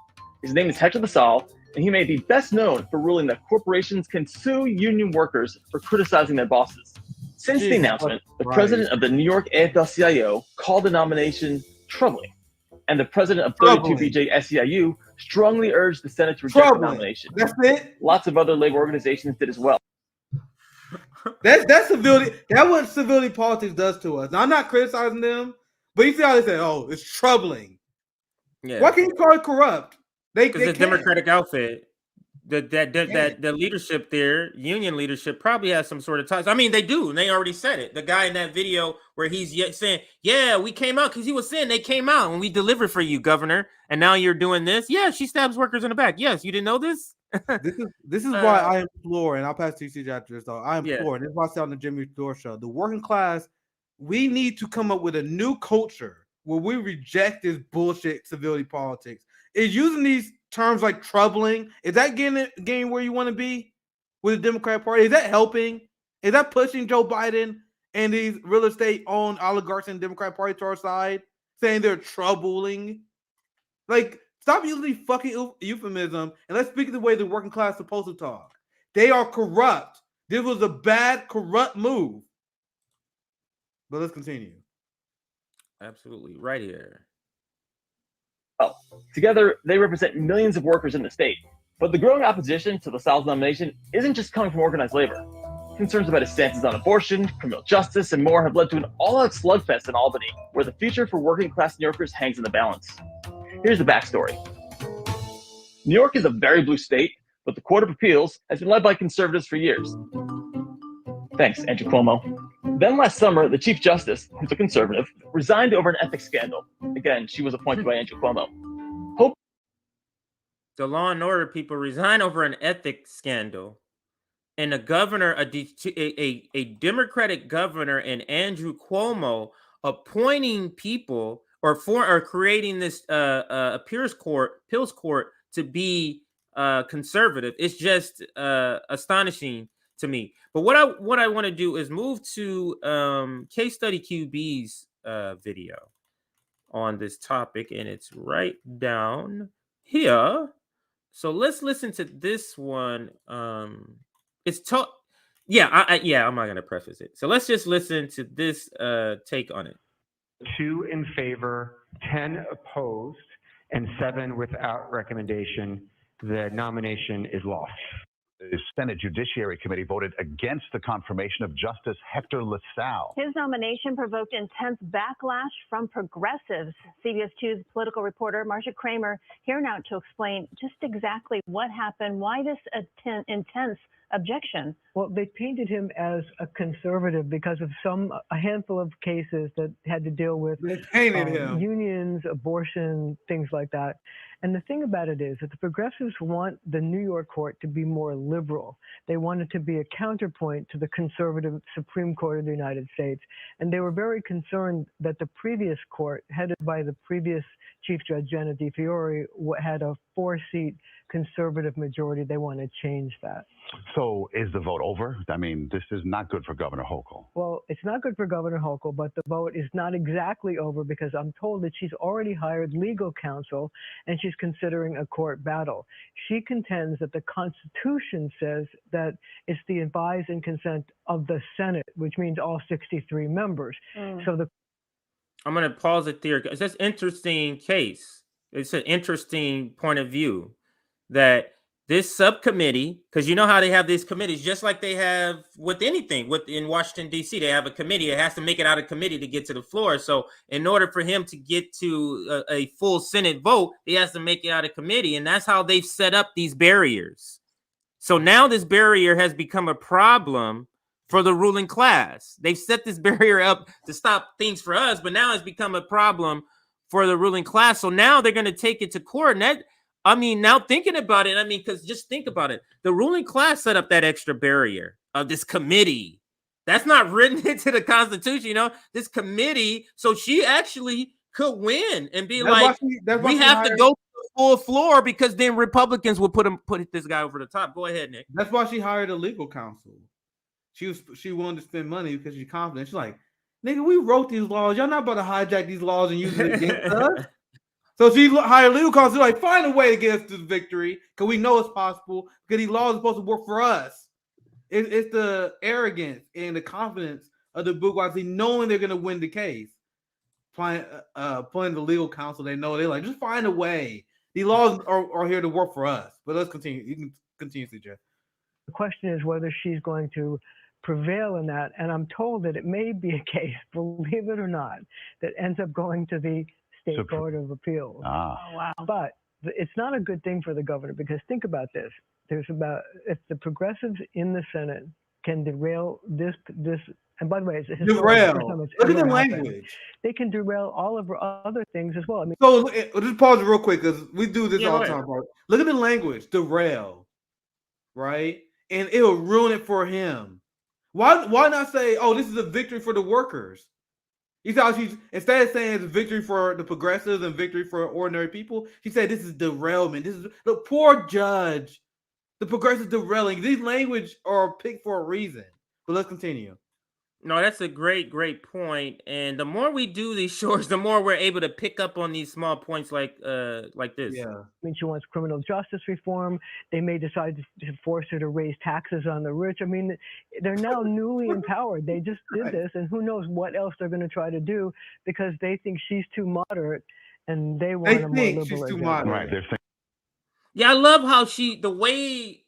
F: His name is Hector LaSalle, and he may be best known for ruling that corporations can sue union workers for criticizing their bosses. Since the announcement, the president of the New York AFL-CIO called the nomination troubling, and the president of 32BJ SEIU strongly urged the Senate to reject the nomination.
C: That's it.
F: Lots of other labor organizations did as well.
C: That's civility. That's what civility politics does to us. Now, I'm not criticizing them, but you see how they say, "Oh, it's troubling."
B: Yeah.
C: Why can't you call it corrupt?
B: Because the Democratic outfit, the leadership there, union leadership, probably has some sort of ties. I mean, they do, and they already said it. The guy in that video where he's saying, "Yeah, we came out," because he was saying they came out and we delivered for you, Governor, and now you're doing this. Yeah, she stabs workers in the back. Yes, you didn't know this.
C: This is why I implore, and I'll pass to CJ after this. Though I implore, and this is why I said on the Jimmy Dore show, the working class, we need to come up with a new culture where we reject this bullshit civility politics. Is using these terms like troubling, is that getting where you want to be with the Democratic Party? Is that helping? Is that pushing Joe Biden and these real estate owned oligarchs in the Democratic Party to our side, saying they're troubling? Like, stop using these fucking euphemism and let's speak the way the working class is supposed to talk. They are corrupt. This was a bad, corrupt move. But let's continue.
B: Absolutely. Right here.
F: Well, together, they represent millions of workers in the state. But the growing opposition to LaSalle's nomination isn't just coming from organized labor. Concerns about his stances on abortion, criminal justice, and more have led to an all-out slugfest in Albany, where the future for working-class New Yorkers hangs in the balance. Here's the backstory. New York is a very blue state, but the Court of Appeals has been led by conservatives for years. Thanks, Andrew Cuomo. Then last summer, the Chief Justice, who's a conservative, resigned over an ethics scandal. Again, she was appointed by Andrew Cuomo.
B: The law and order people resign over an ethics scandal. And a governor, a Democratic governor, and Andrew Cuomo appointing people or creating this appeals court to be conservative. It's just astonishing to me. But what I want to do is move to Case Study QB's video on this topic, and it's right down here. So let's listen to this one. It's I'm not gonna preface it. So let's just listen to this take on it.
D: 2 in favor, 10 opposed, and 7 without recommendation. The nomination is lost.
G: The Senate Judiciary Committee voted against the confirmation of Justice Hector LaSalle.
W: His nomination provoked intense backlash from progressives. CBS 2's political reporter Marcia Kramer here now to explain just exactly what happened, why this intense objection.
X: Well, they painted him as a conservative because of a handful of cases that had to deal with unions, abortion, things like that. And the thing about it is that the progressives want the New York court to be more liberal. They want it to be a counterpoint to the conservative Supreme Court of the United States. And they were very concerned that the previous court, headed by the previous Chief Judge Jenna DiFiore, had a 4-seat conservative majority. They want to change that.
G: So is the vote over? I mean, this is not good for Governor Hochul.
X: Well, it's not good for Governor Hochul, but the vote is not exactly over because I'm told that she's already hired legal counsel and she's considering a court battle. She contends that the Constitution says that it's the advice and consent of the Senate, which means all 63 members. So
B: I'm going to pause it there because that's an interesting case. It's an interesting point of view that this subcommittee, because you know how they have these committees, just like they have with anything in Washington, D.C., they have a committee. It has to make it out of committee to get to the floor. So in order for him to get to a full Senate vote, he has to make it out of committee. And that's how they've set up these barriers. So now this barrier has become a problem for the ruling class. They've set this barrier up to stop things for us, but now it's become a problem for the ruling class. So now they're going to take it to court. And now thinking about it, because just think about it. The ruling class set up that extra barrier of this committee. That's not written into the Constitution, this committee. So she actually could win and be we have to go to the full floor because then Republicans will put this guy over the top. Go ahead, Nick.
C: That's why she hired a legal counsel. She wanted to spend money because she's confident. She's like, nigga, we wrote these laws. Y'all not about to hijack these laws and use it against us. So she hired legal counsel, like, find a way to get us to the victory because we know it's possible because these laws are supposed to work for us. It's the arrogance and the confidence of the bourgeoisie knowing they're going to win the case. Playing the legal counsel, they're like, just find a way. These laws are here to work for us. But let's continue. You can continue, CJ.
X: the question is whether she's going to prevail in that. And I'm told that it may be a case, believe it or not, that ends up going to the State Court of Appeals.
J: Oh,
X: wow. But it's not a good thing for the governor, because think about this. If the progressives in the Senate can derail this, and by the way, it's
C: derail. Look at the language.
X: They can derail all of our other things as well. I mean,
C: so just pause it real quick, because we do this all the time. Bro. Look at the language, derail, right? And it'll ruin it for him. Why not say, oh, this is a victory for the workers? You saw instead of saying it's a victory for the progressives and victory for ordinary people, she said this is derailment. This is the poor judge. The progressive derailing. These language are picked for a reason. But let's continue.
B: No, that's a great point. And the more we do these shorts, the more we're able to pick up on these small points like this.
X: Yeah. I mean, she wants criminal justice reform. They may decide to force her to raise taxes on the rich. I mean, they're now newly empowered. They just did this, and who knows what else they're going to try to do, because they think she's too moderate and they want a more liberal agenda.
G: Right.
B: Yeah, I love how the way,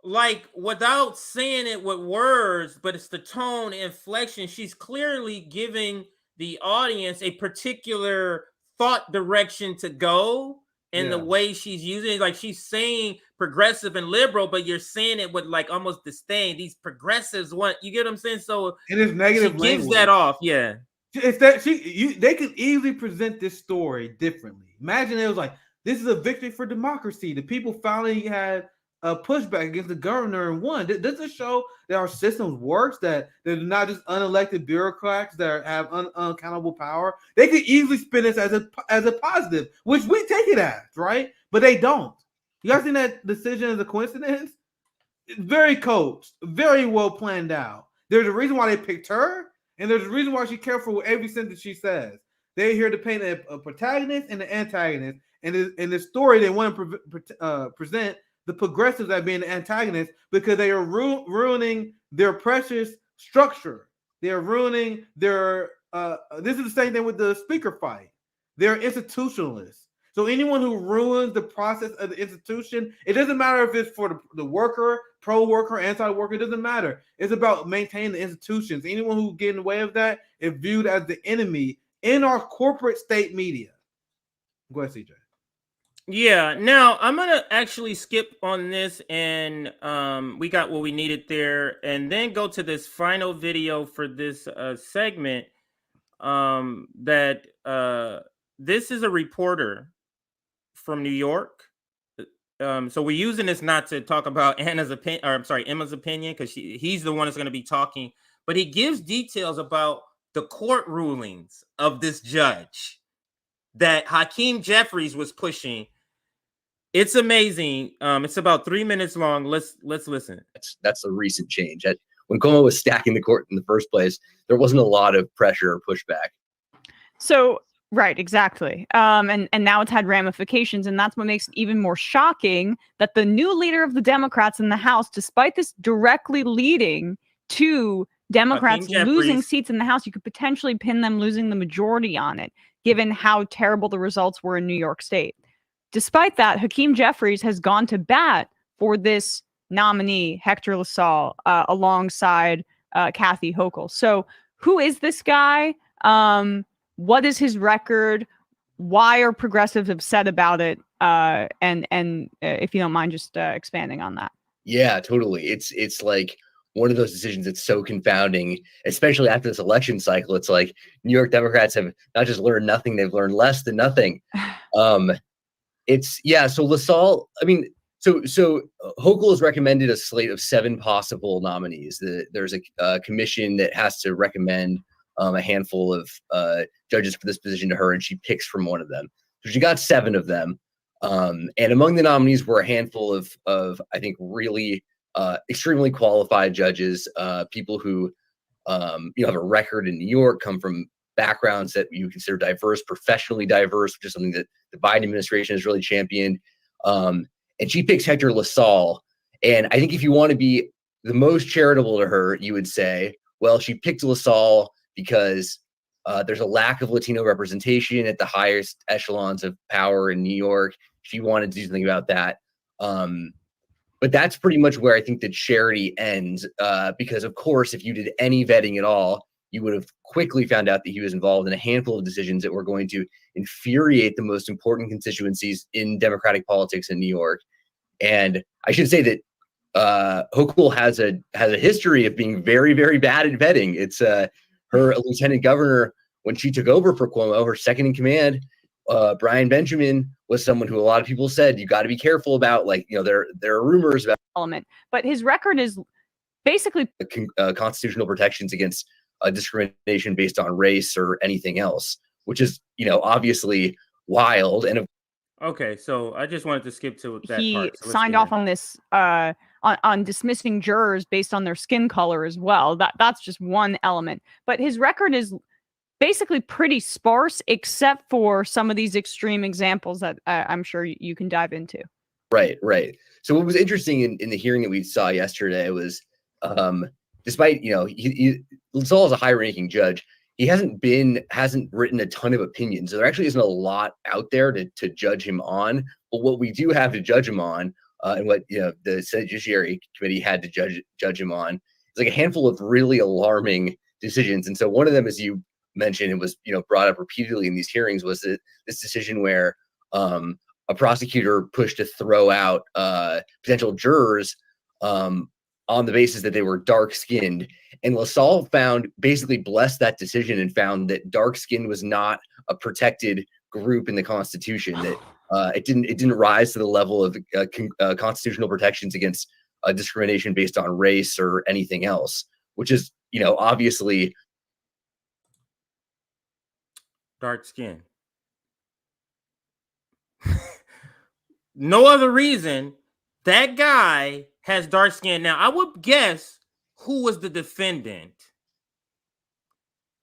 B: like, without saying it with words, but it's the tone, inflection. She's clearly giving the audience a particular thought direction to go, and the way she's using it, like she's saying progressive and liberal, but you're saying it with like almost disdain. These progressives want, you get what I'm saying? So
C: it is negative.
B: She gives that off, yeah.
C: It's that they could easily present this story differently. Imagine it was like, this is a victory for democracy. The people finally had a pushback against the governor and won. Does it show that our system works? That they're not just unelected bureaucrats that have unaccountable power. They could easily spin this as a positive, which we take it as, right? But they don't. You guys think that decision is a coincidence? It's very coached, very well planned out. There's a reason why they picked her, and there's a reason why she's careful with every sentence she says. They're here to paint a protagonist and an antagonist. And in the story, they want to present the progressives as being the antagonists because they are ruining their precious structure. They are ruining their. This is the same thing with the speaker fight. They're institutionalists. So anyone who ruins the process of the institution, it doesn't matter if it's for the worker, pro-worker, anti-worker, it doesn't matter. It's about maintaining the institutions. Anyone who gets in the way of that is viewed as the enemy in our corporate state media. Go ahead, CJ.
B: Yeah, now I'm gonna actually skip on this, and we got what we needed there, and then go to this final video for this segment. This is a reporter from New York. So we're using this not to talk about Emma's opinion, because he's the one that's going to be talking, but he gives details about the court rulings of this judge that Hakeem Jeffries was pushing. It's amazing. It's about 3 minutes long. Let's listen.
H: That's a recent change. When Cuomo was stacking the court in the first place, there wasn't a lot of pressure or pushback.
I: So, right, exactly. And now it's had ramifications, and that's what makes it even more shocking that the new leader of the Democrats in the House, despite this directly leading to Democrats losing seats in the House, you could potentially pin them losing the majority on it, given how terrible the results were in New York State. Despite that, Hakeem Jeffries has gone to bat for this nominee, Hector LaSalle, alongside Kathy Hochul. So who is this guy? What is his record? Why are progressives upset about it? And if you don't mind just expanding on that.
H: Yeah, totally. It's like one of those decisions that's so confounding, especially after this election cycle. It's like New York Democrats have not just learned nothing, they've learned less than nothing. So LaSalle, so Hochul has recommended a slate of 7 possible nominees. There's a commission that has to recommend a handful of judges for this position to her, and she picks from one of them. So she got 7 of them. And among the nominees were a handful of I think, really extremely qualified judges, people who have a record in New York, come from backgrounds that you consider diverse, professionally diverse, which is something that the Biden administration has really championed. And she picks Hector LaSalle. And I think if you want to be the most charitable to her, you would say, well, she picked LaSalle because there's a lack of Latino representation at the highest echelons of power in New York. She wanted to do something about that. But that's pretty much where I think the charity ends, because, of course, if you did any vetting at all, you would have quickly found out that he was involved in a handful of decisions that were going to infuriate the most important constituencies in Democratic politics in New York. And I should say that Hochul has a history of being very, very bad at vetting. It's her lieutenant governor, when she took over for Cuomo, her second in command, Brian Benjamin, was someone who a lot of people said you got to be careful about. There are rumors about
I: element, but his record is basically
H: constitutional protections against discrimination based on race or anything else, which is obviously wild. And
B: okay, so I just wanted to skip to that
I: he
B: part. So
I: signed off on this on dismissing jurors based on their skin color as well. That's just one element, but his record is basically pretty sparse, except for some of these extreme examples that I'm sure you can dive into.
H: Right. So what was interesting in the hearing that we saw yesterday was, despite LaSalle is a high-ranking judge, he hasn't written a ton of opinions. So there actually isn't a lot out there to judge him on. But what we do have to judge him on, and what the Senate Judiciary Committee had to judge him on, is like a handful of really alarming decisions. And so one of them, as you mentioned, and was brought up repeatedly in these hearings, was that this decision where a prosecutor pushed to throw out potential jurors on the basis that they were dark-skinned. And LaSalle basically blessed that decision and found that dark-skinned was not a protected group in the Constitution, that it didn't rise to the level of constitutional protections against discrimination based on race or anything else, which is, obviously
B: dark skin. No other reason. That guy has dark skin. Now, I would guess who was the defendant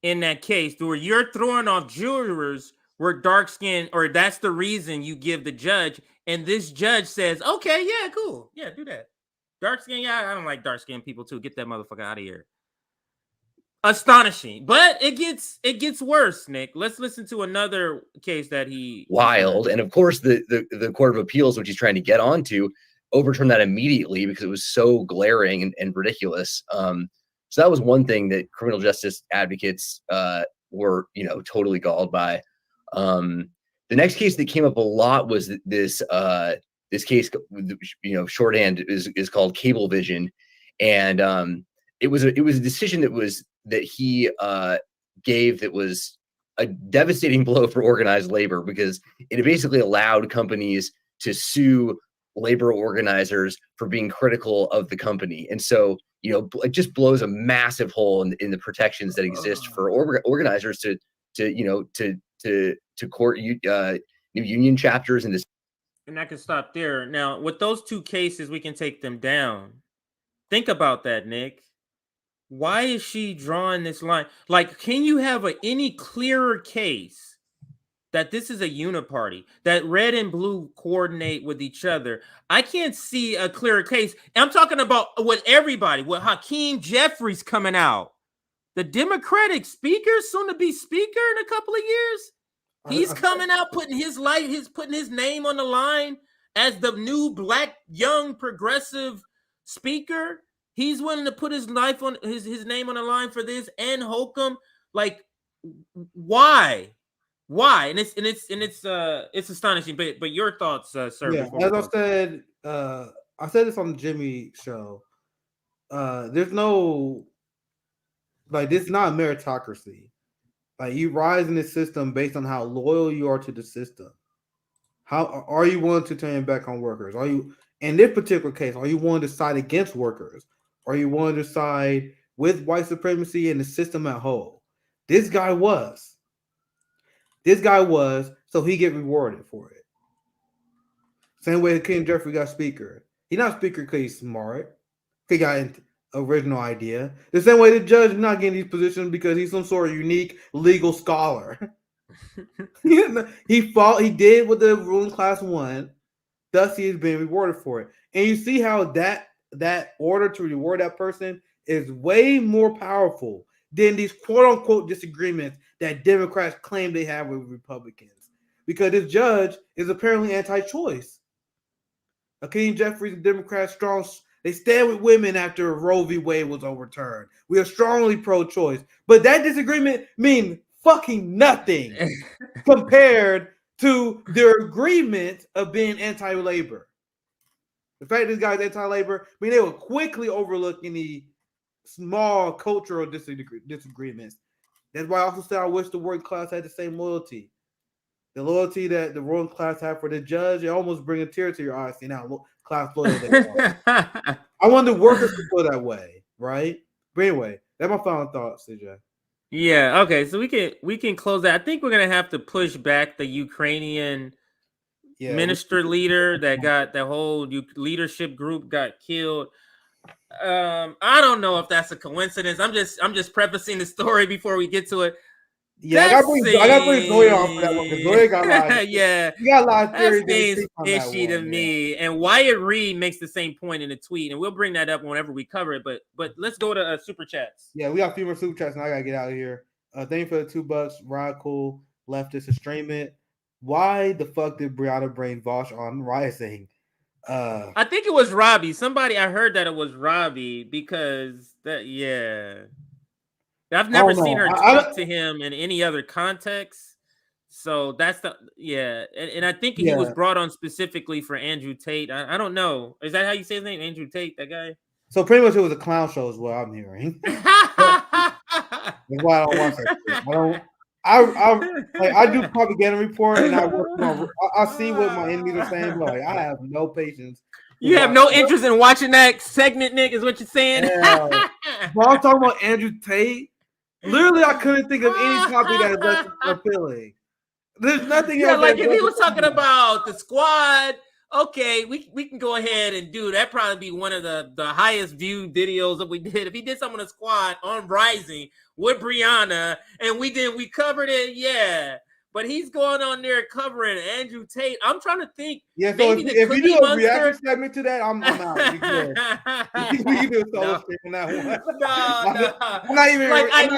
B: in that case, where you're throwing off jurors were dark skinned, or that's the reason you give the judge, and this judge says, okay, yeah, cool. Yeah, do that. Dark skin, yeah, I don't like dark skinned people too. Get that motherfucker out of here. Astonishing, but it gets worse, Nick. Let's listen to another case that he
H: wild. And of course, the Court of Appeals, which he's trying to get onto, overturned that immediately because it was so glaring and ridiculous. So that was one thing that criminal justice advocates were, totally galled by. The next case that came up a lot was this case, shorthand is called Cablevision, and it was a decision that he gave that was a devastating blow for organized labor, because it basically allowed companies to sue labor organizers for being critical of the company. And so, it just blows a massive hole in the protections that exist for organizers to court new union chapters and this.
B: And I can stop there. Now, with those two cases, we can take them down. Think about that, Nick. Why is she drawing this line? Like, can you have any clearer case that this is a uniparty, that red and blue coordinate with each other? I can't see a clearer case. And I'm talking about with everybody, with Hakeem Jeffries coming out, the Democratic speaker, soon to be speaker in a couple of years. He's coming out, putting his name on the line as the new black, young, progressive speaker. He's willing to put his life on his name on the line for this, and Holcomb. Like, why? And it's astonishing. But your thoughts, sir?
C: Yeah, as I said this on the Jimmy show. There's no this is not a meritocracy. Like, you rise in the system based on how loyal you are to the system. How are you willing to turn your back on workers? Are you, in this particular case, are you willing to side against workers? Are you willing to side with white supremacy and the system at whole? This guy was, so he get rewarded for it. Same way King Jeffrey got speaker. He not speaker because he's smart. He got an original idea. The same way the judge is not getting these positions because he's some sort of unique legal scholar. He did what the ruling class wanted. Thus, he is being rewarded for it. And you see how that order to reward that person is way more powerful than these quote-unquote disagreements that Democrats claim they have with Republicans. Because this judge is apparently anti-choice. King Jeffries and Democrats strong. They stand with women after Roe v. Wade was overturned. We are strongly pro-choice. But that disagreement means fucking nothing compared to their agreement of being anti-labor. The fact this guy's anti-labor, they will quickly overlook any small cultural disagreements. That's why I also say I wish the working class had the same loyalty. The loyalty that the ruling class have for the judge, it almost brings a tear to your eyes. See now, class loyal. I want the workers to feel that way, right? But anyway, that's my final thought, CJ.
B: Yeah. Okay. So we can close that. I think we're gonna have to push back the Ukrainian minister leader that got the whole leadership group got killed. I don't know if that's a coincidence. I'm just prefacing the story before we get to it.
C: Yeah, I got to bring Zoya on for that one because Zoya got a lot.
B: Yeah,
C: you got a lot of theories.
B: That seems fishy to me. And Wyatt Reed makes the same point in a tweet, and we'll bring that up whenever we cover it. But let's go to super chats.
C: Yeah, we got a few more super chats, and I gotta get out of here. Thank you for the $2. Radical leftist to stream it. Why the fuck did Brianna bring Vosh on Rising?
B: I think it was Robbie. I heard that it was Robbie because I've never seen her talk to him in any other context. So that's and I think he was brought on specifically for Andrew Tate. I don't know. Is that how you say his name? Andrew Tate, that guy?
C: So pretty much it was a clown show is what I'm hearing. That's why I don't watch that shit. I do propaganda report and I see what my enemies are saying, but like I have no patience.
B: You have no interest in watching that segment, Nick, is what you're saying?
C: Yeah. But I'm talking about Andrew Tate. Literally, I couldn't think of any topic that is less appealing. There's nothing else.
B: Yeah, like if he was talking about the squad, okay, we can go ahead and do that. Probably be one of the highest viewed videos that we did. If he did something on the squad on Rising with Brianna, and we covered it, yeah. But he's going on there covering Andrew Tate. I'm trying to think.
C: Yeah, so
B: maybe
C: if you do a
B: Monster
C: reaction segment to that, I'm out. We can do a solo stream on that one.
B: No.
C: I'm not even.
B: Like
C: I'm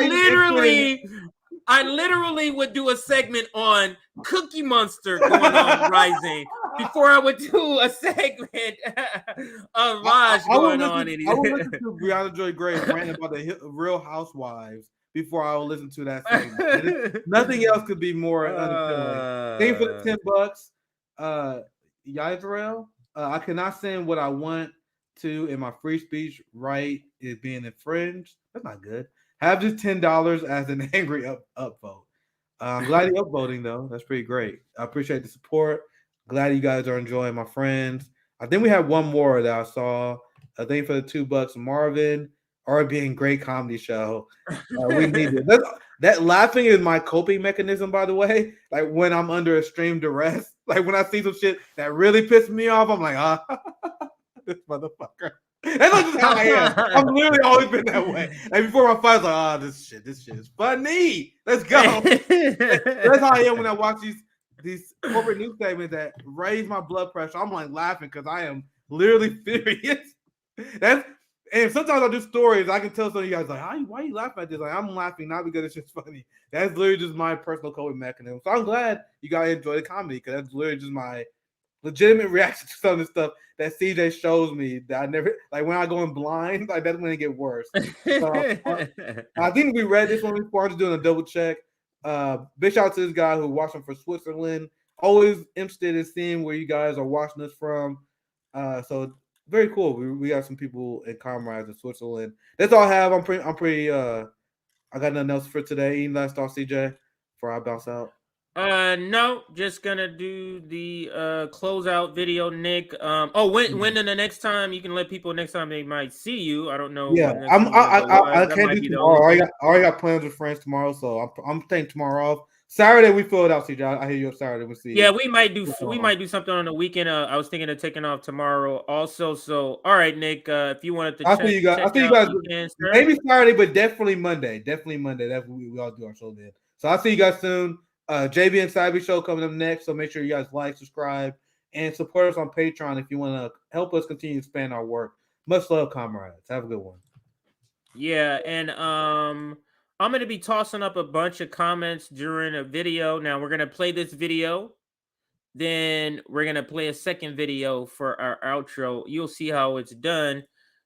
B: I literally would do a segment on Cookie Monster going on Rising before I would do a segment of Raj going on.
C: I would listen to Brianna Joy Gray rant about the Real Housewives before I will listen to that segment. Nothing else could be more unappealing. Thank you for the $10. Yisrael, I cannot send what I want to, and my free speech right is being infringed. That's not good. Have just $10 as an angry upvote. I'm glad you're upvoting though. That's pretty great. I appreciate the support. Glad you guys are enjoying my friends. I think we have one more that I saw. I think for the $2, Marvin, being great comedy show. We need it. That laughing is my coping mechanism, by the way. Like when I'm under extreme duress, like when I see some shit that really pisses me off, I'm like, this motherfucker. That's just how I am. I've literally always been that way. Like before my fight, I was like, this shit is funny. Let's go. That's how I am when I watch these corporate news statements that raise my blood pressure. I'm like laughing because I am literally furious. And sometimes I do stories. I can tell some of you guys like, why are you laughing at this? Like I'm laughing not because it's just funny. That's literally just my personal coping mechanism. So I'm glad you guys enjoy the comedy because that's literally just my legitimate reaction to some of the stuff that CJ shows me that I never like when I go in blind, like that's when it get worse. So, I think we read this one before. I'm just doing a double check. Big shout out to this guy who watching from Switzerland. Always interested in seeing where you guys are watching us from. So very cool. We got some people in comrades in Switzerland. That's all I have. I'm pretty I got nothing else for today. Any last thoughts, CJ, before I bounce out?
B: No, just gonna do the closeout video, Nick. When in the next time you can let people next time they might see you. I don't know.
C: Yeah, I can't do tomorrow. I already got plans with friends tomorrow, so I'm taking tomorrow off. Saturday we fill it out, CJ. I hear you on Saturday. We'll see.
B: Yeah, we might do something on the weekend. I was thinking of taking off tomorrow also. So all right, Nick, if you wanted to
C: I'll see you guys. Maybe Saturday, but definitely Monday. That's what we all do our show then. So I'll see you guys soon. JB and Cyber show coming up next. So make sure you guys like, subscribe, and support us on Patreon if you want to help us continue to expand our work. Much love, comrades. Have a good one.
B: Yeah, and I'm gonna be tossing up a bunch of comments during a video. Now we're gonna play this video, then we're gonna play a second video for our outro. You'll see how it's done.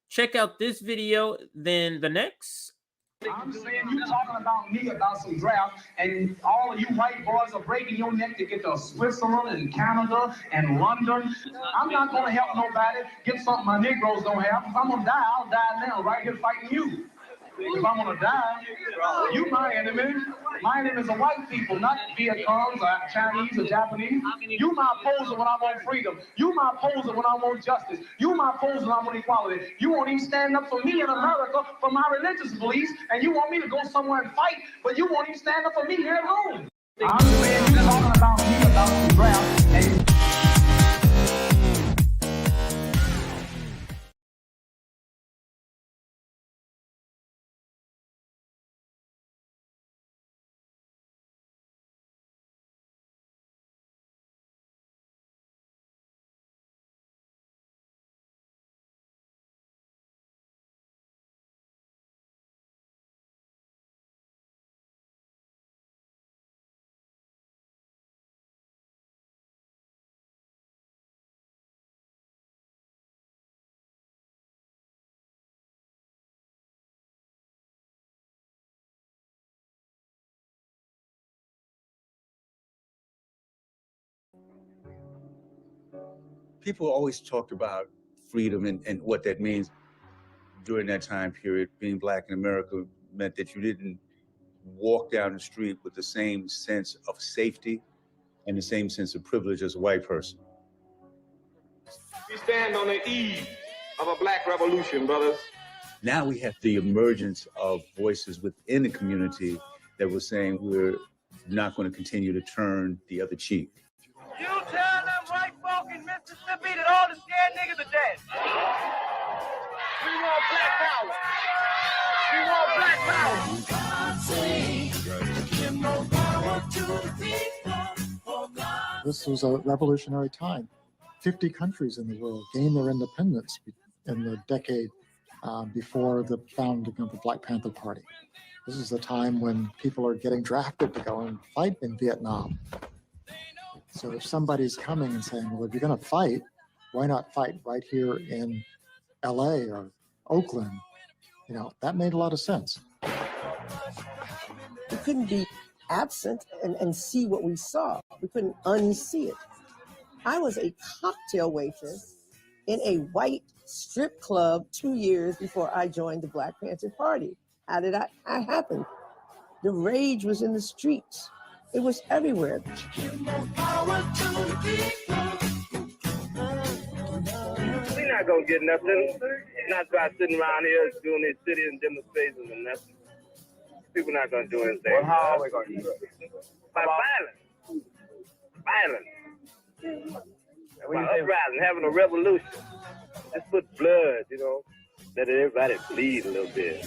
B: Check out this video, then the next.
K: I'm saying you talking about me about some draft, and all of you white boys are breaking your neck to get to Switzerland and Canada and London. I'm not going to help nobody get something my Negroes don't have. If I'm going to die, I'll die now, right here fighting you. If I'm going to die, you my enemy. My enemy is the white people, not Vietcongs or Chinese or Japanese. You my opposer when I want freedom. You my opposer when I want justice. You my opposer when I want equality. You won't even stand up for me in America for my religious beliefs, and you want me to go somewhere and fight, but you won't even stand up for me here at home. I'm saying you talking about me about some draft, and
E: people always talked about freedom and what that means. During that time period, being Black in America meant that you didn't walk down the street with the same sense of safety and the same sense of privilege as a white person.
K: We stand on the eve of a Black revolution, brothers.
E: Now we have the emergence of voices within the community that were saying we're not going to continue to turn the other cheek.
K: You tell them white folk in Mississippi that all the scared niggas are dead. We want Black power. We want Black
L: power. This was a revolutionary time. 50 countries in the world gained their independence in the decade before the founding of the Black Panther Party. This is the time when people are getting drafted to go and fight in Vietnam. So if somebody's coming and saying, well, if you're going to fight, why not fight right here in LA or Oakland? You know, that made a lot of sense.
M: We couldn't be absent and see what we saw. We couldn't unsee it. I was a cocktail waitress in a white strip club 2 years before I joined the Black Panther Party. How did I happen? The rage was in the streets. It was everywhere.
K: We're not gonna get nothing. Not by sitting around here doing these city demonstrations and nothing. People not gonna do anything. Well, how are we gonna do it? By violence. Violence. By uprising, having a revolution. Just put blood, you know, let everybody bleed a little bit.